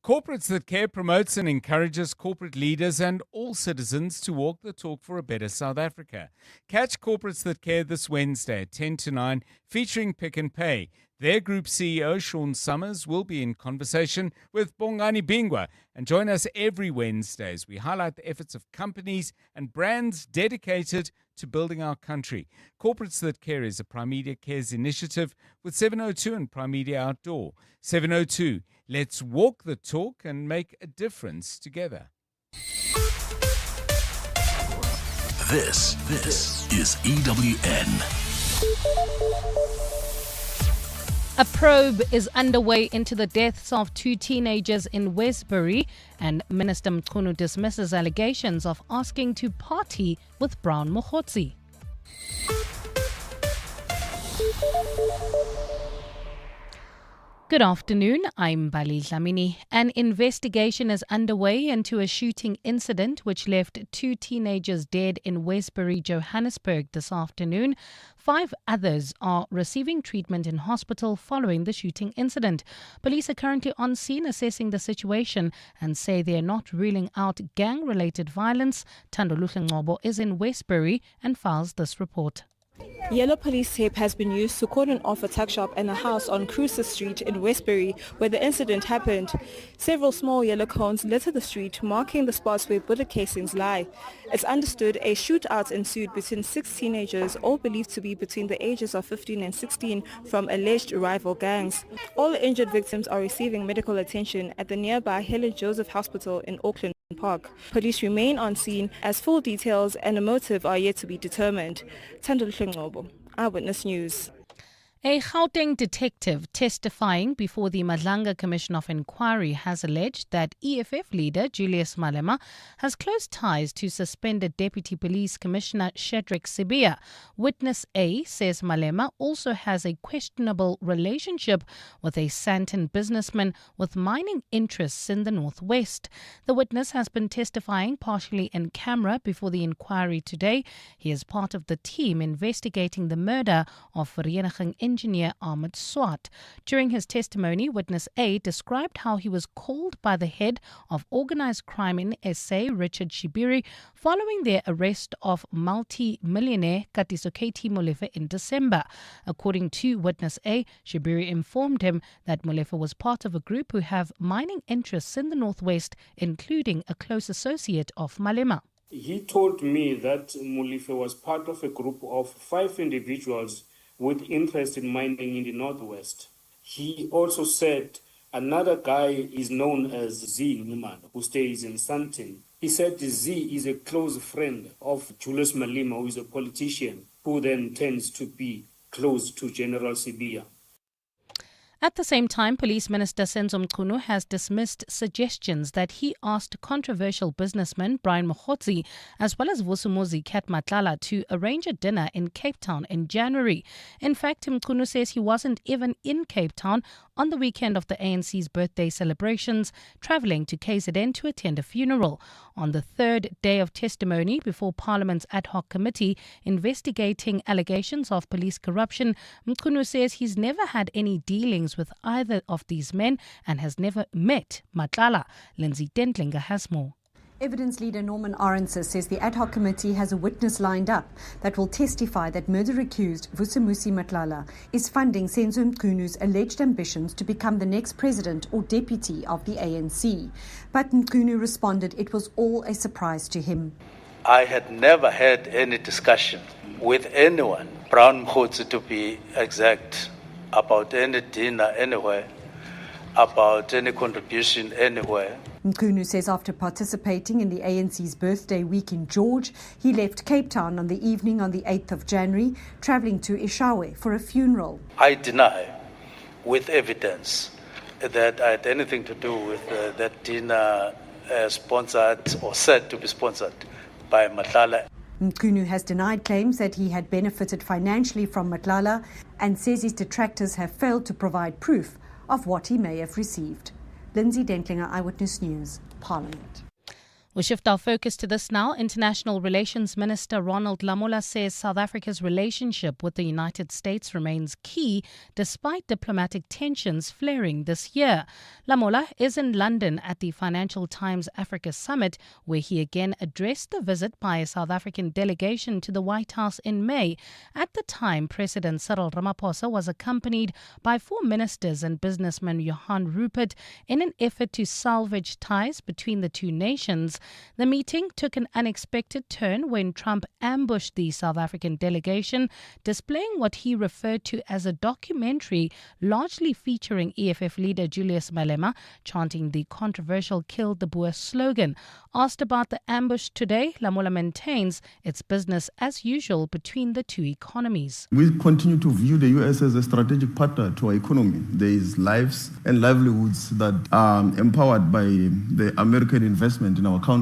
Corporates That Care promotes and encourages corporate leaders and all citizens to walk the talk for a better South Africa. Catch Corporates That Care this Wednesday at 10 to 9, featuring Pick and Pay. Their group CEO, Sean Summers, will be in conversation with Bongani Bingwa. And join us every Wednesday as we highlight the efforts of companies and brands dedicated to building our country. Corporates That Care is a Prime Media Cares initiative with 702 and Prime Media Outdoor. 702, let's walk the talk and make a difference together. This is EWN. A probe is underway into the deaths of 2 teenagers in Westbury, and Minister Mchunu dismisses allegations of asking to party with Brown Mokhotsi. Good afternoon, I'm Bali Dlamini. An investigation is underway into a shooting incident which left 2 teenagers dead in Westbury, Johannesburg this afternoon. 5 others are receiving treatment in hospital following the shooting incident. Police are currently on scene assessing the situation and say they are not ruling out gang-related violence. Thandoluhle Ngcobo is in Westbury and files this report. Yellow police tape has been used to cordon off a tuck shop and a house on Cruiser Street in Westbury, where the incident happened. Several small yellow cones litter the street, marking the spots where bullet casings lie. It's understood a shootout ensued between 6 teenagers, all believed to be between the ages of 15 and 16, from alleged rival gangs. All injured victims are receiving medical attention at the nearby Helen Joseph Hospital in Auckland Park. Police remain on scene as full details and a motive are yet to be determined. Thandoluhle Ngcobo, Eyewitness News. A Gauteng detective testifying before the Madlanga Commission of Inquiry has alleged that EFF leader Julius Malema has close ties to suspended Deputy Police Commissioner Shadrack Sibia. Witness A says Malema also has a questionable relationship with a Sandton businessman with mining interests in the northwest. The witness has been testifying partially in camera before the inquiry today. He is part of the team investigating the murder of Vereniging engineer Ahmed Swart. During his testimony, witness A described how he was called by the head of organized crime in SA, Richard Shibiri, following their arrest of multi-millionaire Katiso KT Molefe in December. According to witness A, Shibiri informed him that Molefe was part of a group who have mining interests in the northwest, including a close associate of Malema. He told me that Molefe was part of a group of 5 individuals with interest in mining in the northwest. He also said another guy is known as Z Niman, who stays in Sandton. He said Z is a close friend of Julius Malema, who is a politician, who then tends to be close to General Sibia. At the same time, Police Minister Senzo Mchunu has dismissed suggestions that he asked controversial businessman Brian Mokhotsi as well as Vusumuzi Kat Matlala to arrange a dinner in Cape Town in January. In fact, Mchunu says he wasn't even in Cape Town on the weekend of the ANC's birthday celebrations, travelling to KZN to attend a funeral. On the 3rd day of testimony before Parliament's ad hoc committee investigating allegations of police corruption, Mchunu says he's never had any dealings with either of these men and has never met Matlala. Lindsay Dentlinger has more. Evidence leader Norman Arendse says the ad hoc committee has a witness lined up that will testify that murder-accused Vusumuzi Matlala is funding Senzo Mchunu's alleged ambitions to become the next president or deputy of the ANC. But Mchunu responded it was all a surprise to him. I had never had any discussion with anyone, Brown Mokhotsi to be exact, about any dinner anywhere, about any contribution anywhere. Mchunu says after participating in the ANC's birthday week in George, he left Cape Town on the evening on the 8th of January, travelling to Eshowe for a funeral. I deny with evidence that I had anything to do with that dinner sponsored or said to be sponsored by Matlala. Mchunu has denied claims that he had benefited financially from Matlala and says his detractors have failed to provide proof of what he may have received. Lindsay Dentlinger, Eyewitness News, Parliament. We shift our focus to this now. International Relations Minister Ronald Lamola says South Africa's relationship with the United States remains key despite diplomatic tensions flaring this year. Lamola is in London at the Financial Times Africa Summit, where he again addressed the visit by a South African delegation to the White House in May. At the time, President Cyril Ramaphosa was accompanied by 4 ministers and businessman Johan Rupert in an effort to salvage ties between the two nations. The meeting took an unexpected turn when Trump ambushed the South African delegation, displaying what he referred to as a documentary largely featuring EFF leader Julius Malema, chanting the controversial "Kill the Boer" slogan. Asked about the ambush today, Lamola maintains it's business as usual between the two economies. We continue to view the U.S. as a strategic partner to our economy. There is lives and livelihoods that are empowered by the American investment in our country.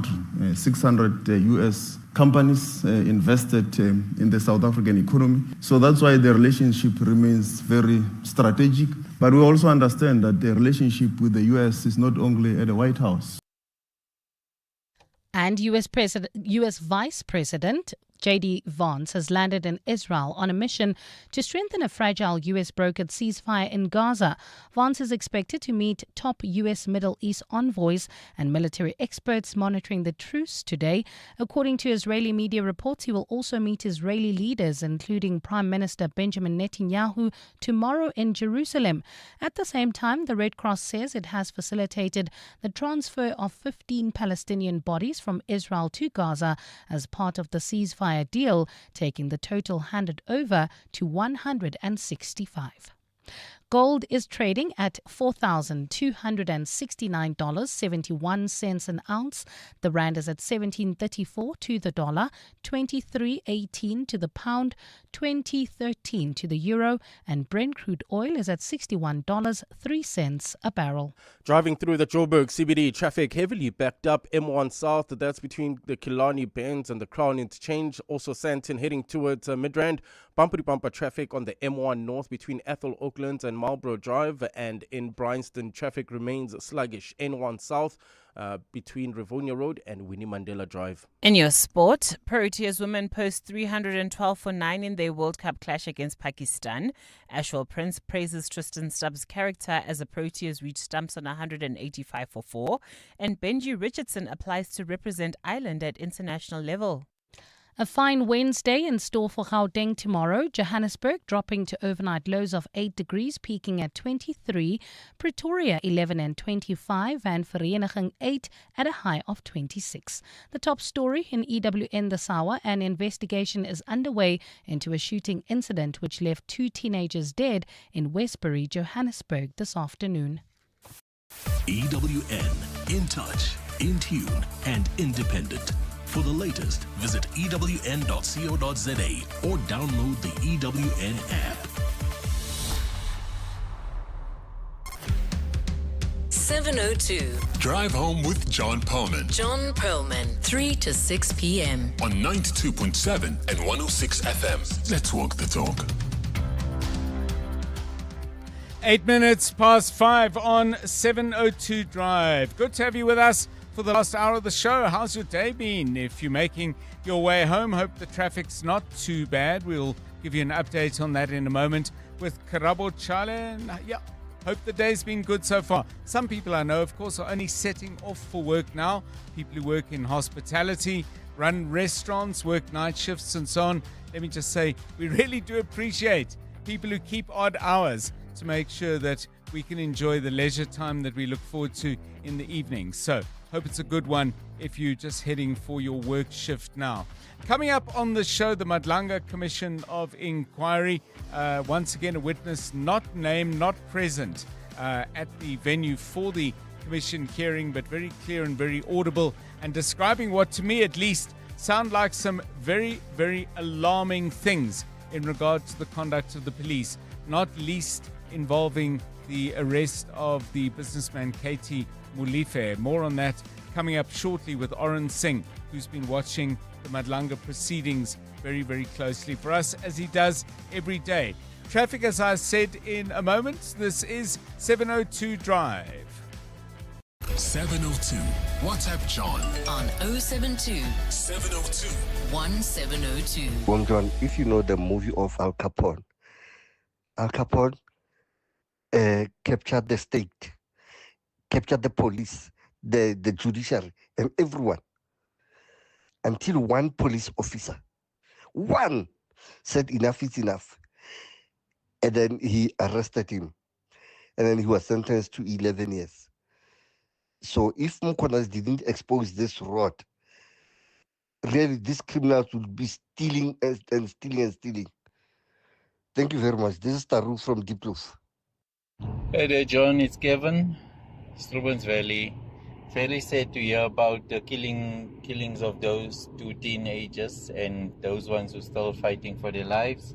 600 U.S. companies invested in the South African economy. So that's why the relationship remains very strategic. But we also understand that the relationship with the U.S. is not only at the White House. And US Vice President J.D. Vance has landed in Israel on a mission to strengthen a fragile U.S.-brokered ceasefire in Gaza. Vance is expected to meet top U.S. Middle East envoys and military experts monitoring the truce today. According to Israeli media reports, he will also meet Israeli leaders, including Prime Minister Benjamin Netanyahu, tomorrow in Jerusalem. At the same time, the Red Cross says it has facilitated the transfer of 15 Palestinian bodies from Israel to Gaza as part of the ceasefire deal, taking the total handed over to 165. Gold is trading at $4,269.71 an ounce. The rand is at 17.34 to the dollar, 23.18 to the pound, 20.13 to the euro, and Brent crude oil is at $61.03 a barrel. Driving through the Joburg CBD, traffic heavily backed up M1 South. That's between the Killarney Bends and the Crown Interchange. Also Sandton heading towards Midrand. Bumper-to-bumper traffic on the M1 North between Ethel Oaklands and Marlborough Drive, and in Bryanston traffic remains sluggish. N1 South between Rivonia Road and Winnie Mandela Drive. In your sport, Proteas women post 312 for 9 in their World Cup clash against Pakistan. Ashwell Prince praises Tristan Stubbs' character as the Proteas reach stumps on 185 for 4, and Benji Richardson applies to represent Ireland at international level. A fine Wednesday in store for Gauteng tomorrow. Johannesburg dropping to overnight lows of 8 degrees, peaking at 23. Pretoria 11 and 25, and Vereniging 8 at a high of 26. The top story in EWN this hour: an investigation is underway into a shooting incident which left 2 teenagers dead in Westbury, Johannesburg this afternoon. EWN, in touch, in tune, and independent. For the latest, visit ewn.co.za or download the EWN app. 7:02. Drive home with John Perlman. John Perlman, 3 to 6 p.m. On 92.7 and 106 FM. Let's walk the talk. 8 minutes past 5 on 7:02 Drive. Good to have you with us for the last hour of the show. How's your day been? If you're making your way home, hope the traffic's not too bad. We'll give you an update on that in a moment with Karabo Chale. Yeah, hope the day's been good so far. Some people I know, of course, are only setting off for work now. People who work in hospitality, run restaurants, work night shifts and so on. Let me just say, we really do appreciate people who keep odd hours to make sure that we can enjoy the leisure time that we look forward to in the evening. So, hope it's a good one if you're just heading for your work shift now. Coming up on the show, the Madlanga Commission of Inquiry. Once again, a witness not named, not present at the venue for the commission hearing, but very clear and very audible, and describing what, to me at least, sound like some very, very alarming things in regard to the conduct of the police, not least involving the arrest of the businessman Katie Mulife. More on that coming up shortly with Oren Singh, who's been watching the Madlanga proceedings very, very closely for us, as he does every day. Traffic, as I said, in a moment. This is 7:02 Drive. 7:02. WhatsApp John on 072 702 1702. Well, John, if you know the movie of Al Capone captured the state, captured the police, the judiciary, and everyone until one police officer, one, said enough is enough. And then he arrested him. And then he was sentenced to 11 years. So if Mukonas didn't expose this rot, really these criminals would be stealing and stealing and stealing. Thank you very much. This is Taru from Deep Roof. Hey there, John. It's Kevin, Strubens Valley. Very sad to hear about the killings of those two teenagers and those ones who are still fighting for their lives.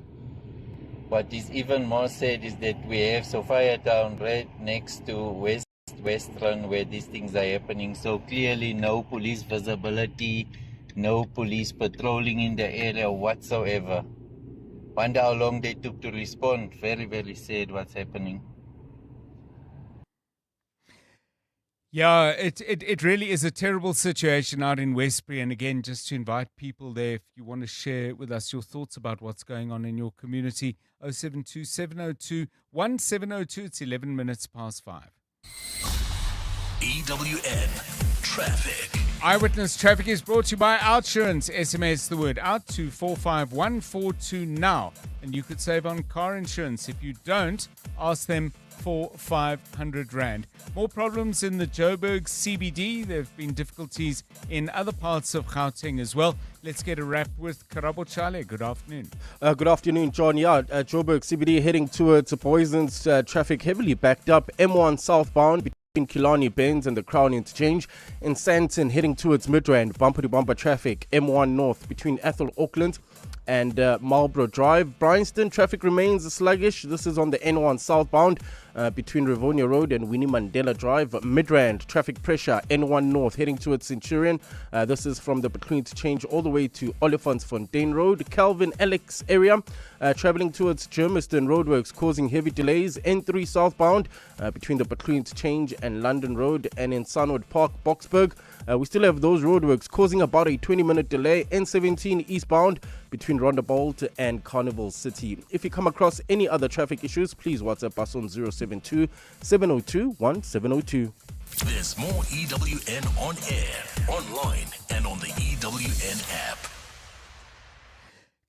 What is even more sad is that we have Sophia Town right next to Western where these things are happening. So clearly no police visibility, no police patrolling in the area whatsoever. Wonder how long they took to respond. Very, very sad what's happening. Yeah, it really is a terrible situation out in Westbury. And again, just to invite people there, if you want to share with us your thoughts about what's going on in your community, 072 702 1702. It's 11 minutes past 5. EWN Traffic. Eyewitness Traffic is brought to you by Outsurance. SMS the word out to 45142 now. And you could save on car insurance. If you don't, ask them for 500 Rand. More problems in the Joburg CBD. There have been difficulties in other parts of Gauteng as well. Let's get a wrap with Karabo Chale. Good afternoon. Good afternoon, John. Yeah, Joburg CBD heading towards Poison's traffic heavily backed up. M1 southbound between Killarney Bends and the Crown Interchange. In Sandton heading towards Midrand, bumper-to-bumper traffic. M1 north between Ethel Auckland and Marlborough Drive. Bryanston traffic remains sluggish. This is on the N1 southbound between Rivonia Road and Winnie Mandela Drive. Midrand traffic pressure N1 north heading towards Centurion. This is from the Between Interchange all the way to Olifantsfontein Road. Calvin Alex area traveling towards Germiston roadworks causing heavy delays. N3 southbound between the Between Interchange and London Road, and in Sunwood Park, Boksburg. We still have those roadworks causing about a 20-minute delay. N17 eastbound between Rondebolt and Carnival City. If you come across any other traffic issues, please WhatsApp us on 072 702 1702. There's more EWN on air, online, and on the EWN app.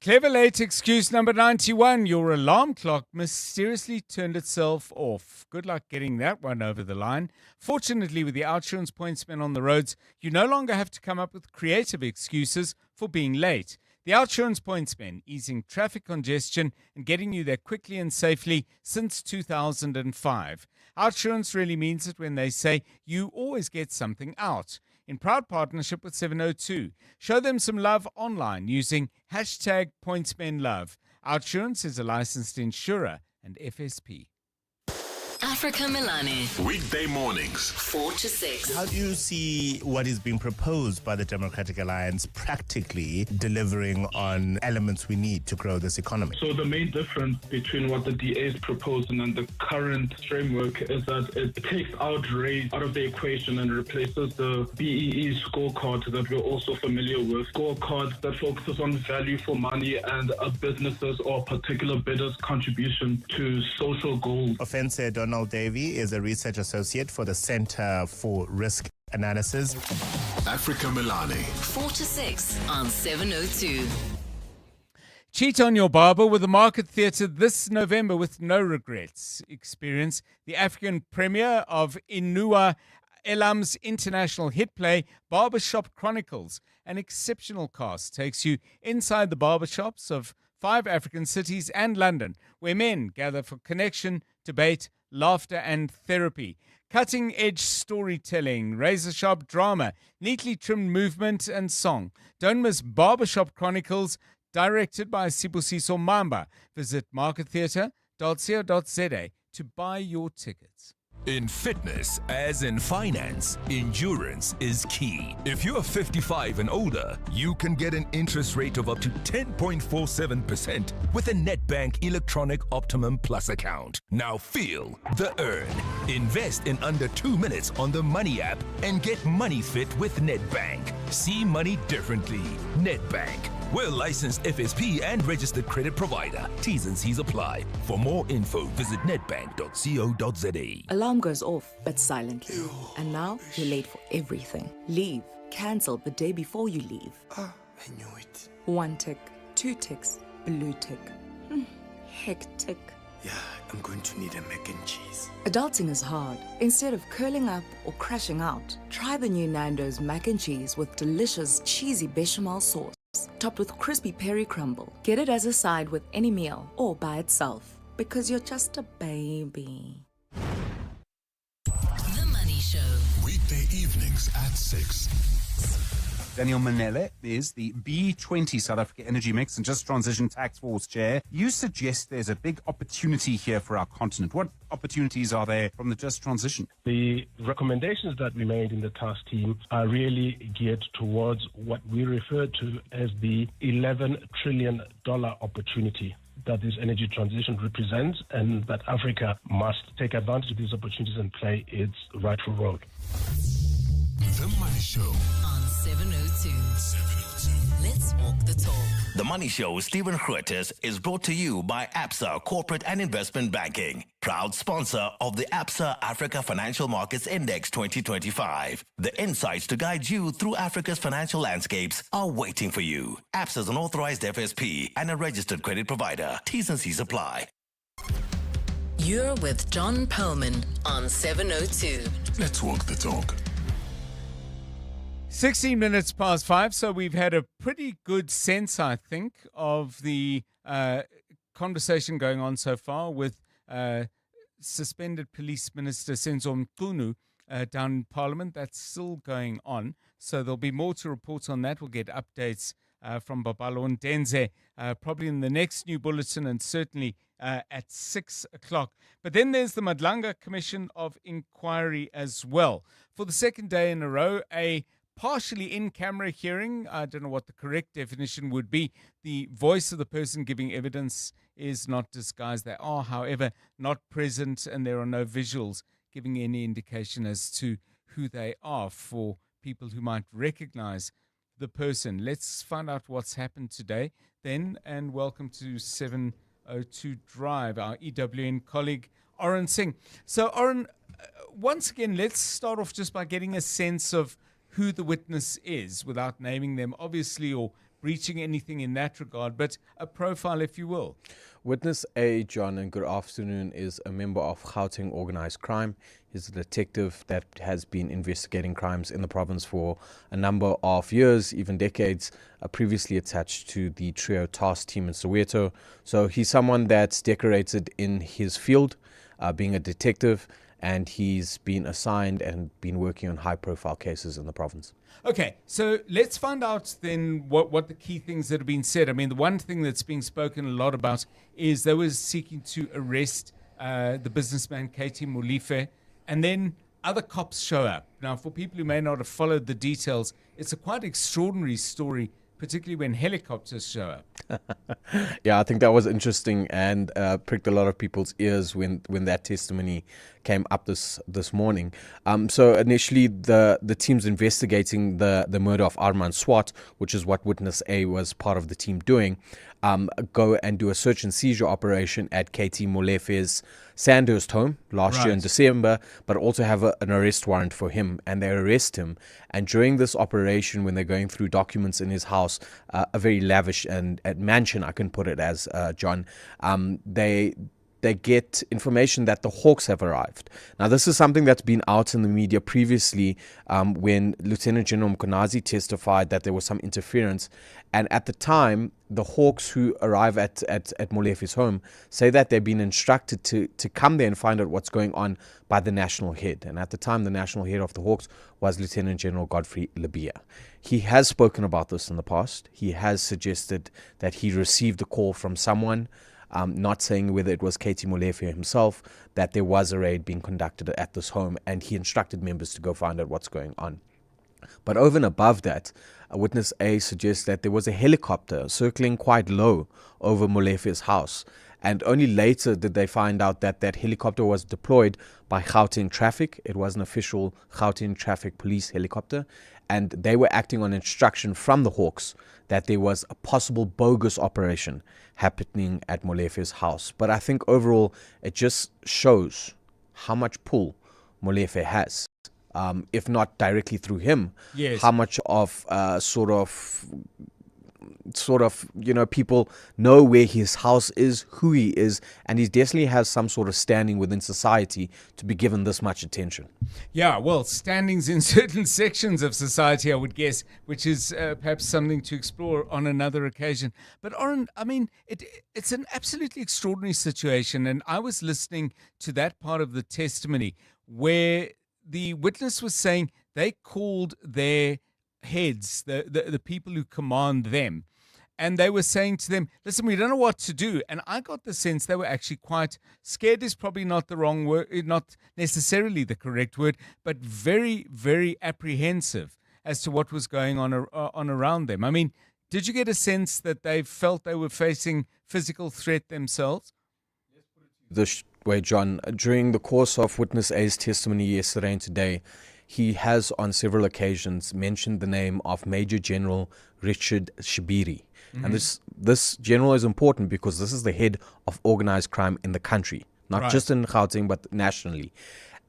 Clever late excuse number 91. Your alarm clock mysteriously turned itself off. Good luck getting that one over the line. Fortunately, with the Outsurance pointsmen on the roads, you no longer have to come up with creative excuses for being late. The Outsurance pointsmen easing traffic congestion and getting you there quickly and safely since 2005. Outsurance really means it when they say you always get something out. In proud partnership with 702. Show them some love online using hashtag PointsmenLove. Outsurance is a licensed insurer and FSP. Africa Milani. Weekday mornings, 4 to 6. How do you see what is being proposed by the Democratic Alliance practically delivering on elements we need to grow this economy? So the main difference between what the DA is proposing and the current framework is that it takes out race out of the equation and replaces the BEE scorecard that we're also familiar with. Scorecard that focuses on value for money and a business's or particular bidder's contribution to social goals. Offense Donald Davey is a research associate for the Center for Risk Analysis. Africa Milani. 4 to 6 on 702. Cheat on your barber with the Market Theatre this November with no regrets. Experience the African premiere of Inua Elam's international hit play, Barbershop Chronicles. An exceptional cast takes you inside the barbershops of 5 African cities and London, where men gather for connection, debate, laughter and therapy. Cutting-edge storytelling, razor-sharp drama, neatly trimmed movement and song. Don't miss Barbershop Chronicles, directed by Sibusiso Mamba. Visit markettheatre.co.za to buy your tickets. In fitness, as in finance, endurance is key. If you're 55 and older, you can get an interest rate of up to 10.47% with a Nedbank Electronic Optimum Plus account. Now feel the earn. Invest in under 2 minutes on the Money app and get money fit with Nedbank. See money differently. Nedbank. We're licensed FSP and registered credit provider. T's and C's apply. For more info, visit nedbank.co.za. Alarm goes off, but silently. And now you're late for everything. Leave. Cancel the day before you leave. I knew it. 1 tick, 2 ticks, blue tick. Hectic. Yeah, I'm going to need a mac and cheese. Adulting is hard. Instead of curling up or crashing out, try the new Nando's mac and cheese with delicious cheesy bechamel sauce, topped with crispy peri crumble. Get it as a side with any meal or by itself, because you're just a baby. The Money Show. Weekday evenings at 6. Daniel Manele is the B20 South Africa Energy Mix and Just Transition Task Force Chair. You suggest there's a big opportunity here for our continent. What opportunities are there from the Just Transition? The recommendations that we made in the task team are really geared towards what we refer to as the $11 trillion opportunity that this energy transition represents, and that Africa must take advantage of these opportunities and play its rightful role. The Money Show on 702. Let's walk the talk. The Money Show with Stephen Grootes is brought to you by ABSA Corporate and Investment Banking, proud sponsor of the ABSA Africa Financial Markets Index 2025. The insights to guide you through Africa's financial landscapes are waiting for you. ABSA is an authorized FSP and a registered credit provider. T's and C's apply. You're with John Perlman on 702. Let's walk the talk. 16 minutes past 5, so we've had a pretty good sense, I think, of the conversation going on so far with suspended Police Minister Senzo Mchunu down in Parliament. That's still going on, so there'll be more to report on that. We'll get updates from Babalo Ndenze probably in the next new bulletin, and certainly at 6 o'clock. But then there's the Madlanga Commission of Inquiry as well. For the second day in a row, a partially in-camera hearing. I don't know what the correct definition would be. The voice of the person giving evidence is not disguised. They are, however, not present, and there are no visuals giving any indication as to who they are for people who might recognize the person. Let's find out what's happened today then, and welcome to 702 Drive, our EWN colleague, Oren Singh. So, Oren, once again, let's start off just by getting a sense of who the witness is, without naming them, obviously, or breaching anything in that regard, but a profile, if you will. Witness A, John, and good afternoon, is a member of Gauteng Organized Crime. He's a detective that has been investigating crimes in the province for a number of years, even decades, previously attached to the Trio task team in Soweto. So he's someone that's decorated in his field, being a detective, and he's been assigned and been working on high-profile cases in the province. Okay, so let's find out then what the key things that have been said. I mean, the one thing that's being spoken a lot about is they were seeking to arrest the businessman Katie Molefe, and then other cops show up. Now, for people who may not have followed the details, it's a quite extraordinary story, particularly when helicopters show up. Yeah, I think that was interesting and pricked a lot of people's ears when that testimony came up this morning. So initially, the team's investigating the murder of Armand Swart, which is what Witness A was part of the team doing, go and do a search and seizure operation at Katie Molefe's Sandhurst home last year in December, but also have an arrest warrant for him, and they arrest him. And during this operation, when they're going through documents in his house, a very lavish and mansion, I can put it as, John, they get information that the Hawks have arrived. Now, this is something that's been out in the media previously when Lieutenant General Mkonazi testified that there was some interference. And at the time, the Hawks who arrive at Molefe's home say that they've been instructed to come there and find out what's going on by the national head. And at the time, the national head of the Hawks was Lieutenant General Godfrey Labia. He has spoken about this in the past. He has suggested that he received a call from someone not saying whether it was Katie Molefe himself, that there was a raid being conducted at this home, and he instructed members to go find out what's going on. But over and above that, Witness A suggests that there was a helicopter circling quite low over Molefe's house. And only later did they find out that that helicopter was deployed by Gauteng Traffic. It was an official Gauteng Traffic police helicopter. And they were acting on instruction from the Hawks that there was a possible bogus operation happening at Molefe's house. But I think overall, it just shows how much pull Molefe has. If not directly through him, yes, how much of people know where his house is, who he is, and he definitely has some sort of standing within society to be given this much attention. Yeah, well, standings in certain sections of society, I would guess, which is perhaps something to explore on another occasion. But Oren, I mean, it's an absolutely extraordinary situation, and I was listening to that part of the testimony where the witness was saying they called their heads, the people who command them, and they were saying to them, listen, we don't know what to do. And I got the sense they were actually quite scared, is probably not the wrong word, not necessarily the correct word, but very, very apprehensive as to what was going on around them. I mean, did you get a sense that they felt they were facing physical threat themselves? This way, John, during the course of Witness A's testimony yesterday and today, he has on several occasions mentioned the name of Major General Richard Shibiri. Mm-hmm. And this general is important because this is the head of organized crime in the country, not just in Gauteng, but nationally.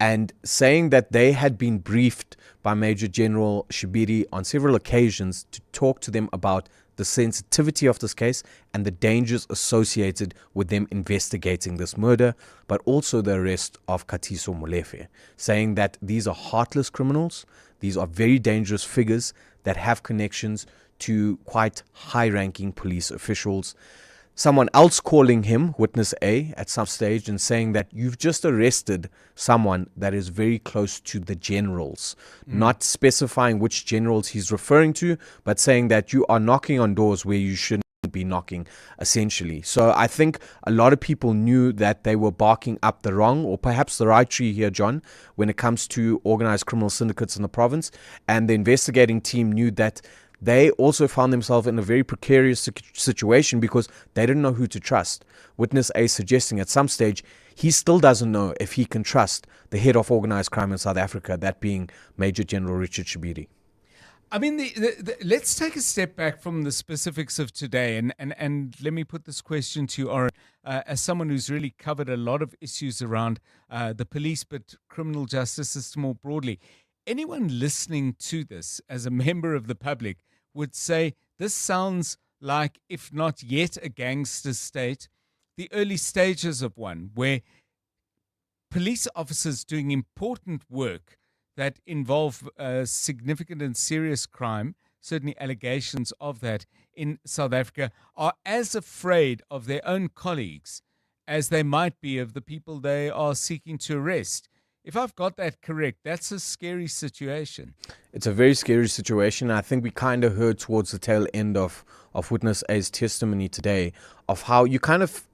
And saying that they had been briefed by Major General Shibiri on several occasions to talk to them about the sensitivity of this case and the dangers associated with them investigating this murder, but also the arrest of Katiso Molefe, saying that these are heartless criminals, these are very dangerous figures that have connections to quite high-ranking police officials. Someone else calling him, Witness A, at some stage and saying that you've just arrested someone that is very close to the generals, not specifying which generals he's referring to, but saying that you are knocking on doors where you shouldn't be knocking, essentially. So I think a lot of people knew that they were barking up the wrong or perhaps the right tree here, John, when it comes to organized criminal syndicates in the province. And the investigating team knew that they also found themselves in a very precarious situation because they didn't know who to trust. Witness A suggesting at some stage he still doesn't know if he can trust the head of organized crime in South Africa, that being Major General Richard Shibiri. I mean, let's take a step back from the specifics of today and let me put this question to you, Oren, as someone who's really covered a lot of issues around the police, but criminal justice system more broadly. Anyone listening to this as a member of the public would say this sounds like, if not yet a gangster state, the early stages of one, where police officers doing important work that involve significant and serious crime, certainly allegations of that in South Africa, are as afraid of their own colleagues as they might be of the people they are seeking to arrest. If I've got that correct, that's a scary situation. It's a very scary situation. I think we kind of heard towards the tail end of Witness A's testimony today of how you kind of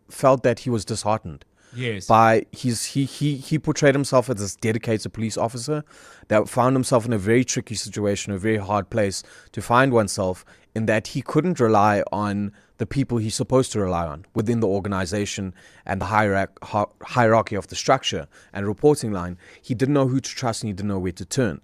felt that he was disheartened. Yes. By he portrayed himself as this dedicated police officer that found himself in a very tricky situation, a very hard place to find oneself, in that he couldn't rely on the people he's supposed to rely on within the organization and the hierarchy of the structure and reporting line. He didn't know who to trust and he didn't know where to turn.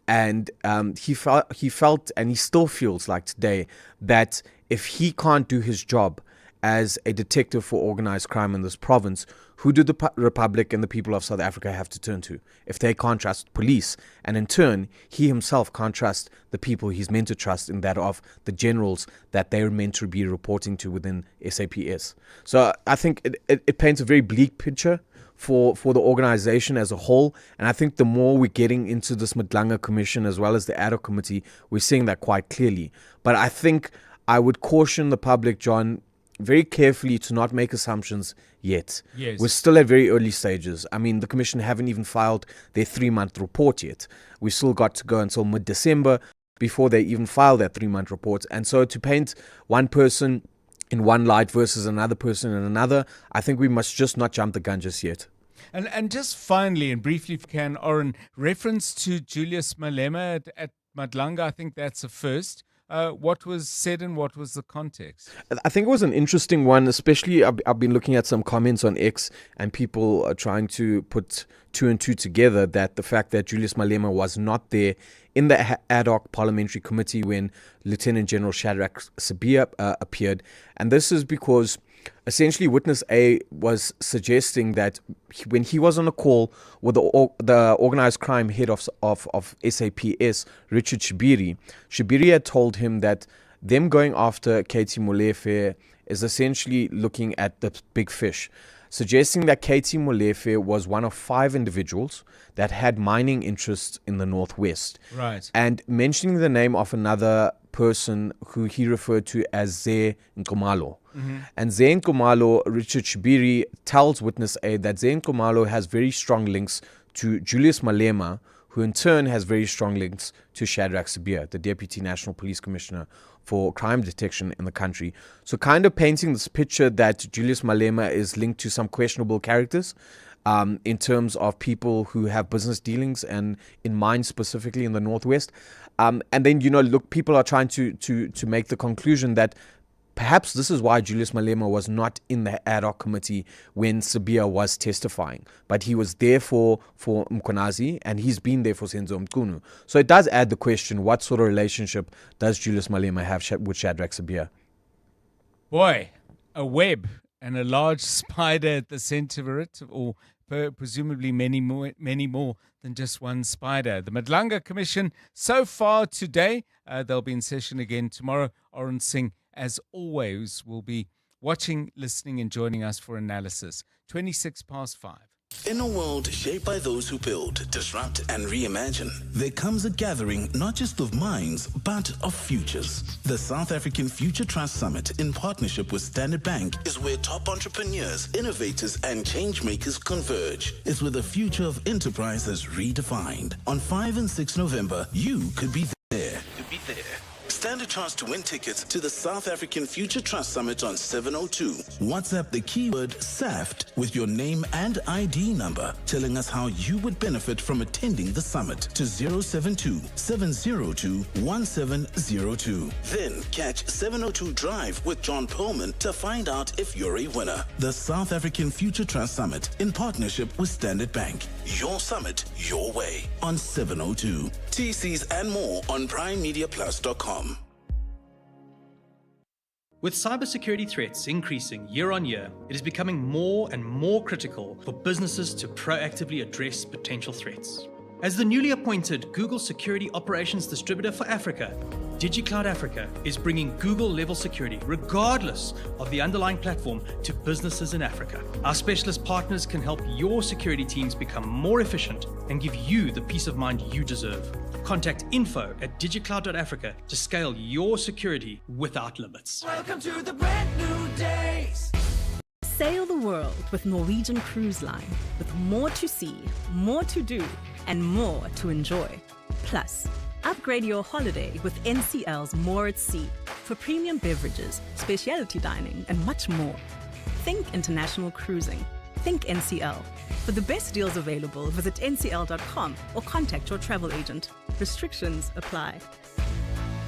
And he felt, and he still feels like today, that if he can't do his job as a detective for organized crime in this province, who do the Republic and the people of South Africa have to turn to if they can't trust police? And in turn, he himself can't trust the people he's meant to trust, in that of the generals that they're meant to be reporting to within SAPS. So I think it paints a very bleak picture for the organization as a whole. And I think the more we're getting into this Madlanga Commission as well as the ad hoc committee, we're seeing that quite clearly. But I think I would caution the public, John, very carefully to not make assumptions yet. Yes. We're still at very early stages. I mean, the Commission haven't even filed their 3-month report yet. We still got to go until mid-December before they even file their 3-month report. And so to paint one person in one light versus another person in another. I think we must just not jump the gun just yet. And just finally and briefly, if you can, Oren, reference to Julius Malema at Madlanga, I think that's a first. What was said and what was the context? I think it was an interesting one, especially I've been looking at some comments on X and people are trying to put two and two together, that the fact that Julius Malema was not there in the ad hoc parliamentary committee when Lieutenant General Shadrack Sibiya appeared. And this is because essentially Witness A was suggesting that when he was on a call with the organized crime head of SAPS, Richard Shibiri had told him that them going after Katie Molefe is essentially looking at the big fish, suggesting that Katie Molefe was one of 5 individuals that had mining interests in the Northwest. Right. And mentioning the name of another person who he referred to as Ze Nkomalo. Mm-hmm. And Ze Nkomalo, Richard Shibiri tells Witness A that Ze Nkomalo has very strong links to Julius Malema, who in turn has very strong links to Shadrack Sibiya, the Deputy National Police Commissioner for crime detection in the country. So kind of painting this picture that Julius Malema is linked to some questionable characters in terms of people who have business dealings and in mines specifically in the Northwest. And then, look, people are trying to make the conclusion that perhaps this is why Julius Malema was not in the ad hoc committee when Sibiya was testifying, but he was there for Mkonazi and he's been there for Senzo Mkunu. So it does add the question, what sort of relationship does Julius Malema have with Shadrack Sibiya? Boy, a web and a large spider at the center of it, or presumably many more than just one spider. The Madlanga Commission so far today, they'll be in session again tomorrow. Oren Singh, as always, will be watching, listening and joining us for analysis. 5:26. In a world shaped by those who build, disrupt, and reimagine, there comes a gathering not just of minds, but of futures. The South African Future Trust Summit, in partnership with Standard Bank, is where top entrepreneurs, innovators, and changemakers converge. It's where the future of enterprise is redefined. On 5 and 6 November, you could be there. Stand a chance to win tickets to the South African Future Trust Summit on 702. WhatsApp the keyword SAFT with your name and ID number, telling us how you would benefit from attending the summit to 072-702-1702. Then catch 702 Drive with John Perlman to find out if you're a winner. The South African Future Trust Summit, in partnership with Standard Bank. Your summit, your way, on 702. TCs and more on primemediaplus.com. With cybersecurity threats increasing year on year, it is becoming more and more critical for businesses to proactively address potential threats. As the newly appointed Google Security Operations Distributor for Africa, DigiCloud Africa is bringing Google-level security, regardless of the underlying platform, to businesses in Africa. Our specialist partners can help your security teams become more efficient and give you the peace of mind you deserve. Contact info@digicloud.africa to scale your security without limits. Welcome to the brand new days. Sail the world with Norwegian Cruise Line, with more to see, more to do, and more to enjoy. Plus, upgrade your holiday with NCL's More at Sea for premium beverages, specialty dining, and much more. Think international cruising. Think NCL. For the best deals available, visit ncl.com or contact your travel agent. Restrictions apply.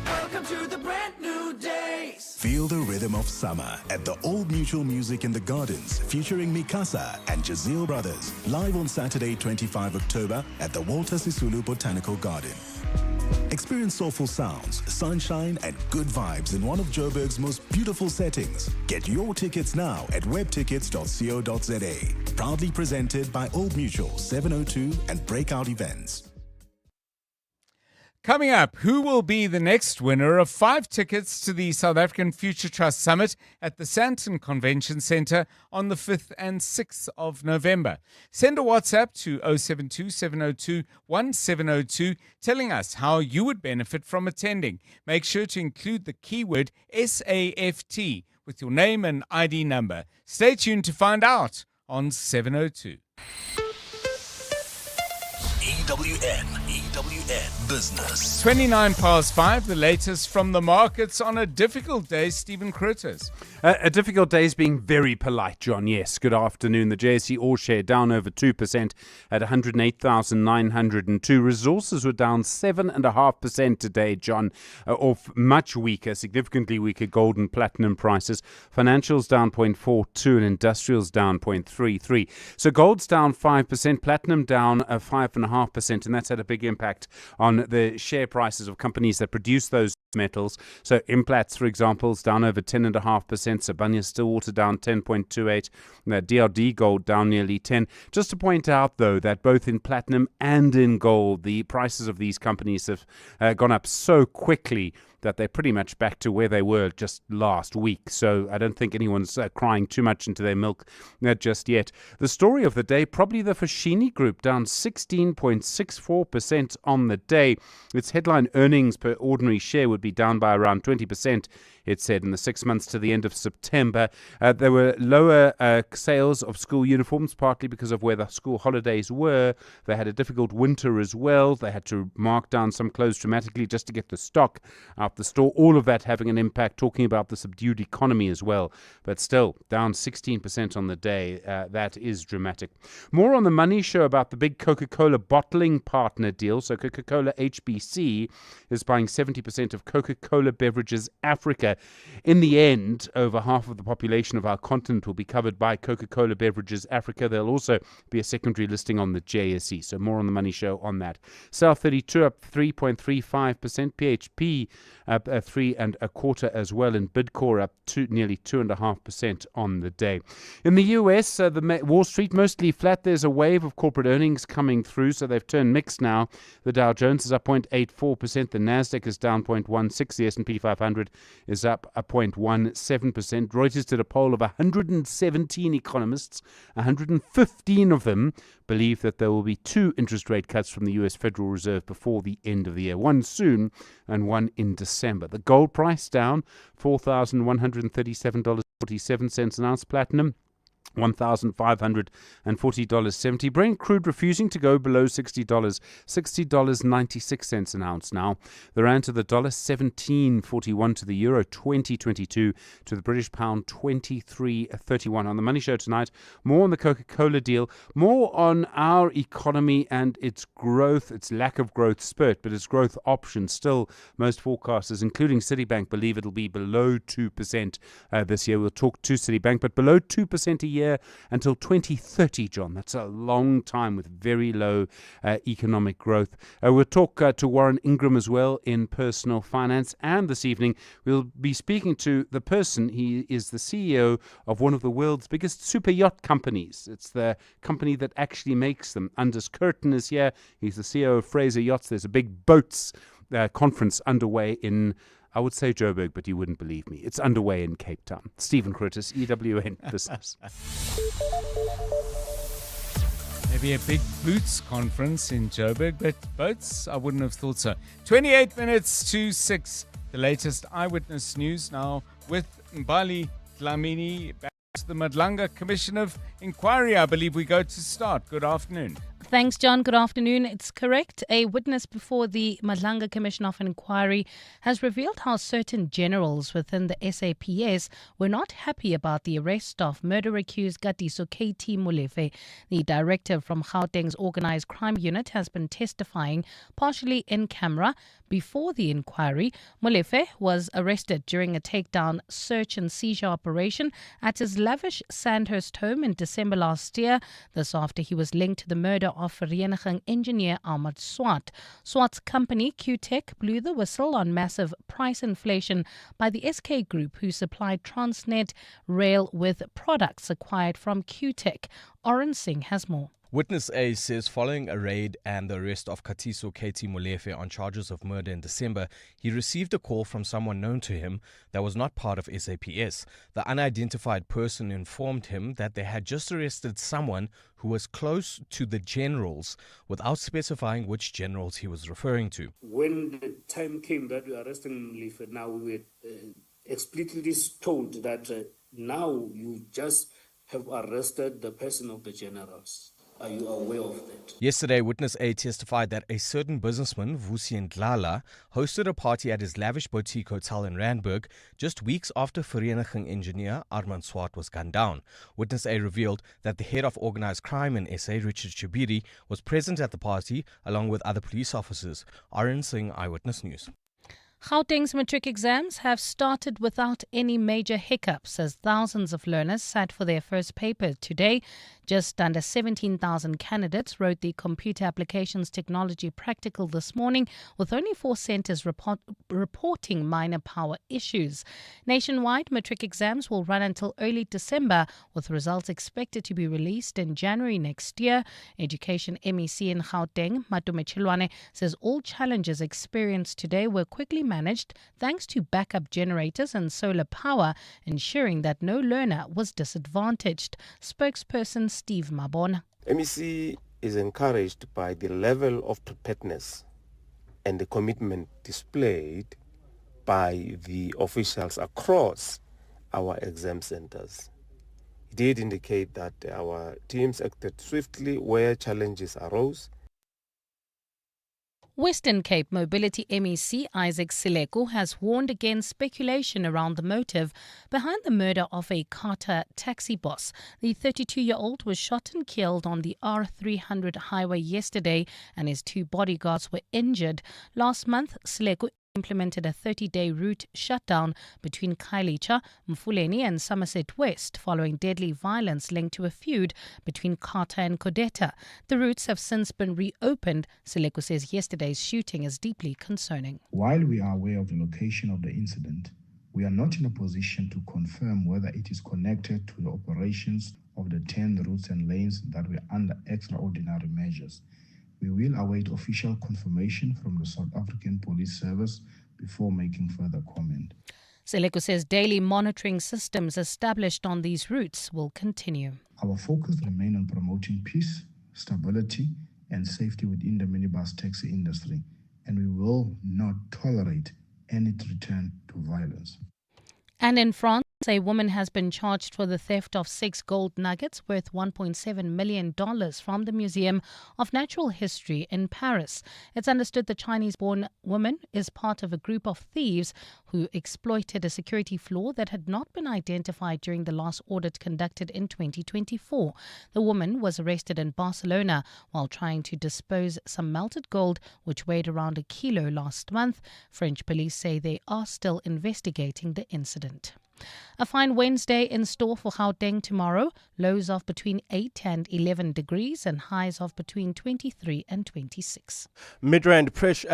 Welcome to the brand new days. Feel the rhythm of summer at the Old Mutual Music in the Gardens, featuring Mikasa and Jazeel Brothers, live on Saturday, 25 October at the Walter Sisulu Botanical Garden. Experience soulful sounds, sunshine, and good vibes in one of Joburg's most beautiful settings. Get your tickets now at webtickets.co.za. Proudly presented by Old Mutual, 702 and Breakout Events. Coming up, who will be the next winner of 5 tickets to the South African Future Trust Summit at the Sandton Convention Centre on the 5th and 6th of November? Send a WhatsApp to 072-702-1702 telling us how you would benefit from attending. Make sure to include the keyword SAFT with your name and ID number. Stay tuned to find out on 702. EWN, business. 29 past 5, the latest from the markets on a difficult day. Stephen Critters. A difficult day is being very polite, John. Yes, good afternoon. The JSE All Share down over 2% at 108,902. Resources were down 7.5% today, John, off much weaker, significantly weaker gold and platinum prices. Financials down 0.42 and industrials down 0.33. So gold's down 5%, platinum down 5.5%, and that's had a big impact on the share prices of companies that produce those metals. So Implats, for example, is down over 10.5%. Sibanye-Stillwater down 10.28%. DRD Gold down nearly 10%. Just to point out, though, that both in platinum and in gold, the prices of these companies have gone up so quickly that they're pretty much back to where they were just last week. So I don't think anyone's crying too much into their milk just yet. The story of the day, probably the Foschini Group, down 16.64% on the day. Its headline earnings per ordinary share would be down by around 20%. It said in the 6 months to the end of September. There were lower sales of school uniforms, partly because of where the school holidays were. They had a difficult winter as well. They had to mark down some clothes dramatically just to get the stock out the store. All of that having an impact, talking about the subdued economy as well. But still, down 16% on the day. That is dramatic. More on the Money Show about the big Coca-Cola bottling partner deal. So Coca-Cola HBC is buying 70% of Coca-Cola Beverages Africa. In the end, over half of the population of our continent will be covered by Coca-Cola Beverages Africa. There'll also be a secondary listing on the JSE. So more on the Money Show on that. South 32 up 3.35%. PHP up 3.25% as well. And Bidcore up nearly 2.5% on the day. In the US, the Wall Street mostly flat. There's a wave of corporate earnings coming through, so they've turned mixed now. The Dow Jones is up 0.84%. The Nasdaq is down 0.16%. The S&P 500 is up 0.17%. Reuters did a poll of 117 economists. 115 of them believe that there will be 2 interest rate cuts from the US Federal Reserve before the end of the year. One soon and one in December. The gold price down $4,137.47 an ounce. Platinum $1,540.70. Brent crude refusing to go below $60. $60.96 an ounce now. The rand to the dollar 17.41 to the euro 20.22 to the British pound 23.31. On the Money Show tonight, more on the Coca-Cola deal, more on our economy and its growth, its lack of growth spurt, but its growth options. Still, most forecasters, including Citibank, believe it'll be below 2% this year. We'll talk to Citibank, but below 2% a year until 2030, John. That's a long time with very low economic growth. We'll talk to Warren Ingram as well in personal finance. And this evening, we'll be speaking to the person. He is the CEO of one of the world's biggest super yacht companies. It's the company that actually makes them. Anders Curtin is here. He's the CEO of Fraser Yachts. There's a big boats conference underway in, I would say Joburg, but you wouldn't believe me. It's underway in Cape Town. Stephen Critters, EWN Business. Maybe a big boots conference in Joburg, but boats, I wouldn't have thought so. 28 minutes to 6. The latest eyewitness news now with Mbali Dlamini. Back to the Madlanga Commission of Inquiry, I believe we go to start. Good afternoon. Thanks, John. Good afternoon. It's correct. A witness before the Madlanga Commission of Inquiry has revealed how certain generals within the SAPS were not happy about the arrest of murder-accused Gatiso KT Molefe. The director from Gauteng's Organised Crime Unit has been testifying partially in camera. Before the inquiry, Molefe was arrested during a takedown, search and seizure operation at his lavish Sandhurst home in December last year. This after he was linked to the murder of Vereniging engineer Ahmad Swart. Swart's company, Q-Tech, blew the whistle on massive price inflation by the SK Group, who supplied Transnet Rail with products acquired from Q-Tech. Oren Singh has more. Witness A says following a raid and the arrest of Katiso KT Molefe on charges of murder in December, he received a call from someone known to him that was not part of SAPS. The unidentified person informed him that they had just arrested someone who was close to the generals without specifying which generals he was referring to. When the time came that we were arresting Molefe, now we were explicitly told that now you just have arrested the person of the generals. Are you aware of that? Yesterday, Witness A testified that a certain businessman, Vusi Ndlala, hosted a party at his lavish boutique hotel in Randburg just weeks after Vereniging engineer Armand Swart was gunned down. Witness A revealed that the head of organized crime in SA, Richard Chibiri, was present at the party along with other police officers. Arun Singh, Eyewitness News. Gauteng's matric exams have started without any major hiccups as thousands of learners sat for their first paper today. Just under 17,000 candidates wrote the Computer Applications Technology Practical this morning, with only 4 centres reporting minor power issues. Nationwide, matric exams will run until early December, with results expected to be released in January next year. Education MEC in Gauteng, Matume Chilwane, says all challenges experienced today were quickly managed thanks to backup generators and solar power, ensuring that no learner was disadvantaged. Spokesperson Steve Mabona. MEC is encouraged by the level of preparedness and the commitment displayed by the officials across our exam centers. It did indicate that our teams acted swiftly where challenges arose. Western Cape Mobility MEC Isaac Sileko has warned against speculation around the motive behind the murder of a Carter taxi boss. The 32-year-old was shot and killed on the R300 highway yesterday, and his 2 bodyguards were injured. Last month, Sileko implemented a 30-day route shutdown between Khayelitsha, Mfuleni and Somerset West following deadly violence linked to a feud between Carter and Kodeta. The routes have since been reopened. Sileko says yesterday's shooting is deeply concerning. While we are aware of the location of the incident, we are not in a position to confirm whether it is connected to the operations of the 10 routes and lanes that were under extraordinary measures. We will await official confirmation from the South African Police Service before making further comment. Sileko says daily monitoring systems established on these routes will continue. Our focus remains on promoting peace, stability, and safety within the minibus taxi industry, and we will not tolerate any return to violence. And in France, a woman has been charged for the theft of 6 gold nuggets worth $1.7 million from the Museum of Natural History in Paris. It's understood the Chinese-born woman is part of a group of thieves who exploited a security flaw that had not been identified during the last audit conducted in 2024. The woman was arrested in Barcelona while trying to dispose some melted gold, which weighed around a kilo last month. French police say they are still investigating the incident. A fine Wednesday in store for Gauteng tomorrow. Lows of between 8 and 11 degrees and highs of between 23 and 26. Midrand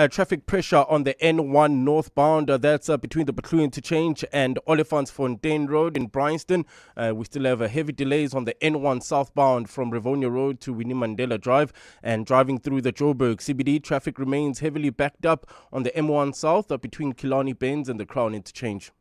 traffic pressure on the N1 northbound. That's between the Bethlehem Interchange and Olifantsfontein Road in Bryanston. We still have heavy delays on the N1 southbound from Rivonia Road to Winnie Mandela Drive. And driving through the Joburg CBD, traffic remains heavily backed up on the M1 south between Killarney Bends and the Crown Interchange.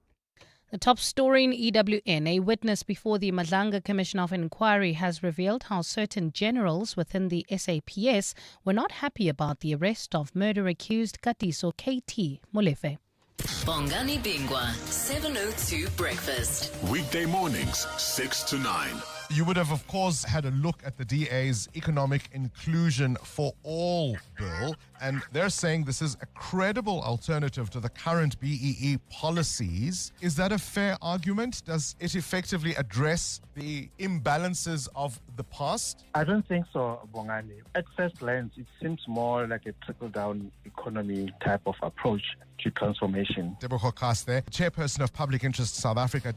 The top story in EWN, a witness before the Madlanga Commission of Inquiry has revealed how certain generals within the SAPS were not happy about the arrest of murder-accused Katiso KT Molefe. Bongani Bingwa, 702 Breakfast. Weekday mornings, 6 to 9. You would have, of course, had a look at the DA's Economic Inclusion for All bill, and they're saying this is a credible alternative to the current BEE policies. Is that a fair argument? Does it effectively address the imbalances of the past? I don't think so, Bongani. At first glance, it seems more like a trickle-down economy type of approach to transformation. Deborah Kast there, Chairperson of Public Interest South Africa.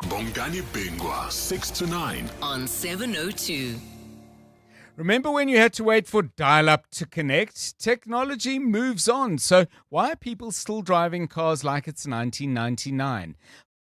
Bongani Bingwa, 6 to 9. On 702. Remember when you had to wait for dial-up to connect? Technology moves on, so why are people still driving cars like it's 1999?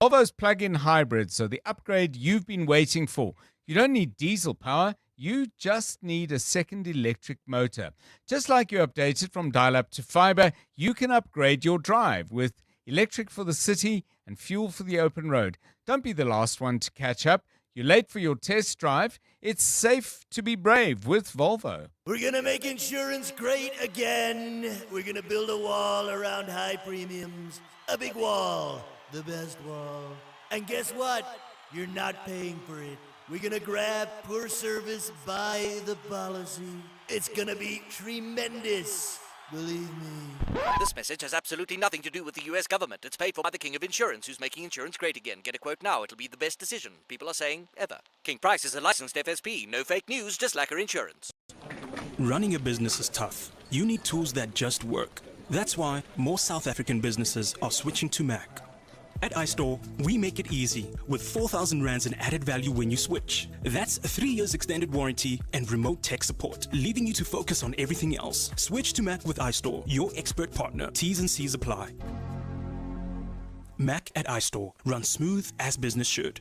Volvo's plug-in hybrids are the upgrade you've been waiting for. You don't need diesel power, you just need a second electric motor. Just like you updated from dial-up to fiber, you can upgrade your drive with electric for the city and fuel for the open road. Don't be the last one to catch up. You're late for your test drive. It's safe to be brave with Volvo. We're going to make insurance great again. We're going to build a wall around high premiums. A big wall. The best wall. And guess what? You're not paying for it. We're gonna grab poor service by the policy. It's gonna be tremendous. Believe me. This message has absolutely nothing to do with the US government. It's paid for by the King of Insurance, who's making insurance great again. Get a quote now. It'll be the best decision. People are saying ever. King Price is a licensed FSP. No fake news, just like her insurance. Running a business is tough. You need tools that just work. That's why more South African businesses are switching to Mac. At iStore, we make it easy with 4,000 rands in added value when you switch. That's 3 years extended warranty and remote tech support, leaving you to focus on everything else. Switch to Mac with iStore, your expert partner. T's and C's apply. Mac at iStore. Run smooth as business should.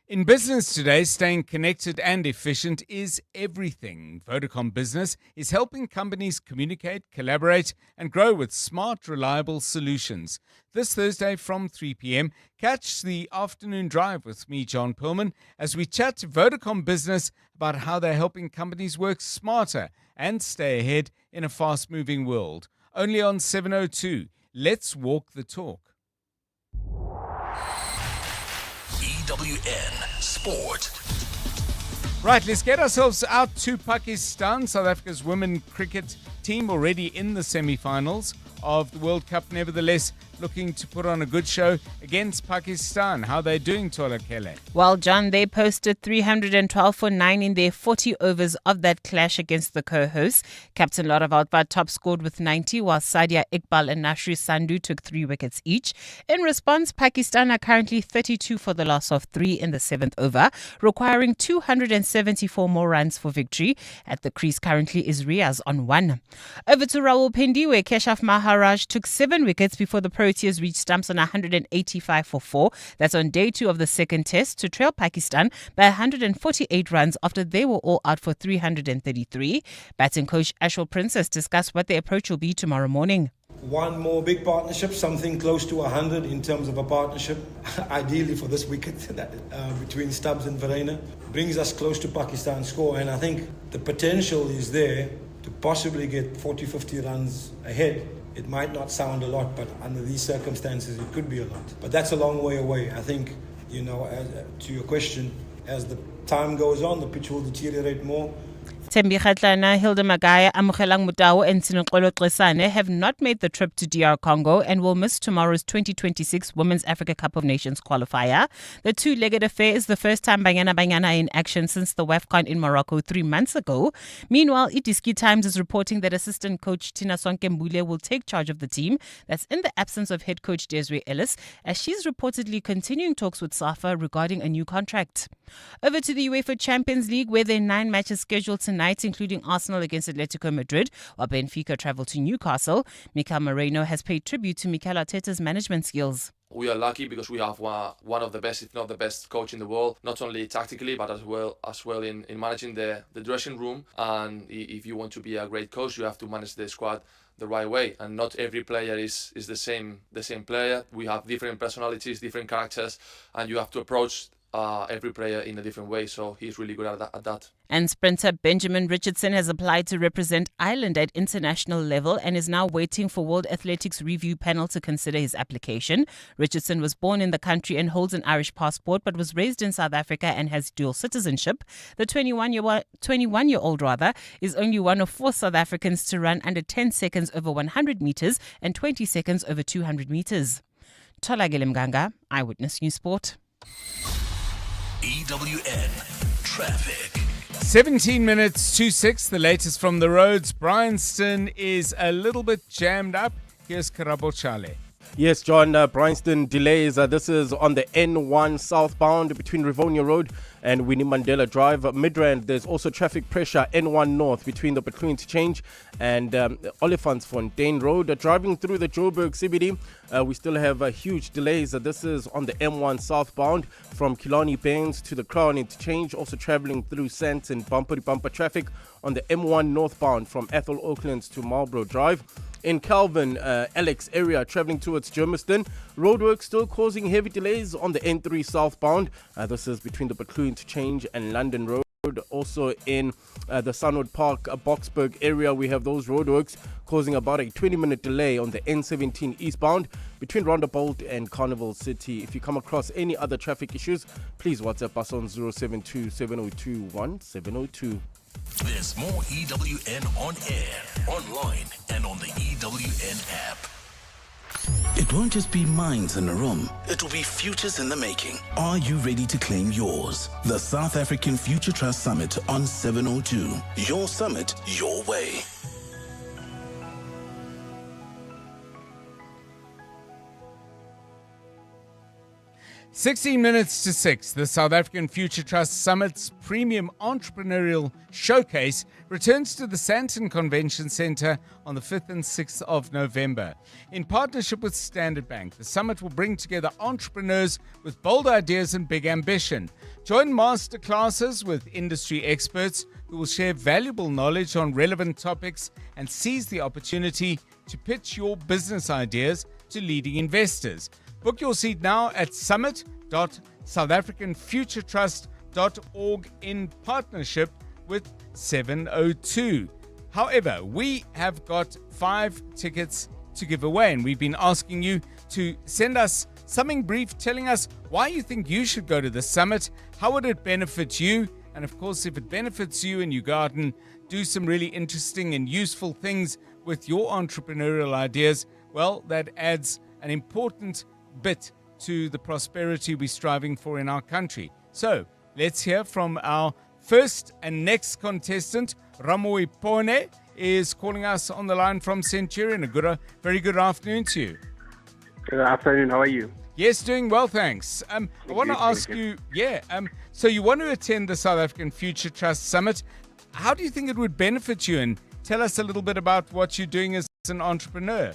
In business today, staying connected and efficient is everything. Vodacom Business is helping companies communicate, collaborate, and grow with smart, reliable solutions. This Thursday from 3 p.m., catch the afternoon drive with me, John Perlman, as we chat to Vodacom Business about how they're helping companies work smarter and stay ahead in a fast-moving world. Only on 702. Let's walk the talk. EWN Sport. Right, let's get ourselves out to Pakistan. South Africa's women cricket team already in the semi-finals of the World Cup. Nevertheless, looking to put on a good show against Pakistan. How are they doing, Tola Kele? Well, John, they posted 312 for 9 in their 40 overs of that clash against the co-hosts. Captain Laura Valtva top scored with 90, while Sadia Iqbal and Nashri Sandhu took 3 wickets each. In response, Pakistan are currently 32 for the loss of 3 in the 7th over, requiring 274 more runs for victory. At the crease currently is Riaz on 1. Over to Rawalpindi, where Keshaf Maharaj took 7 wickets before the Proteas reached stumps on 185 for 4. That's on day 2 of the second test to trail Pakistan by 148 runs after they were all out for 333. Batting coach Ashwell Prince has discussed what their approach will be tomorrow morning. One more big partnership, something close to 100 in terms of a partnership, ideally for this wicket between Stubbs and Verena, brings us close to Pakistan's score, and I think the potential is there to possibly get 40-50 runs ahead. It might not sound a lot, but under these circumstances, it could be a lot. But that's a long way away. I think, to your question, as the time goes on, the pitch will deteriorate more. Tembi Khatlana, Hilda Magaya, Amukelang Mutao, and Sinokolo Tresane have not made the trip to DR Congo and will miss tomorrow's 2026 Women's Africa Cup of Nations qualifier. The two-legged affair is the first time Banyana are in action since the WAFCON in Morocco 3 months ago. Meanwhile, Itiski Times is reporting that assistant coach Tina Sonke Mbule will take charge of the team. That's in the absence of head coach Desiree Ellis, as she's reportedly continuing talks with SAFA regarding a new contract. Over to the UEFA Champions League, where there are 9 matches scheduled tonight, including Arsenal against Atletico Madrid, while Benfica travel to Newcastle. Mikel Moreno has paid tribute to Mikel Arteta's management skills. We are lucky because we have one of the best, if not the best, coach in the world, not only tactically, but as well in managing the dressing room. And if you want to be a great coach, you have to manage the squad the right way. And not every player is the same player. We have different personalities, different characters, and you have to approach every player in a different way, so he's really good at that. And sprinter Benjamin Richardson has applied to represent Ireland at international level and is now waiting for World Athletics Review panel to consider his application. Richardson was born in the country and holds an Irish passport, but was raised in South Africa and has dual citizenship. The 21-year-old is only one of 4 South Africans to run under 10 seconds over 100 meters and 20 seconds over 200 meters. Tola Mganga, Eyewitness News Sport. EWN Traffic. 17 minutes to 6, the latest from the roads. Bryanston is a little bit jammed up. Here's Karabo Chale. Yes, John, Bryanston delays. This is on the N1 southbound between Rivonia Road and Winnie Mandela Drive. Midrand, there's also traffic pressure N1 north between the Between Interchange and Olifantsfontein Road. Driving through the Joburg CBD, we still have huge delays. This is on the M1 southbound from Killarney Bains to the Crown Interchange. Also traveling through Sant and bumper traffic on the M1 northbound from Ethel Oaklands to Marlborough Drive. In Calvin, Alex area, traveling towards Germiston. Roadwork still causing heavy delays on the N3 southbound. This is between the Between Interchange and London Road. Also in the Sunwood Park, Boksburg area, we have those roadworks causing about a 20-minute delay on the N17 eastbound between Roundabout and Carnival City. If you come across any other traffic issues, please WhatsApp us on 072 702 1702. There's more EWN on air, online, and on the EWN app. It won't just be minds in a room, it will be futures in the making. Are you ready to claim yours? The South African Future Trust Summit on 702. Your summit, your way. "16 minutes to 6, the South African Future Trust Summit's premium entrepreneurial showcase returns to the Sandton Convention Centre on the 5th and 6th of November. In partnership with Standard Bank, the summit will bring together entrepreneurs with bold ideas and big ambition. Join masterclasses with industry experts who will share valuable knowledge on relevant topics and seize the opportunity to pitch your business ideas to leading investors. Book your seat now at summit.southafricanfuturetrust.org in partnership with 702. However, we have got 5 tickets to give away, and we've been asking you to send us something brief telling us why you think you should go to the summit, how would it benefit you, and of course, if it benefits you and you go out and do some really interesting and useful things with your entrepreneurial ideas, well, that adds an important bit to the prosperity we're striving for in our country. So let's hear from our first and next contestant. Ramoy Pone is calling us on the line from Centurion. Very good afternoon to you. Good afternoon. How are you? Yes, doing well, thanks. I want to ask you, so you want to attend the South African Future Trust Summit. How do you think it would benefit you? And tell us a little bit about what you're doing as an entrepreneur.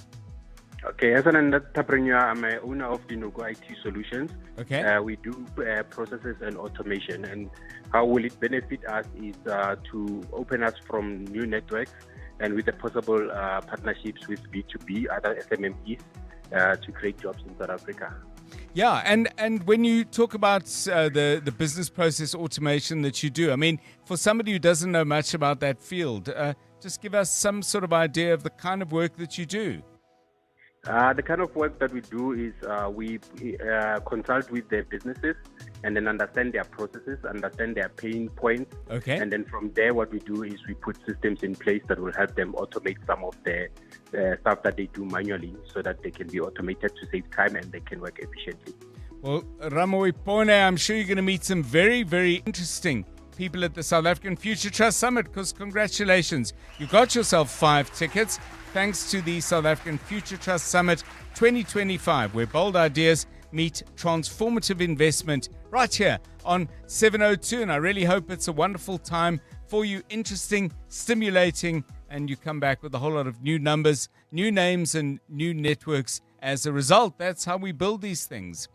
Okay, as an entrepreneur, I'm an owner of Dinogo IT Solutions. Okay. We do processes and automation. And how will it benefit us is to open us from new networks and with the possible partnerships with B2B, other SMMEs, to create jobs in South Africa. Yeah, and when you talk about the business process automation that you do, I mean, for somebody who doesn't know much about that field, just give us some sort of idea of the kind of work that you do. The kind of work that we do is we consult with the businesses and then understand their processes, understand their pain points. Okay. And then from there, what we do is we put systems in place that will help them automate some of the stuff that they do manually so that they can be automated to save time and they can work efficiently. Well, Ramoy Pone, I'm sure you're going to meet some very, very interesting people at the South African Future Trust Summit, because congratulations, you got yourself 5 tickets thanks to the South African Future Trust Summit 2025, where bold ideas meet transformative investment, right here on 702. And I really hope it's a wonderful time for you, interesting, stimulating, and you come back with a whole lot of new numbers, new names, and new networks as a result. That's how we build these things.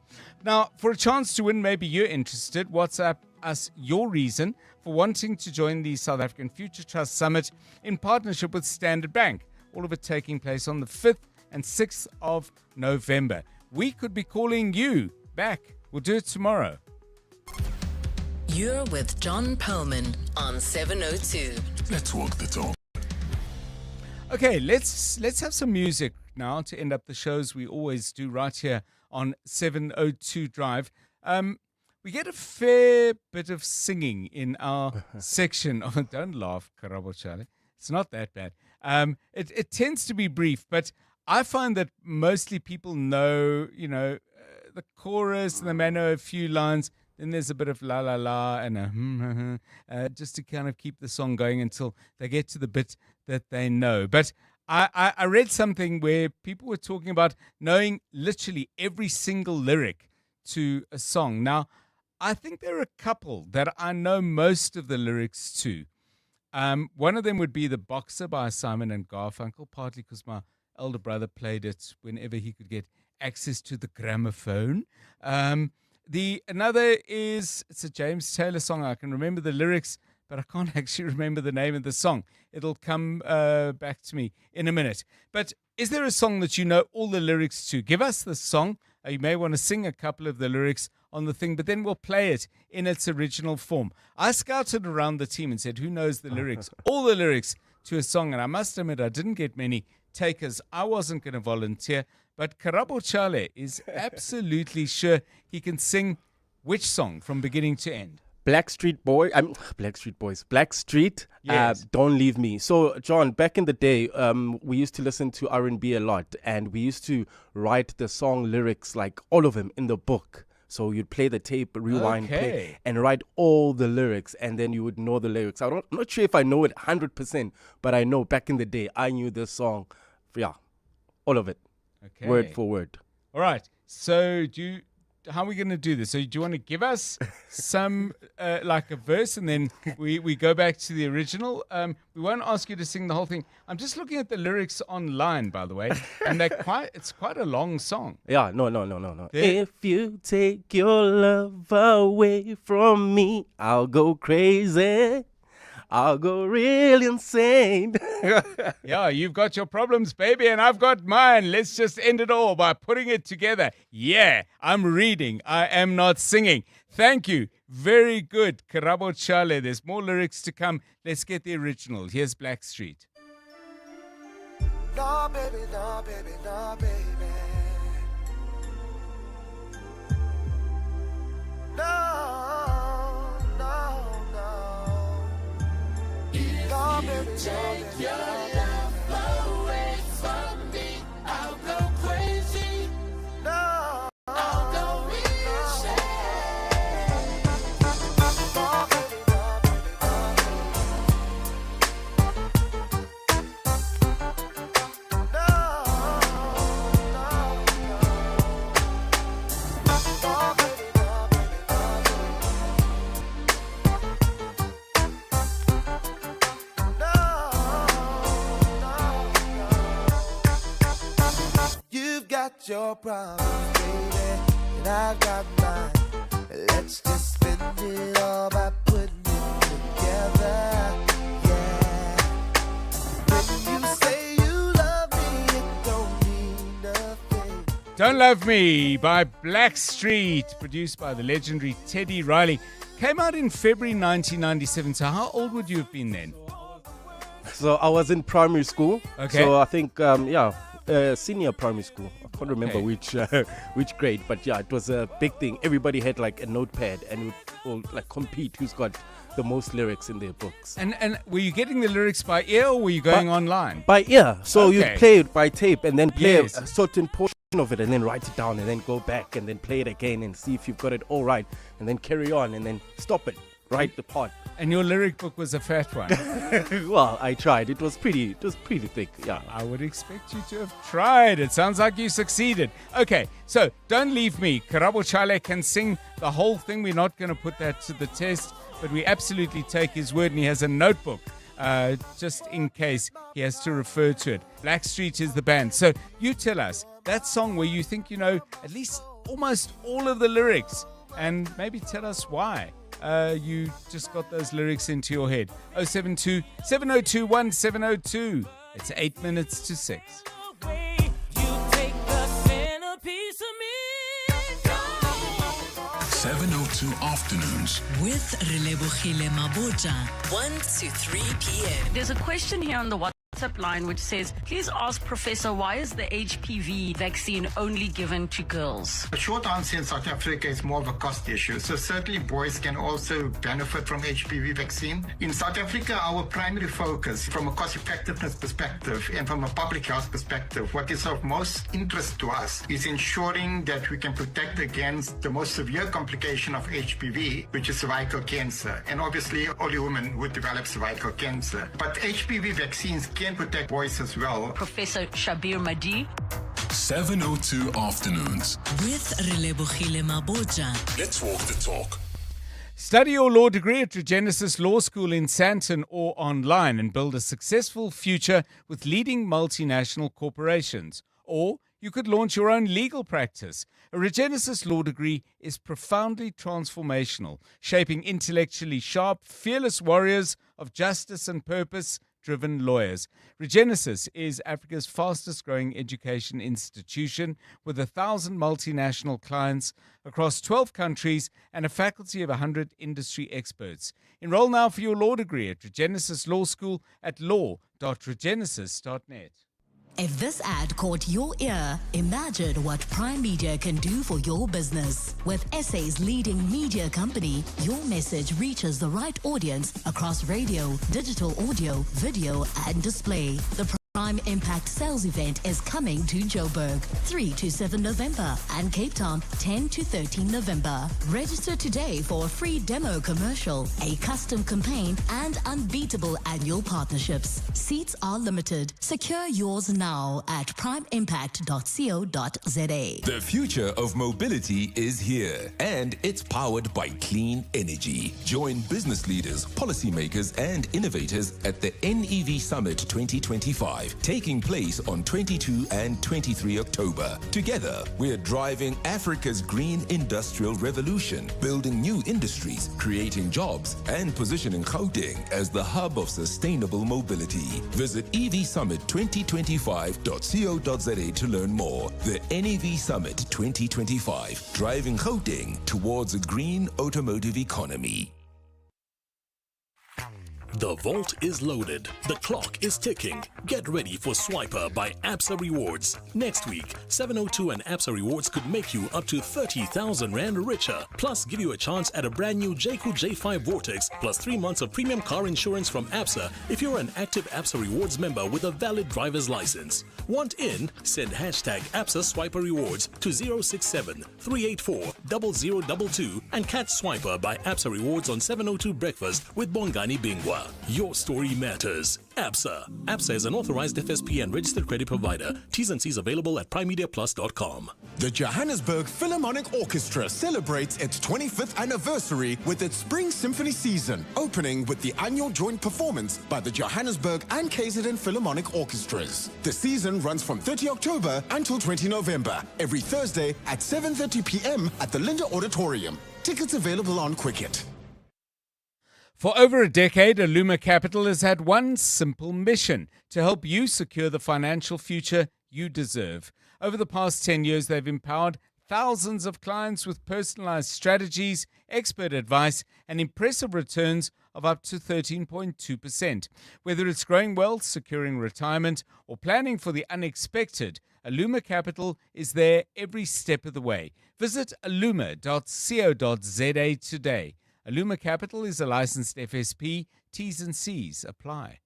Now, for a chance to win, maybe you're interested, WhatsApp us your reason for wanting to join the South African Future Trust Summit in partnership with Standard Bank. All of it taking place on the 5th and 6th of November. We could be calling you back. We'll do it tomorrow. You're with John Perlman on 702. Let's walk the talk. Okay, let's have some music now to end up the shows we always do right here on 702 Drive. We get a fair bit of singing in our section. Oh, don't laugh, Karabo Charlie. It's not that bad. It tends to be brief, but I find that mostly people know, the chorus, and they may know a few lines. Then there's a bit of la la la and a just to kind of keep the song going until they get to the bit that they know. But I read something where people were talking about knowing literally every single lyric to a song. Now, I think there are a couple that I know most of the lyrics to. One of them would be The Boxer by Simon and Garfunkel, partly because my elder brother played it whenever he could get access to the gramophone. Another is, it's a James Taylor song. I can remember the lyrics, but I can't actually remember the name of the song. It'll come back to me in a minute. But is there a song that you know all the lyrics to? Give us the song. You may want to sing a couple of the lyrics on the thing, but then we'll play it in its original form. I scouted around the team and said, who knows the lyrics, all the lyrics to a song, and I must admit I didn't get many takers. I wasn't going to volunteer, but Karabo Chale is absolutely sure he can sing which song from beginning to end. Black Street Boys. Yes. Don't Leave Me. So, John, back in the day, we used to listen to R&B a lot, and we used to write the song lyrics, like all of them, in the book. So you'd play the tape, rewind, play, and write all the lyrics, and then you would know the lyrics. I'm not sure if I know it 100%, but I know back in the day, I knew this song. Yeah, all of it, word for word. All right. So how are we going to do this? So do you want to give us some, like a verse, and then we go back to the original? We won't ask you to sing the whole thing. I'm just looking at the lyrics online, by the way, and it's quite a long song. Yeah, no. If you take your love away from me, I'll go crazy. I'll go really insane. Yeah, you've got your problems, baby, and I've got mine. Let's just end it all by putting it together. Yeah, I'm reading. I am not singing. Thank you. Very good, Karabo Chale. There's more lyrics to come. Let's get the original. Here's Black Street. No, baby, no, baby, no, baby. No, no, no. No, baby, Take your love away from me, I'll go crazy. no. I'll go insane. You've got your problems, baby, and I've got mine. Let's just spend it all by putting it together. Yeah. When you say you love me, it don't mean nothing. Don't Love Me by Black Street, produced by the legendary Teddy Riley. Came out in February 1997. So how old would you have been then? So I was in primary school. Okay. So I think, senior primary school. I can't remember which grade, but yeah, it was a big thing. Everybody had like a notepad and would all like compete who's got the most lyrics in their books. And were you getting the lyrics by ear, or were you going online? By ear. So Okay. you'd play it by tape and then play Yes. a certain portion of it and then write it down and then go back and then play it again and see if you've got it all right and then carry on and then stop it. Write the part. And your lyric book was a fat one. Well, I tried. It was pretty thick. Yeah. I would expect you to have tried. It sounds like you succeeded. Okay, so Don't Leave Me. Karabo Chale can sing the whole thing. We're not going to put that to the test, but we absolutely take his word, and he has a notebook just in case he has to refer to it. Black Street is the band. So you tell us that song where you think you know at least almost all of the lyrics, and maybe tell us why. You just got those lyrics into your head. 072 702 1702. It's 8 minutes to 6. 702 afternoons. With Relebogile Maboja, 1 to 3 p.m. There's a question here on the WhatsApp line which says, please ask Professor, why is the HPV vaccine only given to girls? The short answer in South Africa is more of a cost issue. So certainly boys can also benefit from HPV vaccine. In South Africa, our primary focus from a cost effectiveness perspective and from a public health perspective, what is of most interest to us is ensuring that we can protect against the most severe complication of HPV, which is cervical cancer. And obviously only women would develop cervical cancer. But HPV vaccines can protect boys as well. Professor Shabir Madi. 702 afternoons. With Relebogile Maboja. Let's walk the talk. Study your law degree at Regenesis Law School in Sandton or online and build a successful future with leading multinational corporations. Or you could launch your own legal practice. A Regenesis Law degree is profoundly transformational, shaping intellectually sharp, fearless warriors of justice and purpose, expert-driven lawyers. Regenesis is Africa's fastest-growing education institution with 1,000 multinational clients across 12 countries and a faculty of 100 industry experts. Enroll now for your law degree at Regenesis Law School at law.regenesis.net. If this ad caught your ear, imagine what Prime Media can do for your business. With SA's leading media company, your message reaches the right audience across radio, digital audio, video, and display. The Prime Impact sales event is coming to Joburg, 3 to 7 November, and Cape Town, 10 to 13 November. Register today for a free demo commercial, a custom campaign, and unbeatable annual partnerships. Seats are limited. Secure yours now at primeimpact.co.za. The future of mobility is here, and it's powered by clean energy. Join business leaders, policymakers, and innovators at the NEV Summit 2025. Taking place on 22 and 23 October. Together, we're driving Africa's green industrial revolution, building new industries, creating jobs, and positioning Gauteng as the hub of sustainable mobility. Visit evsummit2025.co.za to learn more. The NEV Summit 2025, driving Gauteng towards a green automotive economy. The vault is loaded. The clock is ticking. Get ready for Swiper by Absa Rewards. Next week, 702 and Absa Rewards could make you up to 30,000 Rand richer. Plus, give you a chance at a brand new Jayco J5 Vortex plus 3 months of premium car insurance from Absa if you're an active Absa Rewards member with a valid driver's license. Want in? Send hashtag Absa Swiper Rewards to 067 384 0022 and catch Swiper by Absa Rewards on 702 Breakfast with Bongani Bingwa. Your story matters. Absa. Absa is an authorized FSP and registered credit provider. T's and C's available at primemediaplus.com. The Johannesburg Philharmonic Orchestra celebrates its 25th anniversary with its Spring Symphony season, opening with the annual joint performance by the Johannesburg and KZN Philharmonic Orchestras. The season runs from 30 October until 20 November, every Thursday at 7:30 p.m. at the Linda Auditorium. Tickets available on Quicket. For over a decade, Aluma Capital has had one simple mission: to help you secure the financial future you deserve. Over the past 10 years, they've empowered thousands of clients with personalized strategies, expert advice, and impressive returns of up to 13.2%. Whether it's growing wealth, securing retirement, or planning for the unexpected, Aluma Capital is there every step of the way. Visit aluma.co.za today. Aluma Capital is a licensed FSP. T's and C's apply.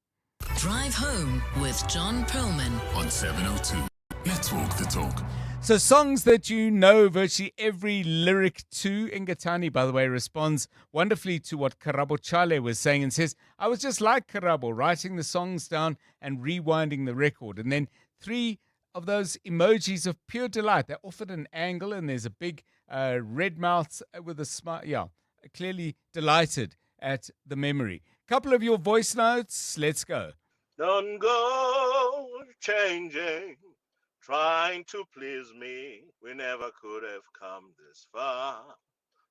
Drive home with John Perlman on 702. Let's walk the talk. So songs that you know virtually every lyric to. Ingatani, by the way, responds wonderfully to what Karabo Chale was saying and says, I was just like Karabo, writing the songs down and rewinding the record. And then 3 of those emojis of pure delight. They're off at an angle and there's a big red mouth with a smile. Yeah. Clearly delighted at the memory. Couple of your voice notes. Let's go. Don't go changing, trying to please me. We never could have come this far.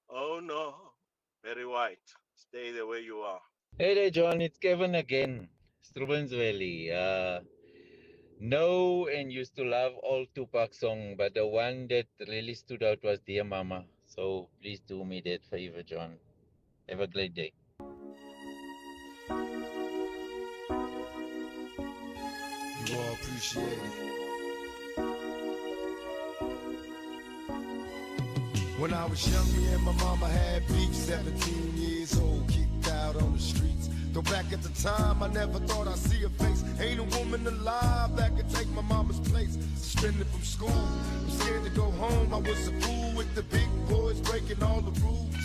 Oh no, Very White, stay the way you are. Hey there, John. It's Kevin again. Strubens Valley. Know and used to love all Tupac song, but the one that really stood out was Dear Mama. So please do me that favor, John. Have a great day. You all appreciate it. When I was young, me and my mama had beef, 17 years old, kicked out on the streets. Though back at the time, I never thought I'd see her face. Ain't a woman alive that could take my mama's place. Suspended from school, I'm scared to go home. I was a fool with the big boys, breaking all the rules.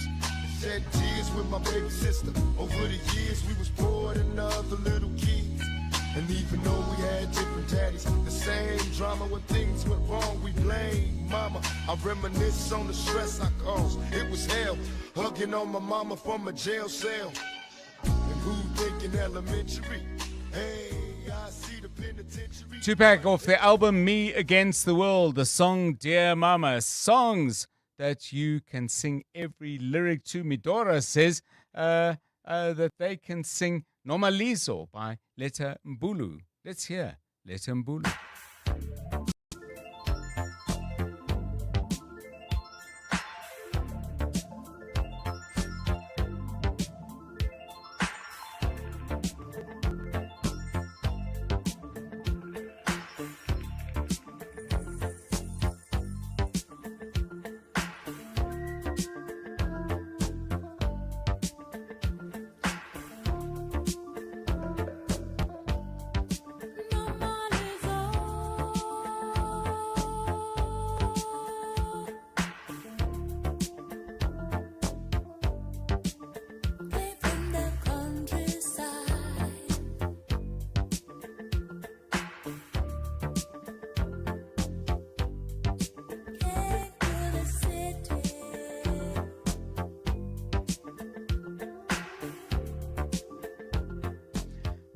Shed tears with my baby sister. Over the years, we was poor than other little kids. And even though we had different daddies, the same drama when things went wrong, we blame mama. I reminisce on the stress I caused. It was hell, hugging on my mama from a jail cell. And who thinking elementary? Hey, I see the penitentiary. Tupac off the album Me Against the World, the song Dear Mama. Songs that you can sing every lyric to. Midora says that they can sing Nomalizo by Leta Mbulu. Let's hear Leta Mbulu.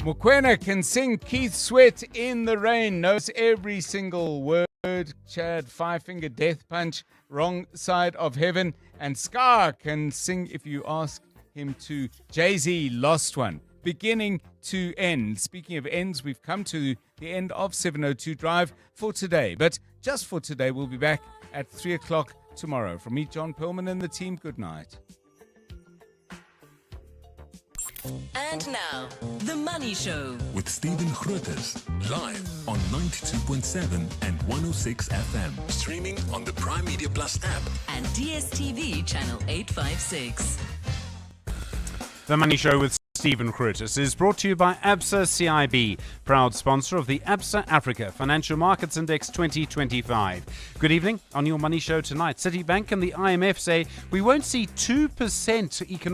Mokoena can sing Keith Sweat in the Rain, knows every single word. Chad, Five Finger Death Punch, Wrong Side of Heaven. And Scar can sing if you ask him to. Jay-Z, Lost One, beginning to end. Speaking of ends, we've come to the end of 702 Drive for today. But just for today, we'll be back at 3 o'clock tomorrow. From me, John Perlman, and the team, good night. And now, The Money Show. With Stephen Grootes, live on 92.7 and 106 FM. Streaming on the Prime Media Plus app. And DSTV channel 856. The Money Show with Stephen Grootes is brought to you by ABSA CIB, proud sponsor of the ABSA Africa Financial Markets Index 2025. Good evening. On your Money Show tonight, Citibank and the IMF say we won't see 2% economic